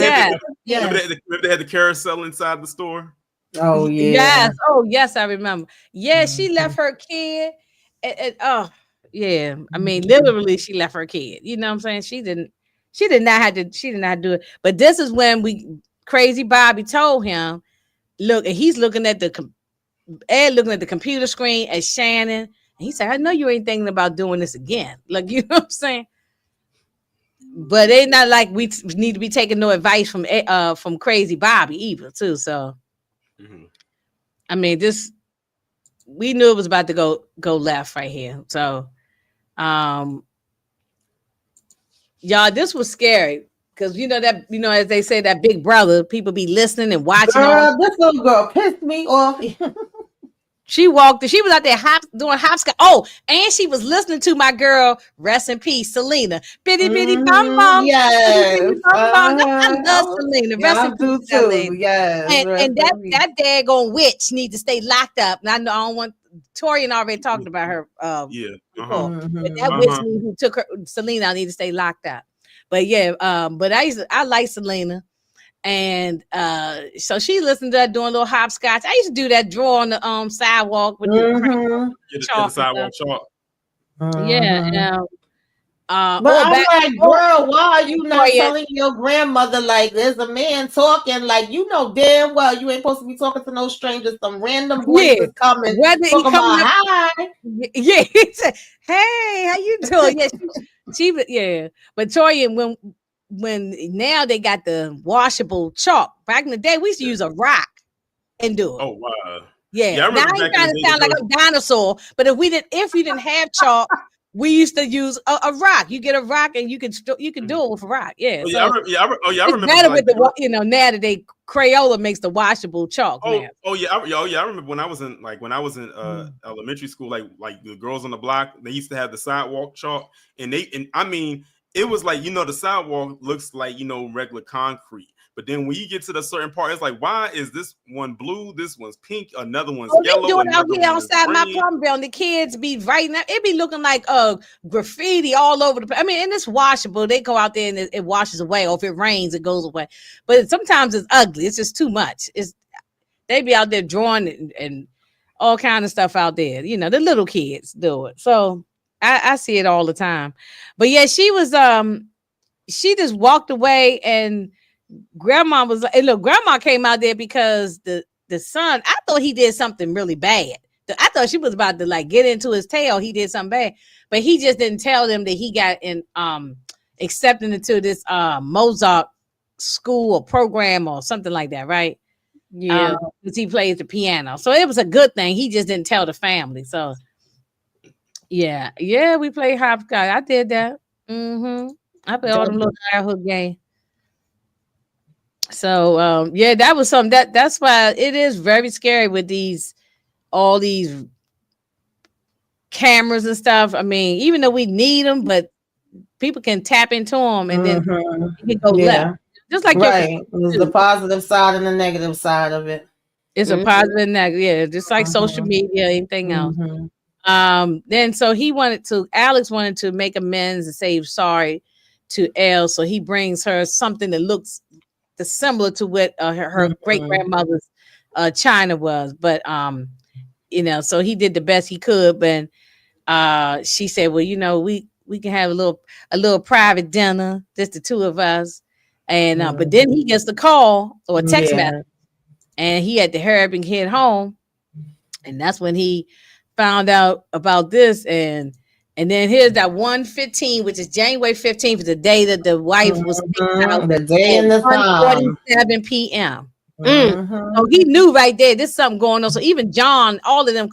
they had the carousel inside the store? Oh yeah. Yes. Oh yes, I remember. Yeah, she left her kid. Yeah. I mean, literally, she left her kid. You know what I'm saying? She did not have to do it. But this is when Crazy Bobby told him, look, and he's looking at the computer screen at Shannon. And he said, I know you ain't thinking about doing this again. Like, you know what I'm saying? But it's not like we need to be taking no advice from Crazy Bobby either, too. So Mm-hmm. I mean, we knew it was about to go left right here. So, y'all, this was scary because as they say, that big brother, people be listening and watching. Girl, this little girl pissed me off. She walked. She was out there doing hopscotch. Oh, and she was listening to my girl, rest in peace, Selena. Bitty bitty bum bum. Yes. Bitty, bitty, bum, bum. I love Selena. Yeah, rest I in do peace, too. Yes. And that daggone witch need to stay locked up. And I know I don't want. Torian already talked about her. Before. But that witch who took her, Selena, need to stay locked up. But yeah, but I like Selena. And so she listened to that doing a little hopscotch. I used to do that, draw on the sidewalk with the sidewalk chalk. Yeah. But I'm like, girl, why are you not telling your grandmother, like, there's a man talking, like, damn well you ain't supposed to be talking to no strangers, some random voices coming, talking about hi. Yeah, he said, hey, how you doing? Yeah, she but Toya, when now they got the washable chalk. Back in the day, we used to use a rock and do it. Oh wow. Yeah. Now I ain't trying to sound like a dinosaur, but if we didn't have chalk, we used to use a rock. You get a rock and you can do it with a rock. Yeah. Oh, yeah, I remember. Better with now that they Crayola makes the washable chalk. I remember when I was in elementary school, like the girls on the block, they used to have the sidewalk chalk, and I mean, it was like, the sidewalk looks like, regular concrete. But then when you get to the certain part, it's like, why is this one blue? This one's pink. Another one's yellow. They do it out here outside my Plumville. The kids be writing up. It be looking like graffiti all over the place. I mean, and it's washable. They go out there and it washes away. Or if it rains, it goes away. But sometimes it's ugly. It's just too much. They be out there drawing and all kind of stuff out there. The little kids do it. So I see it all the time. But yeah, she was she just walked away, and grandma was like, look, grandma came out there because the son, I thought he did something really bad. I thought she was about to like get into his tail. He did something bad, but he just didn't tell them that he got accepted into this Mozart school or program or something like that, right? Yeah. Because he plays the piano. So it was a good thing. He just didn't tell the family. So yeah, we played hopscotch. I did that. I played all them little childhood games. So that was something that's why it is very scary with all these cameras and stuff. I mean, even though we need them, but people can tap into them and then it can go left. Just like There's the positive side and the negative side of it. It's a positive and negative, yeah, just like social media, anything else. Then so Alex wanted to make amends and say sorry to Elle, so he brings her something that looks similar to what her great grandmother's china was, but so he did the best he could. But she said, well, we can have a little private dinner, just the two of us, and but then he gets the call or a text message, and he had to hurry up and head home, and that's when he found out about this. And then here's that 1:15, which is January 15th, the day that the wife was out. The day and the time. 1:47 p.m. So he knew right there, there's something going on. So even John, all of them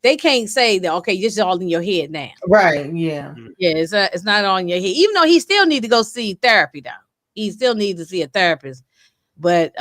they can't say that, okay, this is all in your head now. Right, yeah. Yeah, it's not on your head. Even though he still need to go see therapy though. He still needs to see a therapist. But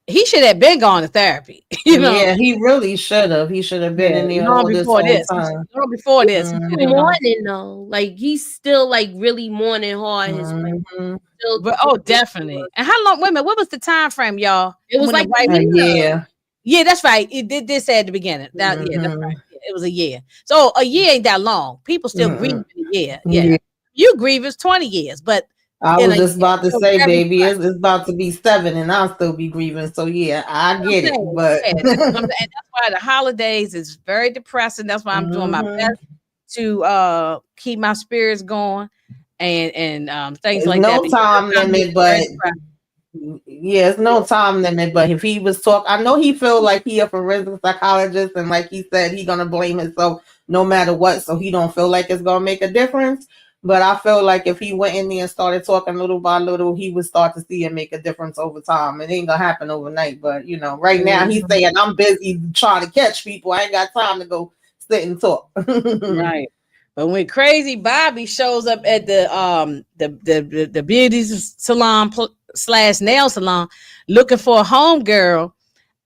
he should have been going to therapy. Yeah, he really should have. He should have been in there all this whole time. Before this. Mourning though. Like he's still like really mourning hard. His wife. Definitely. And how long? Wait a minute. What was the time frame, y'all? It was like a year. Yeah, that's right. It did say at the beginning. Yeah, that's right. It was a year. So a year ain't that long. People still grieve in a year. Yeah. You grieve is 20 years, but I was just about to say, baby, it's about to be 7 and I'll still be grieving. So yeah, I get it. But and that's why the holidays is very depressing. That's why I'm doing my best to keep my spirits going and things like that. No time limit, but yeah, it's no time limit. But if he was I know he feel like he a forensic psychologist, and like he said, he gonna blame himself no matter what, so he don't feel like it's gonna make a difference. But I feel like if he went in there and started talking little by little, he would start to see and make a difference over time. It ain't gonna happen overnight, but right now he's saying, I'm busy trying to catch people. I ain't got time to go sit and talk. Right. But when Crazy Bobby shows up at the beauty salon / nail salon looking for a home girl,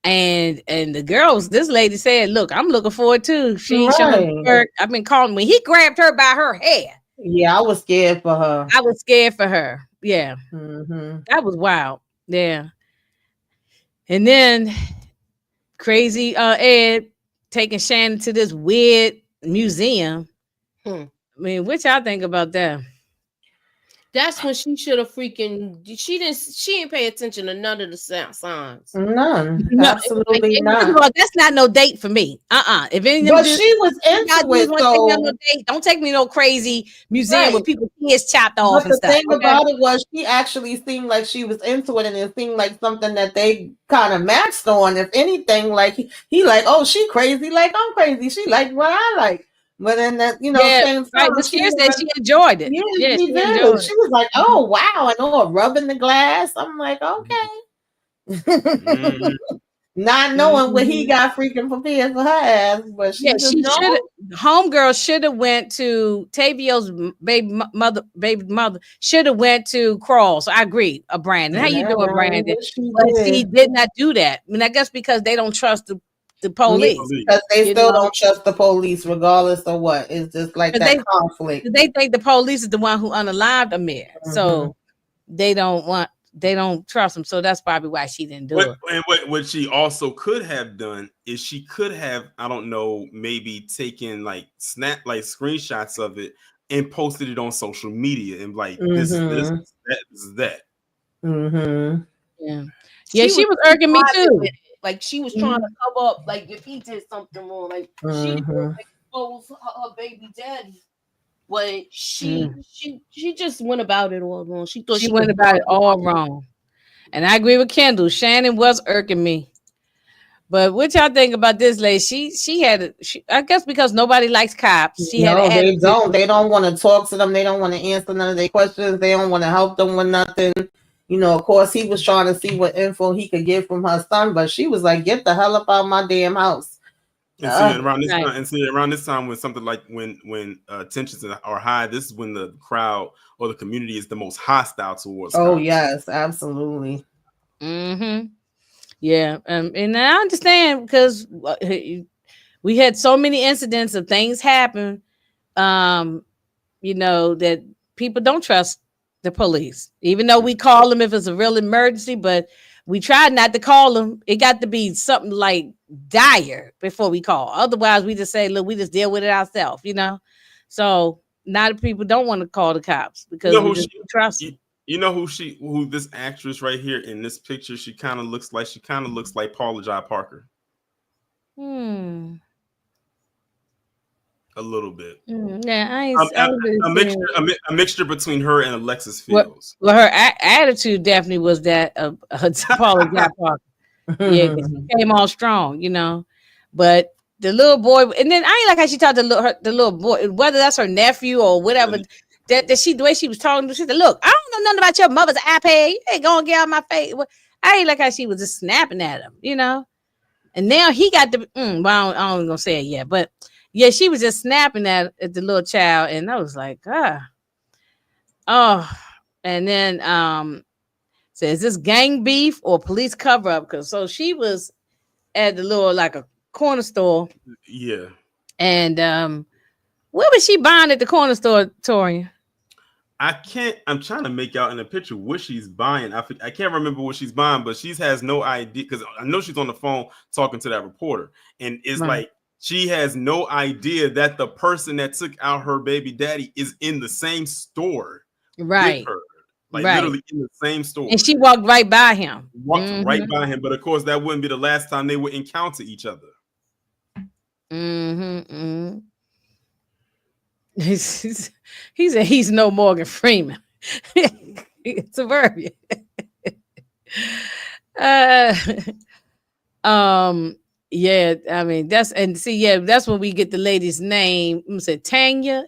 and the girls, this lady said, "Look, I'm looking for it too. She ain't showing work. I've been calling when he grabbed her by her hair. Yeah, I was scared for her. I was scared for her. Yeah, that was wild. Yeah, and then Crazy Ed taking Shannon to this weird museum. I mean, what y'all think about that? That's when she should have freaking. She didn't pay attention to none of the signs. None, absolutely not. That's not no date for me. If any, but she was into it. So don't take me no crazy museum with people kids chopped off. But the thing about it was, she actually seemed like she was into it, and it seemed like something that they kind of matched on. If anything, like he like, oh, she crazy, like I'm crazy. She like what I like. But then that, same time, right. She enjoyed it. Yeah, she did. She was like, "Oh wow," and rubbing the glass. I'm like, okay. Not knowing what he got freaking prepared for her ass, but she should have. Homegirl should have went to Tavio's baby mother should have went to Crawl. So I agree, Brandon. How you doing, Brandon? She did not do that. I mean, I guess because they don't trust the police. Because they still don't trust the police, regardless of what. It's just like that conflict. They think the police is the one who unalived Amir. So they don't trust him. So that's probably why she didn't do it. And what she also could have done is she could have, I don't know, maybe taken screenshots of it and posted it on social media and this is this, that is that. Yeah, she was irking me too. Like she was trying to cover up, like if he did something wrong, like she didn't expose her baby daddy. But she just went about it all wrong. She thought she went about it all wrong. And I agree with Kendall. Shannon was irking me. But what y'all think about this lady? She had I guess because nobody likes cops. They don't. They don't want to talk to them. They don't want to answer none of their questions. They don't want to help them with nothing. Of course, he was trying to see what info he could get from her son, but she was like, "Get the hell up out of my damn house." And around this time, when something like when tensions are high, this is when the crowd or the community is the most hostile towards. Oh yes, absolutely. Yeah, and I understand because we had so many incidents of things happen. That people don't trust the police, even though we call them if it's a real emergency, but we tried not to call them. It got to be something like dire before we call. Otherwise, we just say, look, we just deal with it ourselves, So now the people don't want to call the cops because we just trust them. You know who this actress right here in this picture, she kind of looks like? She kind of looks like Paula Jai Parker. A little bit. Yeah, a mixture between her and Alexis Fields. Well, her attitude definitely was that of Paula Jai Parker. Yeah, she came all strong, But the little boy, and then I ain't like how she talked to the little boy, whether that's her nephew or whatever. That the way she was talking to, she said, "Look, I don't know nothing about your mother's iPad. You ain't gonna get out my face." I ain't like how she was just snapping at him, And now he got the. Well, I don't gonna say it yet, but. Yeah, she was just snapping at the little child, and I was like, and then says this gang beef or police cover up? Because so she was at the little like a corner store. Yeah. And what was she buying at the corner store, Torian? I'm trying to make out in the picture what she's buying. I can't remember what she's buying, but she has no idea because I know she's on the phone talking to that reporter, and it's like. She has no idea that the person that took out her baby daddy is in the same store with her. Literally in the same store. And she walked right by him. Right by him. But of course, that wouldn't be the last time they would encounter each other. He said he's no Morgan Freeman. Suburbia. Yeah, I mean that's when we get the lady's name. Is it Tanya?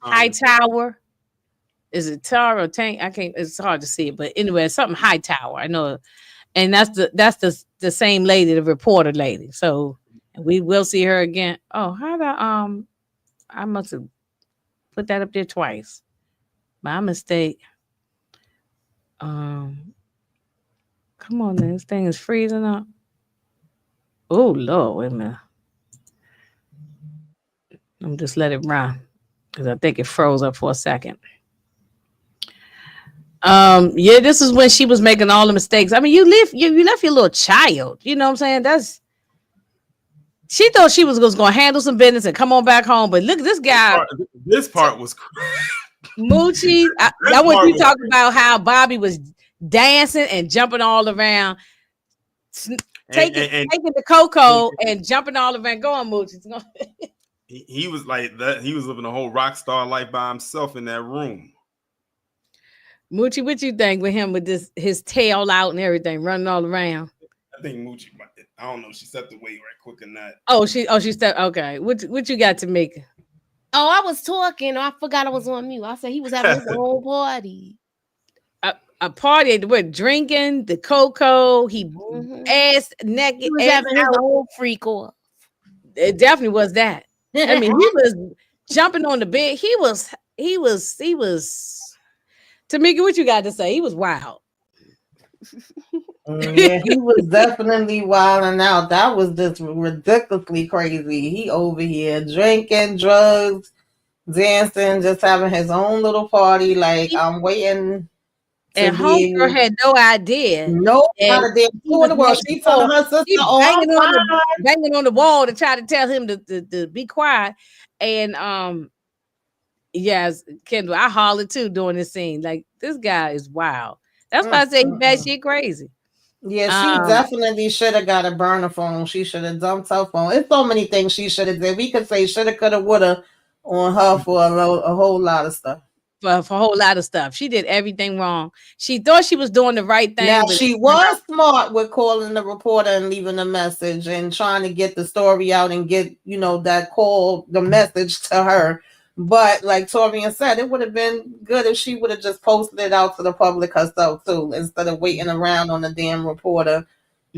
Hightower. Is it Tower or Tank? I can't. It's hard to see it, but anyway, it's something Hightower. I know, and that's the same lady, the reporter lady. So we will see her again. Oh, how the I must have put that up there twice. My mistake. Come on, man. This thing is freezing up. Oh Lord, wait a minute. I'm just let it run because I think it froze up for a second. Yeah, this is when she was making all the mistakes. I mean, you left your little child. You know what I'm saying? She thought she was going to handle some business and come on back home. But look at this guy. This part was Moochie. I want you to talk about how Bobby was dancing and jumping all around, taking the cocoa and jumping all around. Go on, Moochie. He was like that. He was living a whole rock star life by himself in that room. Moochie, what you think with him with his tail out and everything running all around? I think Moochie, I don't know. She stepped away right quick in that. She stepped. Okay, what you got to make? Oh, I was talking. I forgot I was on mute. I said he was having his own party. A party with drinking the cocoa. He ass naked. He was having his own freak off. It definitely was that. I mean, he was jumping on the bed. He was. Tamika, what you got to say? He was wild. Yeah, he was definitely wilding out. That was just ridiculously crazy. He over here drinking, drugs, dancing, just having his own little party. Like, I'm waiting. And homegirl had no idea. No idea who in the world. She telling her sister, banging on the wall to try to tell him to be quiet. And yes, Kendall, I hollered too during this scene. Like, this guy is wild. That's why I say he's bad shit crazy. Yeah, she definitely should have got a burner phone. She should have dumped her phone. It's so many things she should have did. We could say shoulda, coulda, woulda on her for a whole lot of stuff. For a whole lot of stuff. She did everything wrong. She thought she was doing the right thing. Now, she was smart with calling the reporter and leaving a message and trying to get the story out and get, the message to her. But like Torian said, it would have been good if she would have just posted it out to the public herself too, instead of waiting around on the damn reporter.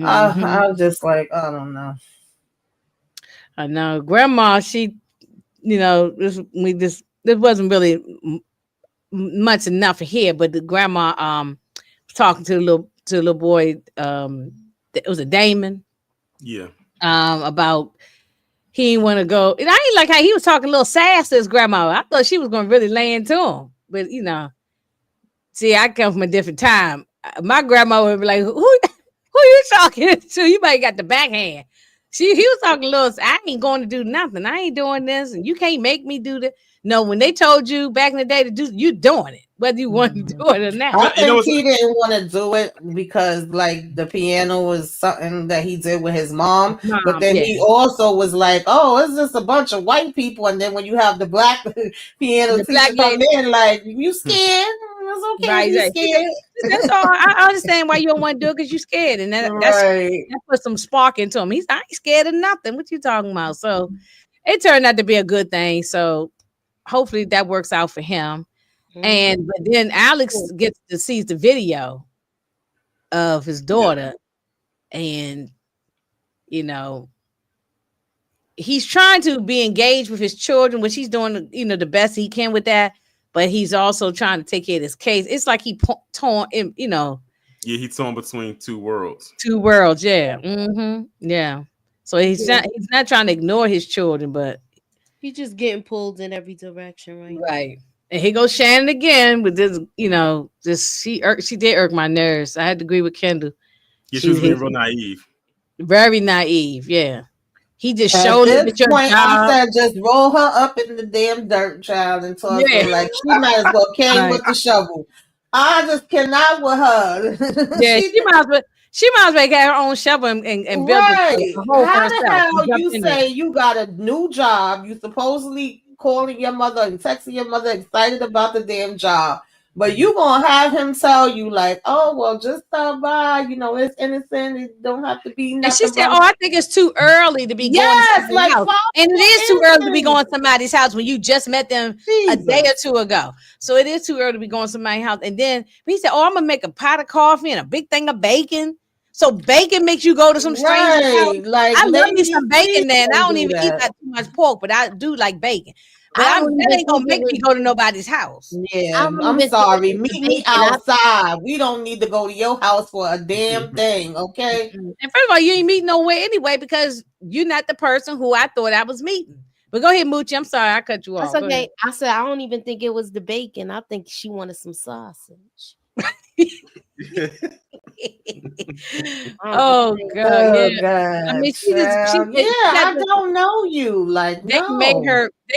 I was just like, I don't know. I know. Grandma, she, this wasn't really much enough here, but the grandma was talking to the little boy, it was a Damon. Yeah. About he didn't want to go. And I ain't like how he was talking a little sass to his grandma. I thought she was going to really lay into him. But, see, I come from a different time. My grandma would be like, who you talking to? You might got the backhand. He was talking a little, I ain't going to do nothing. I ain't doing this. And you can't make me do that. No, when they told you back in the day to do, you doing it, whether you want to do it or not. I think he didn't want to do it because, like, the piano was something that he did with his mom. But then he also was like, "Oh, it's just a bunch of white people." And then when you have the black piano teacher come in, like, you scared? It's okay, right, you scared. That's all. I understand why you don't want to do it because you're scared, and that put some spark into him. I ain't scared of nothing. What you talking about? So it turned out to be a good thing. So hopefully that works out for him. But then Alex gets to see the video of his daughter, and he's trying to be engaged with his children, which he's doing the best he can with that, but he's also trying to take care of his case. It's like he torn yeah, he's torn between two worlds. Yeah. So he's not trying to ignore his children, but he's just getting pulled in every direction, right. And here goes Shannon again with this, she did irk my nerves. I had to agree with Kendall. Yeah, she was being real naive. Very naive, yeah. He just showed it at your point, job. I said just roll her up in the damn dirt, child, and talk to her like she might as well carry with the shovel. I just cannot with her. Yeah, she might as well get her own shovel and build the whole How the hell you say you got a new job? You supposedly calling your mother and texting your mother excited about the damn job. But you gonna have him tell you like, oh well, just stop by. You know, it's innocent. It don't have to be nothing. And she said, "Oh, I think it's too early to be going to somebody's like house, and it is too early to be going to somebody's house when you just met them a day or two ago. So it is too early to be going to somebody's house." And then he said, "Oh, I'm gonna make a pot of coffee and a big thing of bacon." So bacon makes you go to some stranger's house. Like, I love me some bacon, then I don't even eat that too much pork, but I do like bacon. But that ain't gonna make me go to nobody's house. Yeah, I'm sorry. Meet me outside. We don't need to go to your house for a damn thing, okay? And first of all, you ain't meeting nowhere anyway because you're not the person who I thought I was meeting. But go ahead, Moochie. I'm sorry I cut you off. That's okay. I said I don't even think it was the bacon. I think she wanted some sausage. Oh God! Yeah. I mean, I don't know you. Like they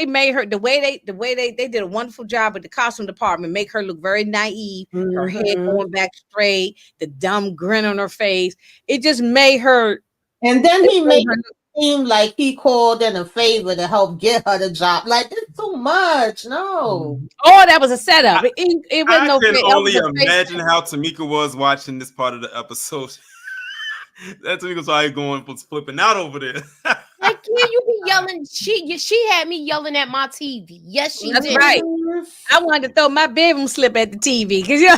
made her the way they did a wonderful job with the costume department, make her look very naive. Her head going back straight, the dumb grin on her face. It just made her. And then he made her seem like he called in a favor to help get her the job. Like it's too much. No. Oh, that was a setup. It wasn't no. I can only imagine how Tamika was watching this part of the episode. That Tamika's why going was flipping out over there. Like, yeah, you be yelling. She had me yelling at my TV. Yes, she That's did. right. I wanted to throw my bedroom slip at the TV because you know.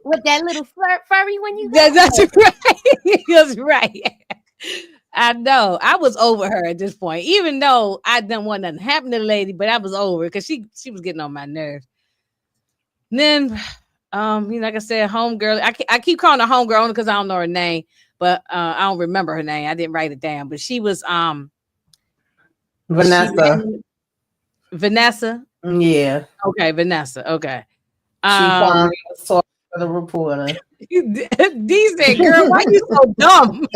With that little furry when you that's right. That's right. I know. I was over her at this point, even though I didn't want nothing happen to the lady, but I was over because she was getting on my nerves. And then like I said, homegirl. I keep calling her homegirl only because I don't know her name, but I don't remember her name. I didn't write it down, but she was Vanessa. Vanessa. Yeah. Okay, Vanessa. Okay. She finally was talking to the reporter. D said, "Girl, why you so dumb?"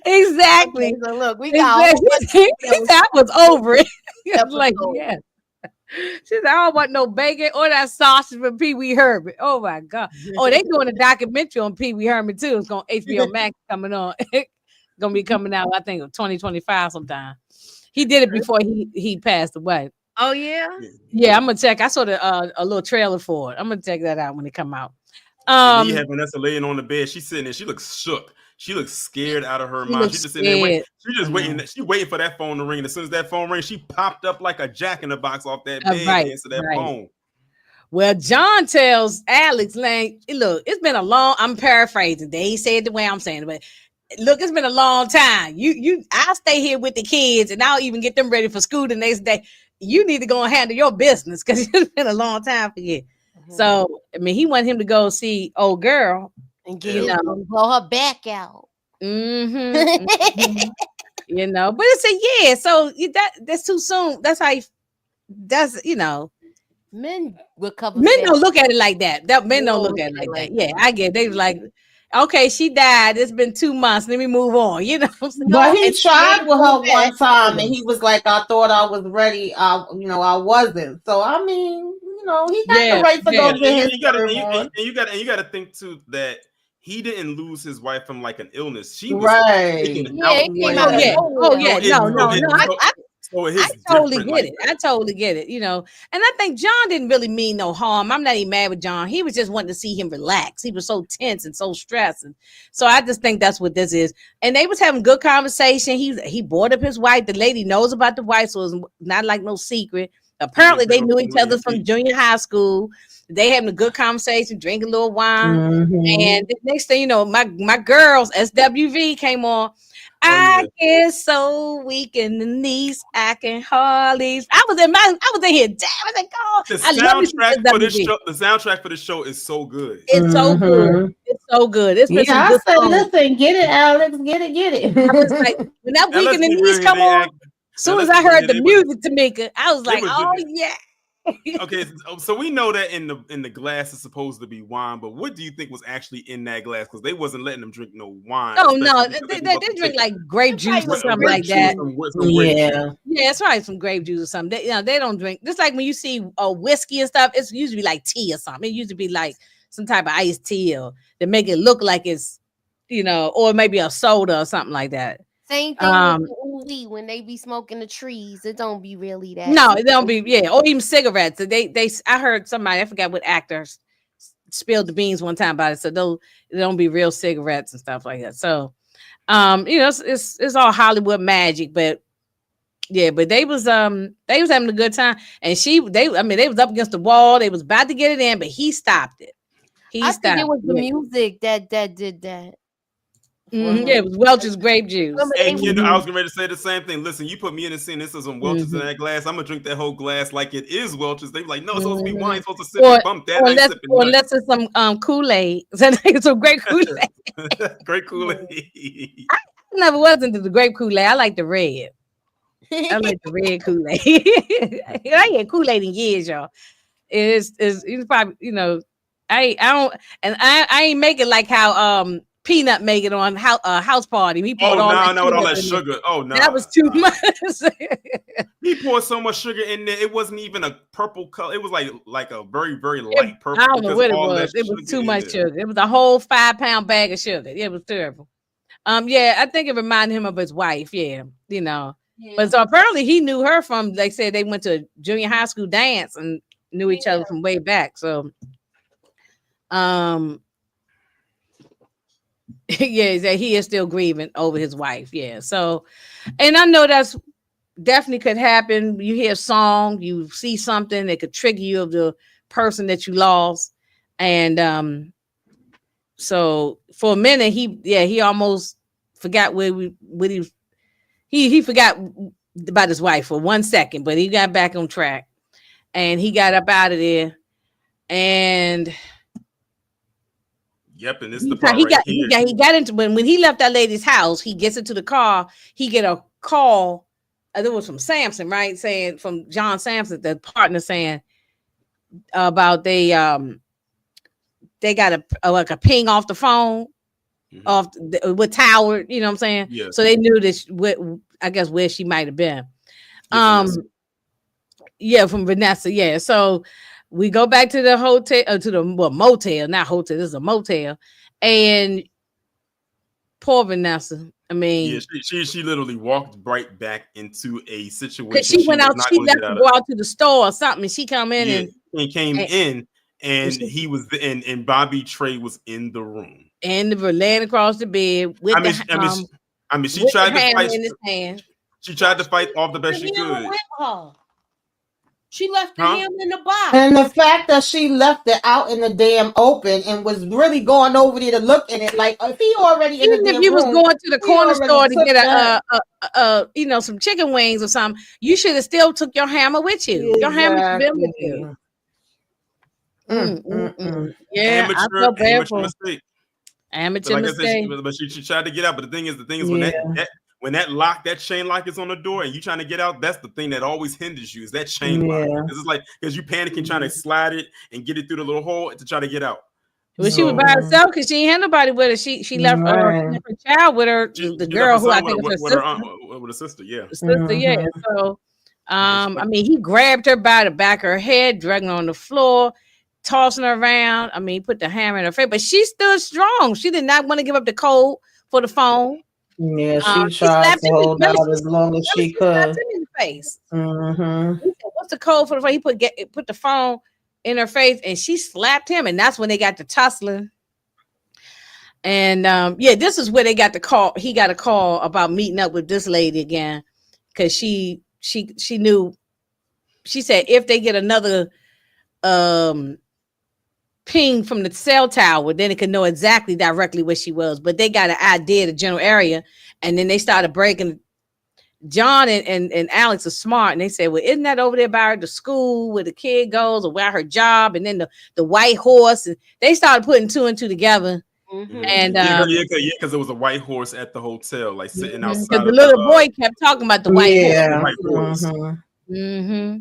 Exactly. Okay, so look, we got. I was over it. I was like, yeah. She said, "I don't want no bacon or that sausage from Pee Wee Herman." Oh my God. Oh, they doing a documentary on Pee Wee Herman too. It's going HBO Max coming on. Gonna be coming out, I think, 2025 sometime. He did it before he passed away. Oh yeah, yeah. I'm gonna check. I saw a little trailer for it. I'm gonna check that out when it come out. You have Vanessa laying on the bed. She's sitting there. She looks shook. She looks scared out of her mind. She's just sitting there waiting. She's just waiting. She's waiting for that phone to ring. And as soon as that phone rings, she popped up like a jack in the box off that bed and answered that phone. Well, John tells Alex, like, look, it's been a long. I'm paraphrasing. They ain't said it the way I'm saying it, but look, it's been a long time. I'll stay here with the kids and I'll even get them ready for school the next day. You need to go and handle your business because it's been a long time for you. So, I mean, he wanted him to go see old girl and blow her back out. Mm-hmm. You know, but it's a yeah. So that's too soon. That's how men recover. Men don't look at it like that. Men don't look at it like that. Yeah, I get it. They was like, okay, she died. It's been 2 months. Let me move on. You know. But he tried with her one time, and he was like, "I thought I was ready. I wasn't." So I mean, he got the right to go get his. You got to think too that he didn't lose his wife from like an illness. She was right. I totally get it. I totally get it. And I think John didn't really mean no harm. I'm not even mad with John. He was just wanting to see him relax. He was so tense and so stressed. And so I just think that's what this is. And they was having good conversation. He brought up his wife. The lady knows about the wife, so it's not like no secret. Apparently they knew each other from junior high school. They having a good conversation, drinking a little wine. And the next thing you know, my girls, SWV came on. I get so weak in the knees, I can hardly. I was in here. Damn, I was like, oh, the soundtrack for the show is so good. It's so good. It's so good. It's been I said, listen, get it, Alex, get it. I was like, when that weak in the knees come on, as soon as I heard the music, Tamika, I was like, oh yeah. Okay, so we know that in the glass is supposed to be wine, but what do you think was actually in that glass? Because they wasn't letting them drink no wine. Oh no, they drink like grape juice or something like that. Yeah, it's probably some grape juice or something. They don't drink. Just like when you see whiskey and stuff, it's usually like tea or something. It used to be like some type of iced tea or to make it look like it's or maybe a soda or something like that. Same thing with the when they be smoking the trees. It don't be really that. No, it don't be, yeah, or even cigarettes. I heard somebody, I forgot what actors spilled the beans one time about it. So they don't be real cigarettes and stuff like that. So it's all Hollywood magic, but yeah, but they was having a good time, and they was up against the wall. They was about to get it in, but he stopped it. I think it was the music that did that. Yeah, it was Welch's grape juice. Hey, kid, I was ready to say the same thing. Listen, you put me in the scene. This is some Welch's in that glass. I'm gonna drink that whole glass like it is Welch's. They be like, no, it's supposed to be wine. It's supposed to sip and bump that. Unless it's some Kool-Aid. Some great Kool-Aid. Great Kool-Aid. I never was into the grape Kool-Aid. I like the red. I like the red Kool-Aid. I ain't had Kool-Aid in years, y'all. It's probably I ain't make it like how Peanut make it on House Party. He poured all that sugar. Oh no, that was too much. He poured so much sugar in there. It wasn't even a purple color. It was like a very, very light purple. I don't know what it was. It was too much sugar. It was a whole 5-pound bag of sugar. It was terrible. Yeah, I think it reminded him of his wife. Yeah, Yeah. But so apparently he knew her from. They said they went to junior high school dance and knew each other from way back. So, yeah, that he is still grieving over his wife. Yeah. So, and I know that's definitely could happen. You hear a song, you see something that could trigger you of the person that you lost. And so for a minute, he almost forgot he forgot about his wife for 1 second, but he got back on track and he got up out of there. And yep, and it's the part he got into when he left that lady's house. He gets into the car. He get a call. It was from Samson, right? Saying from John Samson, the partner, saying about they got a ping off the phone, with Tower. You know what I'm saying? Yeah. So they knew this. I guess where she might have been. Yeah, from Vanessa. Yeah. So we go back to the hotel, to the motel, not hotel. This is a motel, and poor Vanessa. I mean, yeah, she literally walked right back into a situation. Because she went out, she left to go out to the store or something, and she come in and came in, and he was and Bobby Trey was in the room, and laying across the bed with she tried to fight in his hand. She tried to fight off the best she could. She left the ham in the box. And the fact that she left it out in the damn open and was really going over there to look at it, like if he already even in the if you room, was going to the corner store to get some chicken wings or something, you should have still took your hammer with you. Exactly. Your hammer should have been with you. Yeah, amateur mistake. Amateur mistake. But she tried to get out. But the thing is when that chain lock is on the door and you trying to get out, that's the thing that always hinders you is that chain lock. Because it's like because you panicking trying to slide it and get it through the little hole to try to get out. Well, she was by herself because she ain't had nobody with her. She left her child with her, the girl who I think was her sister. With a sister, yeah. Sister, yeah. So, I mean, he grabbed her by the back of her head, dragging her on the floor, tossing her around. I mean, he put the hammer in her face, but she stood strong. She did not want to give up the code for the phone. Yeah, she tried to hold out as long as she could. Him in the face. Mm-hmm. He said, "What's the code for the phone?" He put the phone in her face, and she slapped him, and that's when they got the tussling. And this is where they got the call. He got a call about meeting up with this lady again because she knew. She said if they get another ping from the cell tower, then it could know exactly directly where she was. But they got an idea, the general area, and then they started breaking. John and Alex are smart, and they said, "Well, isn't that over there by the school where the kid goes, or where her job?" And then the white horse, and they started putting two and two together. Mm-hmm. And because there was a white horse at the hotel, like sitting outside. Because the little boy kept talking about the white horse. Mm-hmm. Mm-hmm.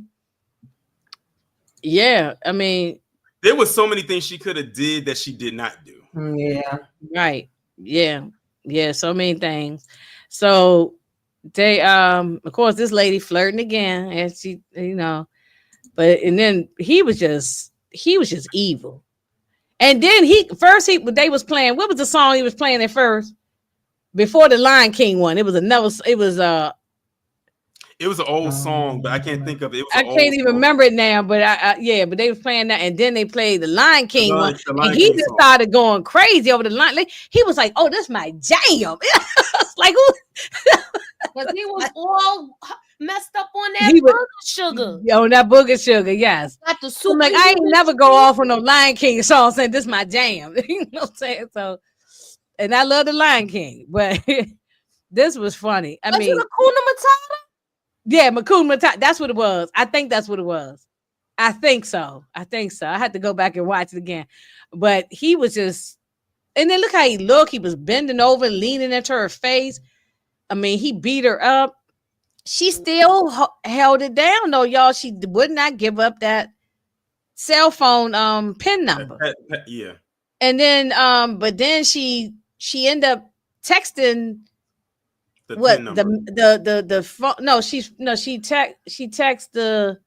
Yeah, I mean. There was so many things she could have did that she did not do. Yeah. Right. Yeah. Yeah. So many things. So they, of course, this lady flirting again, and she, and then he was just evil. And then they was playing. What was the song he was playing at first? before the Lion King one. It was an old song, but I can't think of it. It was I an old can't even song. remember it now, but but they were playing that, and then they played the Lion King one, The Lion and he King just song. started going crazy over the line. Like, he was like, "Oh, this my jam!" It's like, who? Because he was all messed up on that He was- burger sugar. On that booger sugar, yes. Got the I'm soup. like, I ain't never go off on no Lion King song saying this my jam. You know what I'm saying? So, and I love the Lion King, but this was funny. I Was mean, it Hakuna Matata? yeah, Makun Matata. That's what it was. I think that's what it was. I think so. I had to go back and watch it again. But he was just, and then look how he looked. He was bending over, leaning into her face. I mean, he beat her up. She still held it down though, y'all. She would not give up that cell phone pin number. Yeah. And then but then she ended up texting The what pin number. the phone. No, she text the,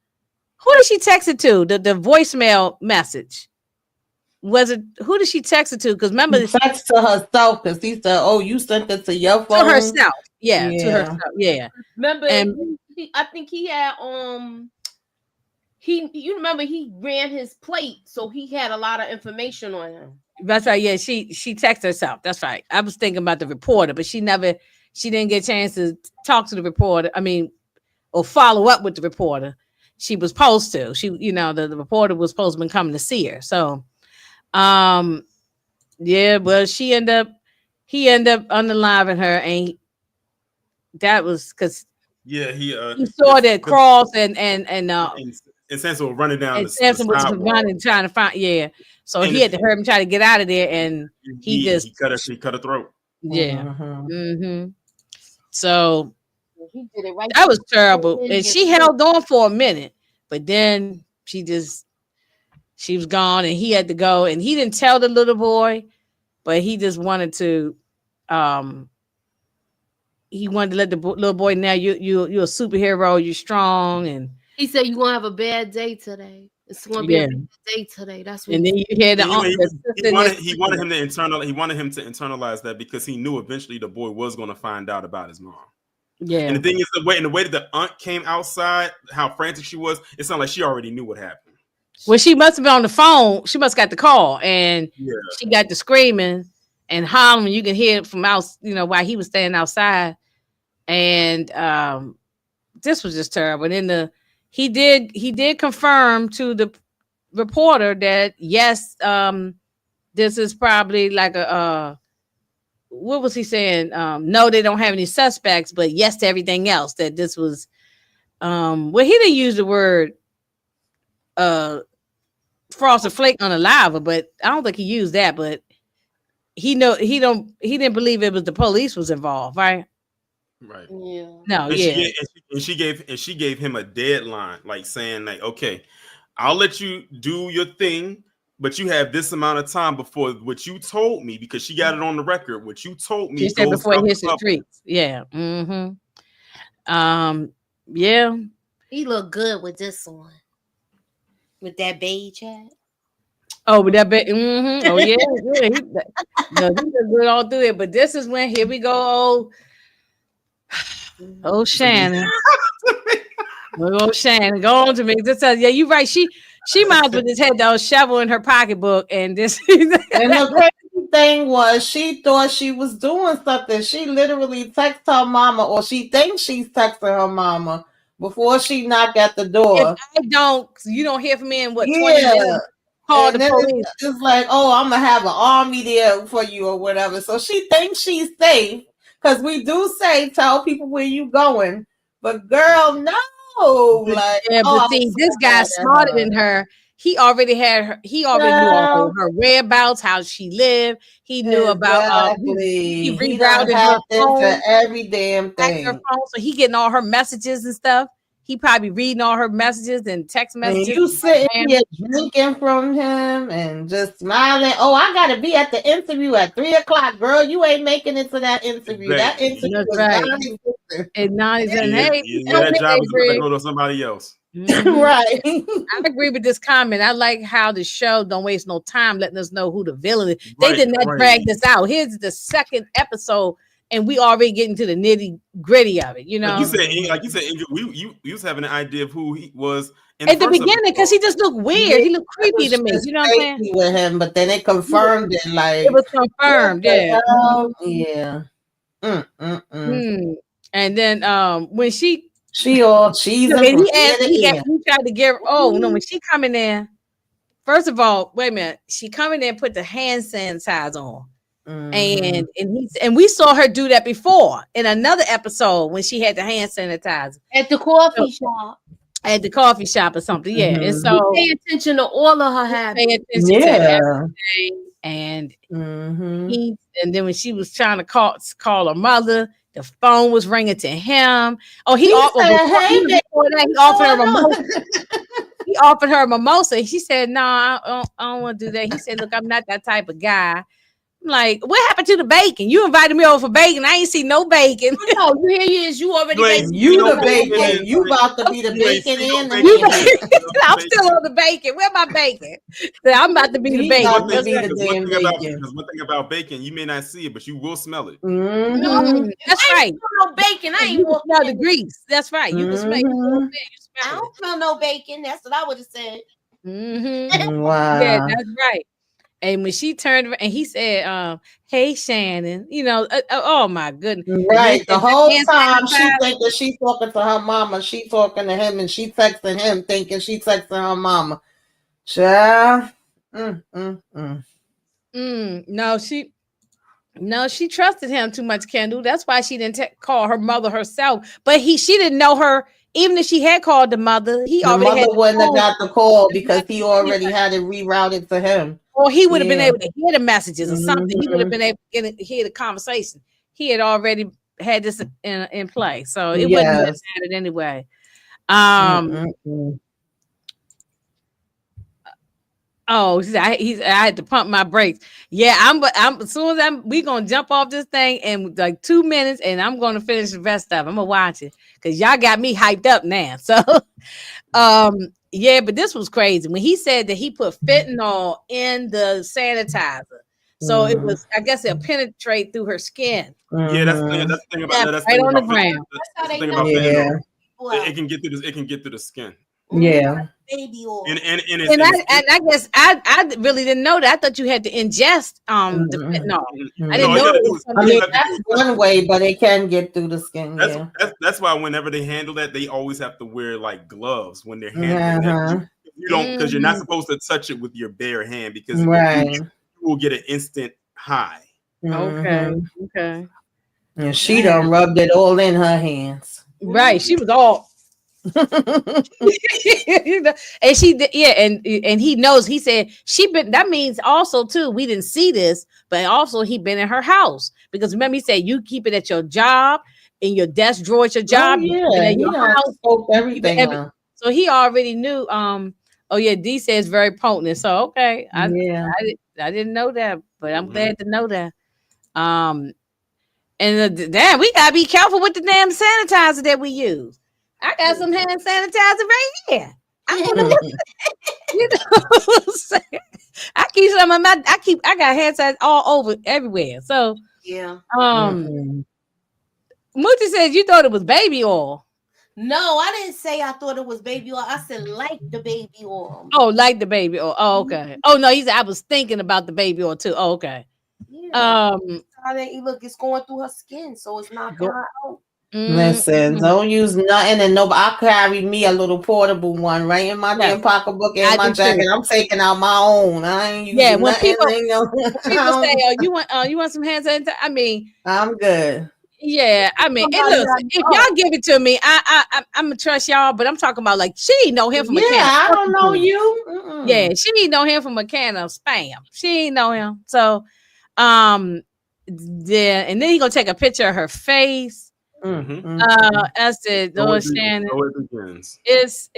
who did she text it to? The voicemail message. Was it, who did she text it to? Because remember, She text to herself because he said, "Oh, you sent it to your phone." to herself. Yeah, to herself. Yeah. Remember, And I think he had you remember he ran his plate, so he had a lot of information on him. that's right. Yeah, she texted herself. That's right. I was thinking about the reporter, but she didn't get a chance to talk to the reporter. I mean, or follow up with the reporter. She was supposed to. The reporter was supposed to be coming to see her. So, yeah, well, he ended up unaliving her, and that was because he saw that cross and Sansa was running down and the Samson was sidewalk. running trying to find, so And he had to hurry him try to get out of there, and he cut her throat. Yeah. So He did it right. that was terrible, and she held on for a minute, but then she was gone, and he had to go, and he didn't tell the little boy, but he just wanted to let the little boy know you're a superhero, you're strong, and he said you're gonna have a bad day today. It's gonna be a bad day today. That's what. And then you hear he wanted him to internalize that, because he knew eventually the boy was going to find out about his mom. Yeah. And the thing is, the way that the aunt came outside, how frantic she was, it sounded like she already knew what happened. Well, she must have been on the phone. She must have got the call, and she got the screaming and hollering. You can hear it from out, while he was standing outside. And this was just terrible. And then he did confirm to the reporter that yes, this is probably like a what was he saying? No, they don't have any suspects, but yes to everything else. That this was well, he didn't use the word frosted flake on a lava, but I don't think he used that. But he didn't believe it was the police was involved, right? Right. Yeah. No. And she gave him a deadline, like saying, like, okay, I'll let you do your thing, but you have this amount of time before what you told me, because she got it on the record. What you told me, she said before it hits the streets. Yeah. Mm-hmm. Yeah. He looked good with this one, with that beige hat. Oh, with that bit. Mm-hmm. Oh yeah. He looked good all through it. But this is when here we go. Oh, Shannon. Oh, Shannon. Go on to me. Yeah, you're right. She might as well just had those shovel in her pocketbook and this. And the crazy thing was, she thought she was doing something. She literally texted her mama, or she thinks she's texting her mama before she knocked at the door. If you don't hear from me in what 20 minutes. Call the police. It's like, oh, I'm gonna have an army there for you or whatever. So she thinks she's safe, because we do say tell people where you going, but girl, no. Like, but see, this guy smarter than her. He already had her. He already knew her whereabouts, how she lived. He knew about. He rerouted her phone for every damn thing. Her phone, so he getting all her messages and stuff. He probably reading all her messages and text messages. And you sitting here drinking from him and just smiling. Oh, I gotta be at the interview at 3:00, girl. You ain't making it to that interview. That interview was non-existent. And non-existent. Hey, that job is going to go to somebody else. Mm-hmm. Right. I agree with this comment. I like how the show don't waste no time letting us know who the villain is. They did not drag this out. Here's the second episode and we already getting to the nitty gritty of it, you know. Like you said, you was having an idea of who he was at the beginning because he just looked weird. He looked creepy to me. You know what I'm saying? With him, but then it confirmed it. Like it was confirmed. Yeah. Yeah. And then when she all cheesy. He tried to give. Oh no! When she come in there, first of all, wait a minute. She come in there and put the hand sanitizer on. And we saw her do that before in another episode when she had the hand sanitizer at the coffee shop. At the coffee shop or something, yeah. And so pay attention to all of her habits. Pay attention to everything. And and then when she was trying to call her mother, the phone was ringing to him. Oh, he offered her a mimosa. He offered her a mimosa. She said, "No, I don't want to do that." He said, "Look, I'm not that type of guy." I'm like, what happened to the bacon? You invited me over for bacon. I ain't see no bacon. No, here he is. You already bacon. You the bacon. You about to be the bacon in. I'm still on the bacon. Where my bacon? I'm about to be the bacon. One thing about bacon, you may not see it, but you will smell it. That's right. No bacon. I ain't want smell the grease. That's right. You can smell. I don't smell no bacon. That's what I would have said. Wow. Yeah, that's right. And when she turned and he said, "Hey, Shannon," you know, oh my goodness, right? The whole time she thinking she's talking to her mama, she talking to him, and she texting him, thinking she texting her mama. Child. No, she trusted him too much, Kendall. That's why she didn't call her mother herself. But she didn't know her. Even if she had called the mother, wouldn't have got the call because he already had it rerouted to him. Or he would have been able to hear the messages or something. He would have been able to hear the conversation. He had already had this in play, so it wouldn't have mattered anyway. Oh, I had to pump my brakes. Yeah, I'm as soon as we gonna jump off this thing in like 2 minutes, and I'm gonna finish the rest of it. I'm gonna watch it because y'all got me hyped up now. So, yeah, but this was crazy when he said that he put fentanyl in the sanitizer, so it was. I guess it'll penetrate through her skin. Yeah, that's the thing about that. Right on the ground. That's the thing about fentanyl. It can get through this. It can get through the skin. Yeah. Baby oil. And I guess I really didn't know that. I thought you had to ingest the fentanyl. I didn't know. That's one way, but it can get through the skin. That's why whenever they handle that, they always have to wear like gloves when they're handling it. You don't, because you're not supposed to touch it with your bare hand because you will get an instant high. Okay. And she done rubbed it all in her hands. Right. She was all. You know, and she and he knows. He said she been. That means also too. We didn't see this, but also he been in her house because remember he said you keep it at your job in your desk drawer at your job. In your house, everything. So he already knew. Oh yeah, D says very potent. So okay, I didn't know that, but I'm glad to know that. And damn, we gotta be careful with the damn sanitizer that we use. I got some hand sanitizer right here. You know what I'm saying? I keep some of my. I got hand sanitizer all over everywhere. So yeah. Moochie says you thought it was baby oil. No, I didn't say I thought it was baby oil. I said like the baby oil. Oh, like the baby oil. Oh, okay. Oh no, he said I was thinking about the baby oil too. Oh, okay. Yeah. Look, it's going through her skin, so it's not going out. Listen, don't use nothing, and I carry me a little portable one right in my damn pocketbook and my jacket. Too. I'm taking out my own. I ain't using when nothing. People say, "Oh, you want some hand sanitizer?" I mean, I'm good. Yeah, I mean, if y'all give it to me, I'm gonna trust y'all. But I'm talking about like she ain't know him from a can. I don't know you. Yeah, she ain't know him from a can of Spam. She ain't know him. So, and then he gonna take a picture of her face. I said, Lord Shannon, it's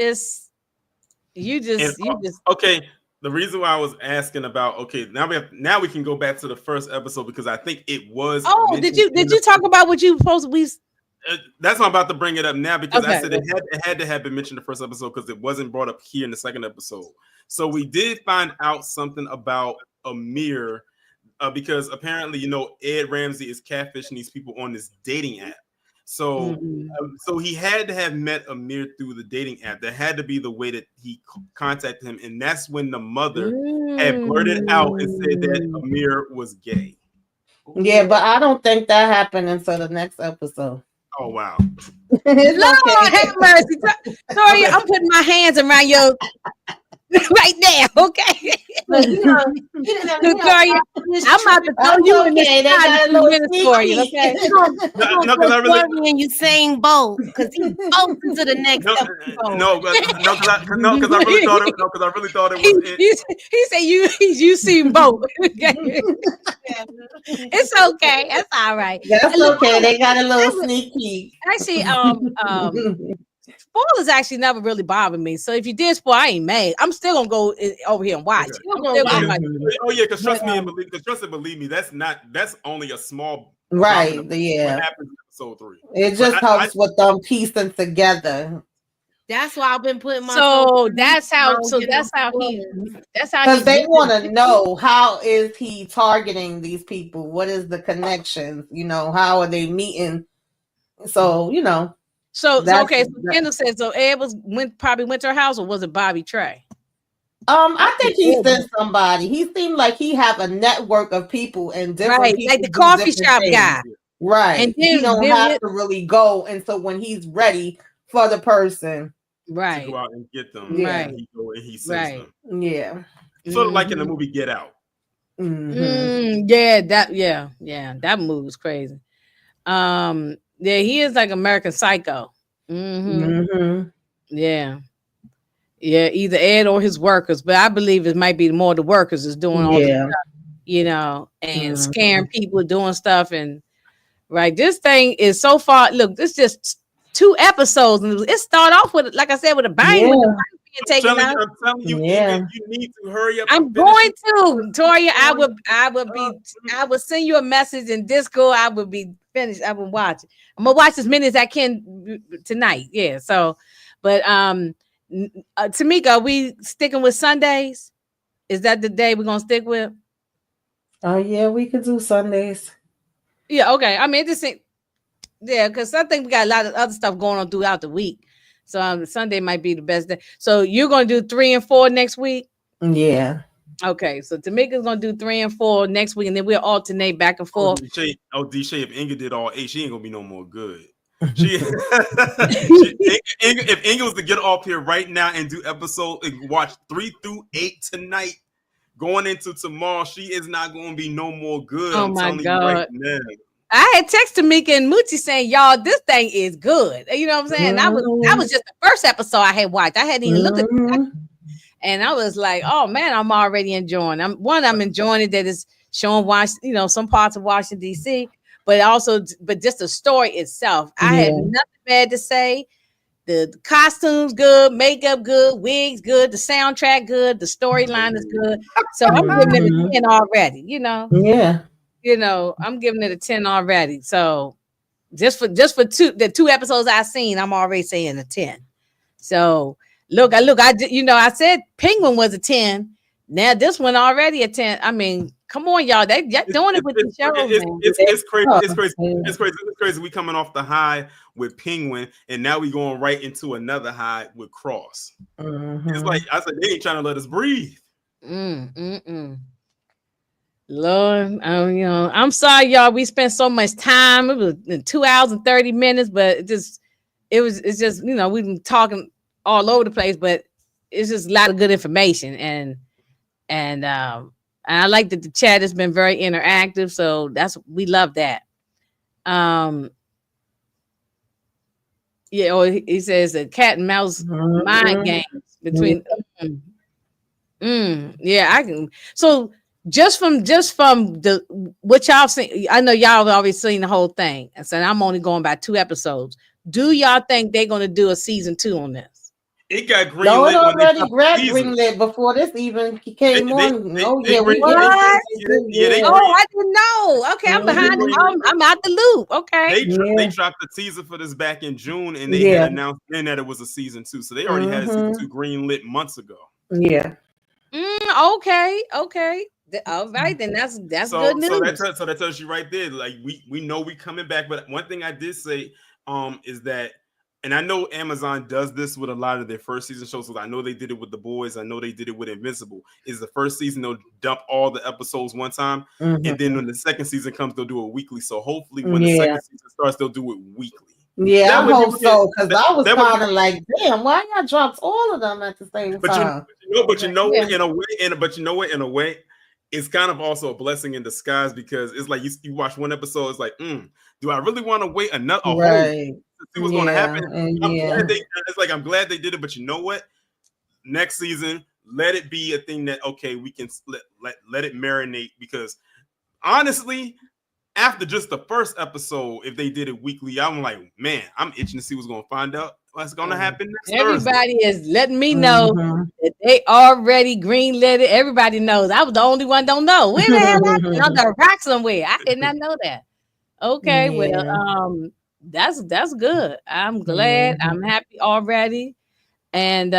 you just okay. The reason why I was asking about now we can go back to the first episode because I think it was. Oh, did you talk about what you supposed to that's why I'm about to bring it up now because I said it had to have been mentioned in the first episode because it wasn't brought up here in the second episode. So we did find out something about Amir because apparently, Ed Ramsey is catfishing these people on this dating app. So, so he had to have met Amir through the dating app. That had to be the way that he contacted him, and that's when the mother had blurted out and said that Amir was gay. Yeah, but I don't think that happened until the next episode. Oh wow! Lord have mercy, sorry, I'm putting my hands around your right now, okay? Victoria, I'm about to throw you in this minutes for you, okay? No, because I really and you saying both because he both into the next episode. No, because I really thought it. No, because I really thought it was. He said you seen both. It's okay. That's all right. That's okay. They got a little sneak peek. Actually, spoilers actually never really bothered me. So if you did spoil, I ain't mad. I'm still gonna go over here and watch. Oh yeah, because trust me and believe me, that's only a small right. Yeah, what happens in episode 3. It just helps with them piecing together. That's why I've been putting my. That's how because they want to know how is he targeting these people? What is the connections? How are they meeting? So So Kendall says so. Ed probably went to her house, or was it Bobby Trey? I think he sent somebody. He seemed like he have a network of people and different people, like the coffee shop guy, right? And he don't have to really go, and so when he's ready for the person, right, to go out and get them, right, he go and he sends them, yeah, sort of like in the movie Get Out. Yeah, that movie was crazy. Yeah, he is like American Psycho. Yeah, either Ed or his workers, but I believe it might be more the workers is doing all the stuff, and scaring people, doing stuff, and right. This thing is so far. Look, this just 2 episodes, and it start off with, like I said, with a bang. With the being taken out. I'm telling you, you need to hurry up. I'm going to, Toya. I would send you a message in Discord. I would be finished. I would watch it. I'm gonna watch as many as I can tonight. Yeah. So, but Tamika, are we sticking with Sundays? Is that the day we're gonna stick with? Oh yeah, we could do Sundays. Yeah. Okay. I mean, because I think we got a lot of other stuff going on throughout the week. So Sunday might be the best day. So you're gonna do 3 and 4 next week? Yeah. Okay, so Tamika's gonna do 3 and 4 next week, and then we'll alternate back and forth. D-Shay, if Inga did all 8, she ain't gonna be no more good. If Inga was to get off here right now and do watch 3 through 8 tonight, going into tomorrow, she is not gonna be no more good. Oh I'm my telling God. you right now. I had texted Tamika and Moochie saying, "Y'all, this thing is good." You know what I'm saying? That was just the first episode I had watched. I hadn't even looked at it. And I was like, "Oh man, I'm already enjoying." I'm enjoying it that it's showing some parts of Washington D.C., but just the story itself. I have nothing bad to say. The costumes good, makeup good, wigs good, the soundtrack good, the storyline is good. So I'm giving it a 10 already. Yeah. I'm giving it a 10 already. So just for the 2 episodes I've seen, I'm already saying a 10. So I said Penguin was a 10. Now this one already a 10. I mean, come on, y'all. They're doing it with the show. It's crazy. It's crazy. We coming off the high with Penguin, and now we going right into another high with Cross. It's like I said, they ain't trying to let us breathe. Lord, I'm sorry, y'all. We spent so much time. It was 2 hours and 30 minutes, but it's just we've been talking all over the place, but it's just a lot of good information, and I like that the chat has been very interactive, so we love that. He says a cat and mouse mind games between. I can. So just from what y'all seen, I know y'all have already seen the whole thing, and so I'm only going by 2 episodes. Do y'all think they're going to do a season 2 on this? It got greenlit. It already greenlit before this even came on. I didn't know. Okay, I'm behind. I'm out the loop. Okay, they dropped the teaser for this back in June, and they had announced then that it was a season 2. So they already had a season 2 greenlit months ago. Yeah. Okay. All right, then that's so, good news. So that tells you right there. Like we know we coming back. But one thing I did say is that, and I know Amazon does this with a lot of their first season shows. So I know they did it with The Boys. I know they did it with Invincible. Is the first season they'll dump all the episodes one time, and then when the second season comes, they'll do it weekly. So hopefully, when the second season starts, they'll do it weekly. Yeah, I hope so, because I was kind of like, damn, why y'all dropped all of them at the same time? But you know, in a way, in a way, it's kind of also a blessing in disguise, because it's like you watch one episode, it's like, do I really want to wait a whole to see what's going to happen? I'm glad they did it, but you know what? Next season, let it be a thing that we can let it marinate, because honestly, after just the first episode, if they did it weekly, I'm like, man, I'm itching to see what's going to find out. What's going to happen next Everybody Thursday. is letting me know that they already greenlit it. Everybody knows. I was the only one don't know. Where the hell happened? On the rock somewhere. I did not know that. Okay, well, that's good. I'm glad. I'm happy already. And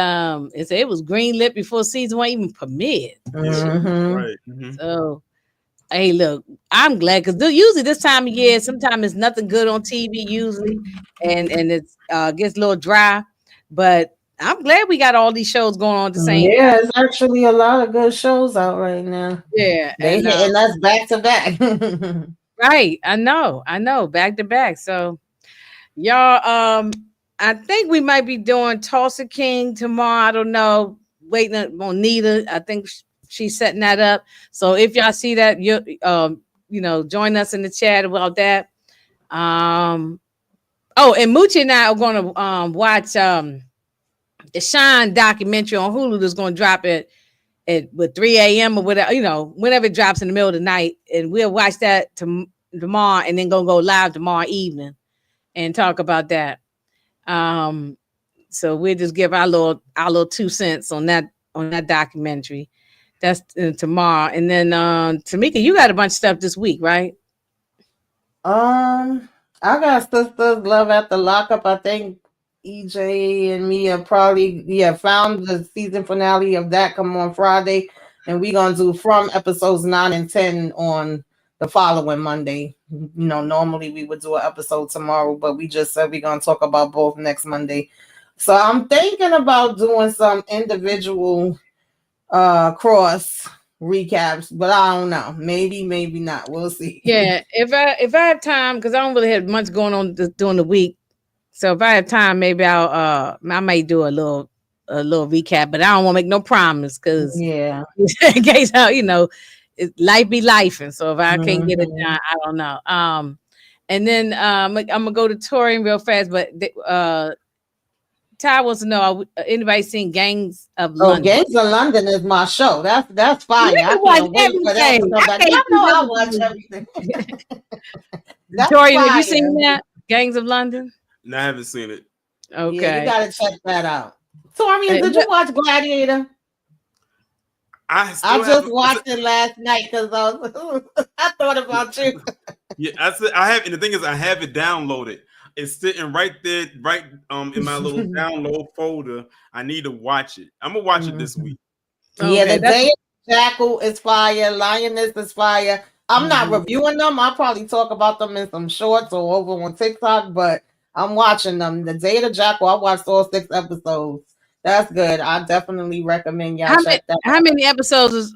it was greenlit before season 1 even premiered. Right. So hey, look, I'm glad, because usually this time of year, sometimes it's nothing good on TV usually, and it gets a little dry. But I'm glad we got all these shows going on at the same time. Yeah, there's actually a lot of good shows out right now. Yeah, they hitting us back to back. Right, I know, back to back. So y'all, I think we might be doing Tulsa King tomorrow. I don't know. Waiting on Nita. I think she's setting that up. So if y'all see that, you join us in the chat about that. Oh, and Moochie and I are going to watch the Shine documentary on Hulu. That's going to drop at 3 a.m. or whatever, whenever it drops in the middle of the night, and we'll watch that tomorrow, and then go live tomorrow evening and talk about that. So we'll just give our little 2 cents on that documentary. That's tomorrow. And then Tamika, you got a bunch of stuff this week, right? I got Sisters Love at the Lockup. I think EJ and me are probably found the season finale of that come on Friday, and we're gonna do from episodes 9 and 10 on the following Monday. Normally we would do an episode tomorrow, but we just said we're gonna talk about both next Monday. So I'm thinking about doing some individual cross recaps, but I don't know. Maybe not. We'll see. Yeah, if I have time, because I don't really have much going on during the week. So if I have time, maybe I might do a little recap, but I don't want to make no promise, because in case life be life, and so if I can't get it done, I don't know. And then I'm gonna go to touring real fast, but Ty wants to know, anybody seen Gangs of London? Gangs of London is my show. That's fine. I can't wait for that. Y'all know I watch everything. Tori, have you seen that? Gangs of London? No, I haven't seen it. Okay. Yeah, you gotta check that out. Tori, did you watch Gladiator? I just watched it last night because I thought about you. Yeah, I have, and the thing is, I have it downloaded. It's sitting right there, in my little download folder. I need to watch it. I'm gonna watch it this week. Yeah, the Day Jackal is fire. Lioness is fire. I'm not reviewing them. I'll probably talk about them in some shorts or over on TikTok, but I'm watching them. The Day of the Jackal, I watched all 6 episodes. That's good. I definitely recommend y'all check that out. How many episodes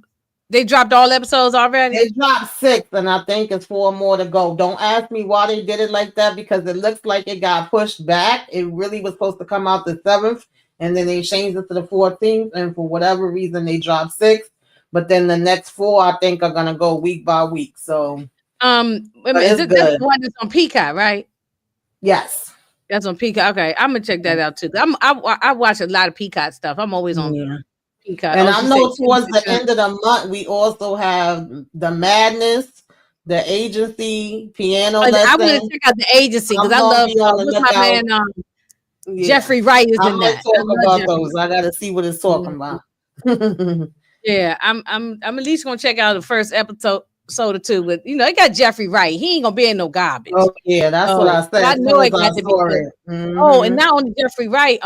they dropped? All episodes already? They dropped 6, and I think it's 4 more to go. Don't ask me why they did it like that, because it looks like it got pushed back. It really was supposed to come out the 7th, and then they changed it to the 14th, and for whatever reason they dropped 6. But then the next 4, I think, are gonna go week by week. So is this the one that's on Peacock, right? Yes. That's on Peacock. Okay, I'm gonna check that out too. I watch a lot of Peacock stuff. I'm always on Peacock. And I know towards the end of the month we also have The Madness, The Agency, Piano Lesson. I'm gonna check out The Agency because I love my man Jeffrey Wright is in that. Talk about those. I gotta see what it's talking about. Yeah, I'm at least gonna check out the first episode soda too, but it got Jeffrey Wright. He ain't gonna be in no garbage. Oh yeah, that's what I said. I know it got to be good. Oh, and not only Jeffrey Wright,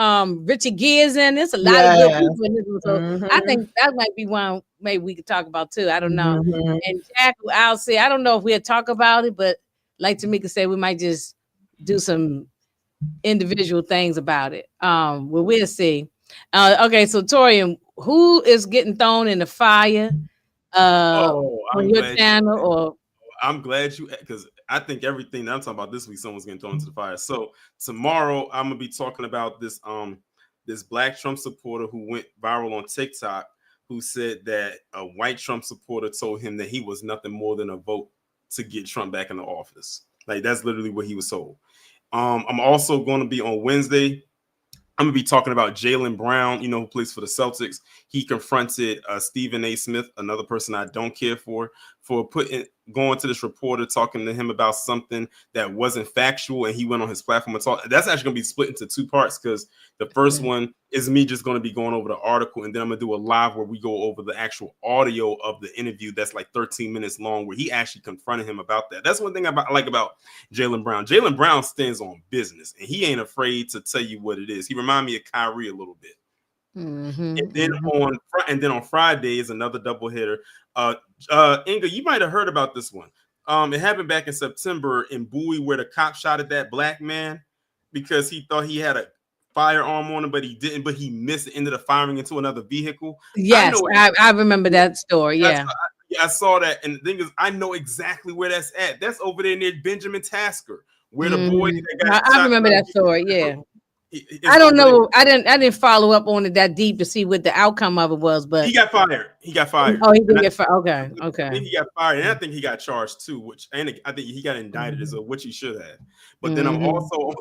Richard Gere's in. There's a lot of good people in this one. So I think that might be one maybe we could talk about too. I don't know. And Jack, I'll say I don't know if we'll talk about it, but like Tamika said, we might just do some individual things about it. We'll see. Okay, so Torian, who is getting thrown in the fire? On your channel, or I'm glad you, because I think everything that I'm talking about this week, someone's getting thrown into the fire. So tomorrow I'm gonna be talking about this this black Trump supporter who went viral on TikTok, who said that a white Trump supporter told him that he was nothing more than a vote to get Trump back in the office. Like that's literally what he was told. I'm also going to be on Wednesday. I'm going to be talking about Jaylen Brown, who plays for the Celtics. He confronted Stephen A. Smith, another person I don't care for going to this reporter, talking to him about something that wasn't factual, and he went on his platform and talked. That's actually going to be split into two parts, because the first one is me just going to be going over the article, and then I'm going to do a live where we go over the actual audio of the interview that's like 13 minutes long, where he actually confronted him about that. That's one thing I like about Jaylen Brown. Jaylen Brown stands on business, and he ain't afraid to tell you what it is. He reminds me of Kyrie a little bit. And then on Friday is another double hitter. Inga, you might have heard about this one. It happened back in September in Bowie, where the cop shot at that black man because he thought he had a firearm on him, but he didn't. But he missed and ended up firing into another vehicle. Yes, I remember that story. Yeah, I saw that. And the thing is, I know exactly where that's at. That's over there near Benjamin Tasker, where the boy that got I remember that story. Yeah. I don't know. I didn't follow up on it that deep to see what the outcome of it was, but he got fired. Oh, he did get fired. Okay. Then he got fired, and I think he got charged too. I think he got indicted as which he should have. But then I'm also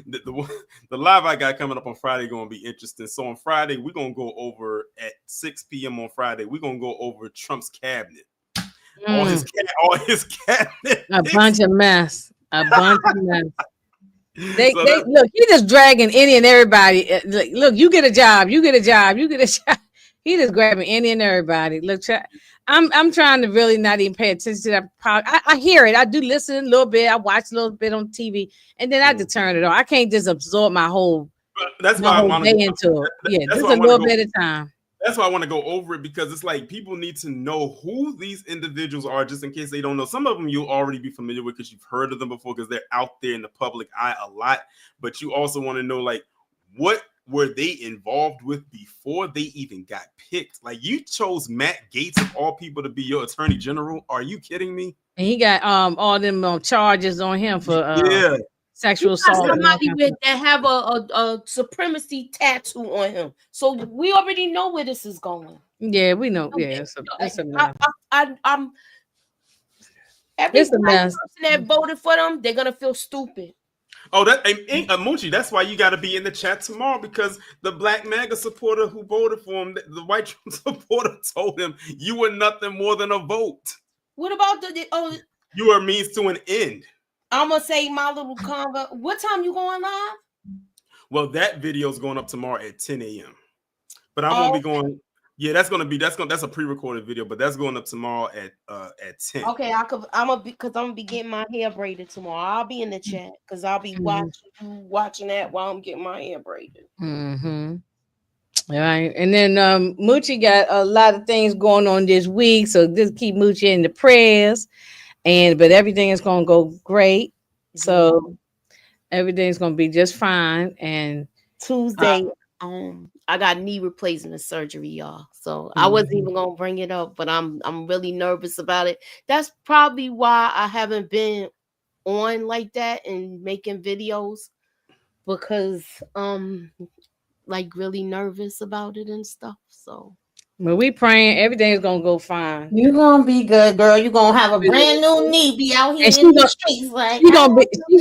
the live I got coming up on Friday going to be interesting. So on Friday we're gonna go over at 6 p.m. on Friday. We're gonna go over Trump's cabinet, all his cabinet, a bunch of mess. They look, he just dragging any and everybody. Look, you get a job, you get a job. He just grabbing any and everybody. Look, I'm trying to really not even pay attention to that. I hear it. I do listen a little bit. I watch a little bit on TV, and then I just turn it on. I can't just absorb my whole day into it. Yeah, just a little bit of time. That's why I want to go over it, because it's like people need to know who these individuals are, just in case they don't know. Some of them you'll already be familiar with because you've heard of them before, because they're out there in the public eye a lot. But you also want to know, like, what were they involved with before they even got picked? Like, you chose Matt Gaetz of all people to be your attorney general. Are you kidding me? And he got all them charges on him for sexual assault. Somebody that have a supremacy tattoo on him, so we already know where this is going. Yeah, we know. Yeah, it's a mess. I'm every person that voted for them, they're gonna feel stupid. Oh, that Moochie, that's why you got to be in the chat tomorrow, because the black MAGA supporter who voted for him, the white Trump supporter, told him you were nothing more than a vote. What about you are a means to an end. I'm gonna say my little convo. What time you going live? Well, that video is going up tomorrow at 10 a.m. But I'm gonna be going. Yeah, that's a pre-recorded video, but that's going up tomorrow at 10. Okay, I'm gonna be getting my hair braided tomorrow. I'll be in the chat because I'll be watching that while I'm getting my hair braided. Mm-hmm. All right, and then Moochie got a lot of things going on this week, so just keep Moochie in the prayers. But everything is gonna go great. So everything's gonna be just fine. And Tuesday, I got knee replacement surgery, y'all. So I wasn't even gonna bring it up, but I'm really nervous about it. That's probably why I haven't been on like that and making videos, because like really nervous about it and stuff. So but we praying everything is gonna go fine. You're gonna be good, girl. You're gonna have a brand new knee. Be out here in the streets like she's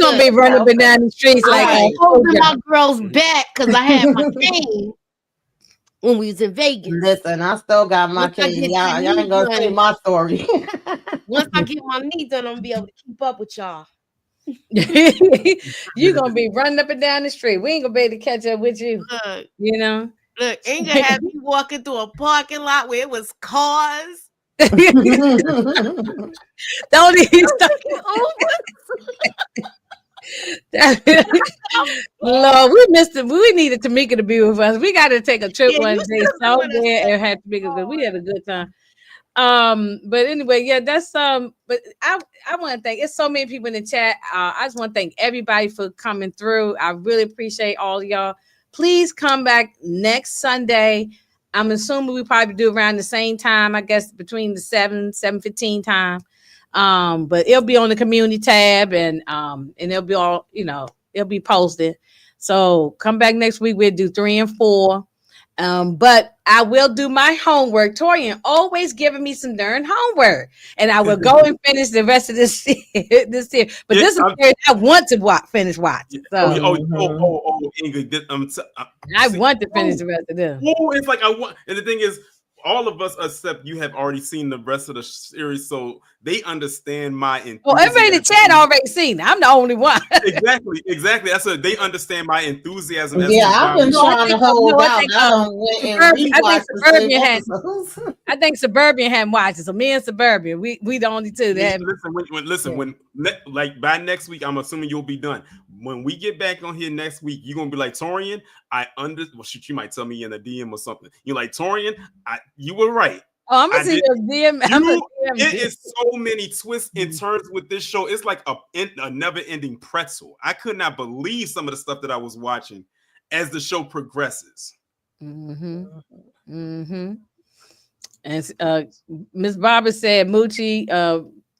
gonna be running up and down the streets like holding my girl's back because I had my cane when we was in Vegas. Listen, I still got my cane. Y'all ain't gonna see my story. Once I get my knee done, I'm gonna be able to keep up with y'all. You're gonna be running up and down the street. We ain't gonna be able to catch up with you. Look, Inga had me walking through a parking lot where it was cars Don't even start. Lord, we missed it. We needed Tamika to be with us. We got to take a trip one day somewhere and have Tamika because we had a good time. But anyway, yeah, that's but I want to thank, it's so many people in the chat. I just want to thank everybody for coming through. I really appreciate all of y'all. Please come back next Sunday. I'm assuming we probably do around the same time, I guess between the 7:15 time. But it'll be on the community tab and it'll be all, it'll be posted. So come back next week. We'll do 3 and 4. But I will do my homework. Torian always giving me some darn homework, and I will go and finish the rest of this this year. But this is where I want to finish watching. So. Inga, I want to finish the rest of them. It's like I want, and the thing is, all of us except you have already seen the rest of the series, so they understand my enthusiasm. Well, everybody in the chat already seen it. I'm the only one. Exactly. That's what they understand my enthusiasm. Yeah, I've been trying to hold out. I think Suburban hadn't watched it. So me and Suburban, we the only two that listen, when like by next week, I'm assuming you'll be done. When we get back on here next week, you're gonna be like, Torian, you might tell me in a DM or something. You're like, Torian, you were right. Oh, I'm gonna see your DM. It is so many twists and turns with this show. It's like a never-ending pretzel. I could not believe some of the stuff that I was watching as the show progresses. And Miss Barbara said, Moochie,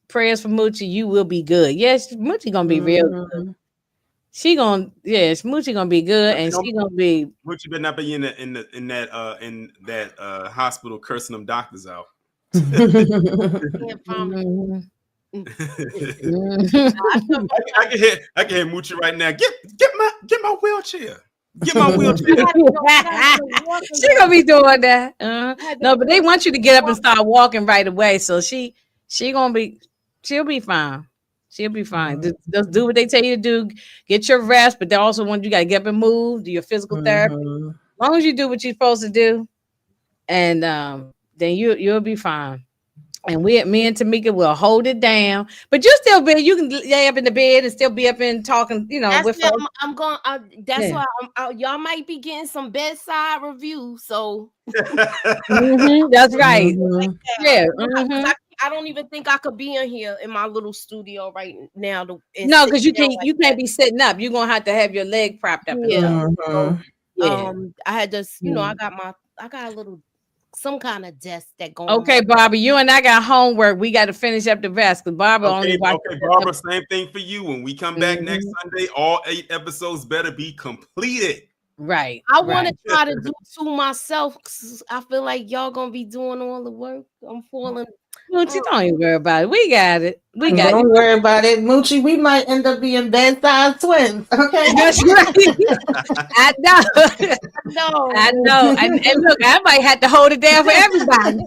prayers for Moochie, you will be good. Yes, Moochie gonna be real good. Moochie gonna be good, and she gonna be. Moochie better not be in that hospital cursing them doctors out. I can hear Moochie right now. Get my wheelchair. Get my wheelchair. She gonna be doing that. No, but they want you to get up and start walking right away. So she'll be fine. She'll be fine. Just do what they tell you to do. Get your rest, but they also want you got to get up and move, do your physical therapy. As long as you do what you're supposed to do, and then you'll be fine. And me and Tamika will hold it down. But you can lay up in the bed and still be up and talking, That's I'm going. That's why y'all might be getting some bedside reviews. So that's right. Yeah. I don't even think I could be in here in my little studio right now. No, because you can't be sitting up. You're gonna have to have your leg propped up. I had just, I got a little some kind of desk that going. Okay, Barbara, you and I got homework. We got to finish up the rest because Barbara only watched. Okay, Barbara, same thing for you. When we come back next Sunday, all 8 episodes better be completed. Right. I want to try to do 2 myself. I feel like y'all gonna be doing all the work. I'm falling. Moochie, don't even worry about it. We got it. Don't worry about it, Moochie. We might end up being bedside twins. Okay, that's right. I know. And look, I might have to hold it down for everybody,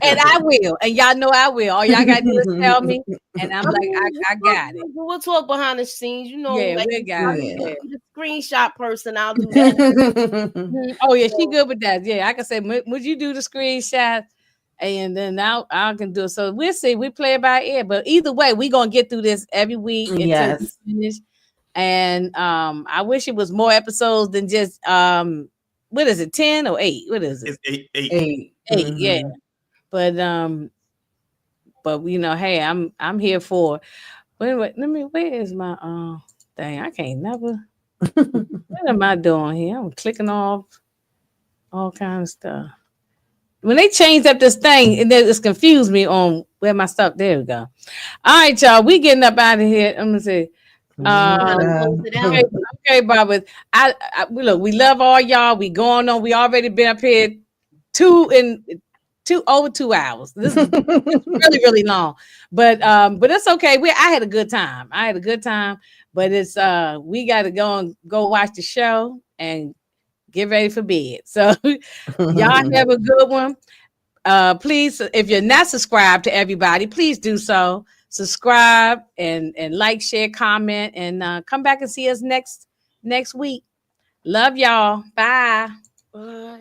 and I will. And y'all know I will. All y'all gotta do is tell me, and I'm like, I got it. We'll talk behind the scenes. Yeah, we got it. The screenshot person, I'll do that. Oh yeah, she good with that. Yeah, I can say, would you do the screenshot? And then now I can do it. So we'll see. We play it by ear, but either way, we're gonna get through this every week until we finish. And I wish it was more episodes than just what is it, 10 or 8? What is it? It's 8. 8, yeah. But hey, I'm here for. Wait, where is my thing? I can't never. What am I doing here? I'm clicking off all kinds of stuff. When they changed up this thing, it's confused me on where my stuff. There we go. All right, y'all. We getting up out of here. I'm gonna say, okay, Barbara. Look, we love all y'all. We going on. We already been up here over 2 hours. This is really, really long. But it's okay. I had a good time. But it's we got to go watch the show and get ready for bed. So y'all have a good one. Please, if you're not subscribed to everybody, please do so. Subscribe and like, share, comment, and come back and see us next week. Love y'all. Bye. Bye.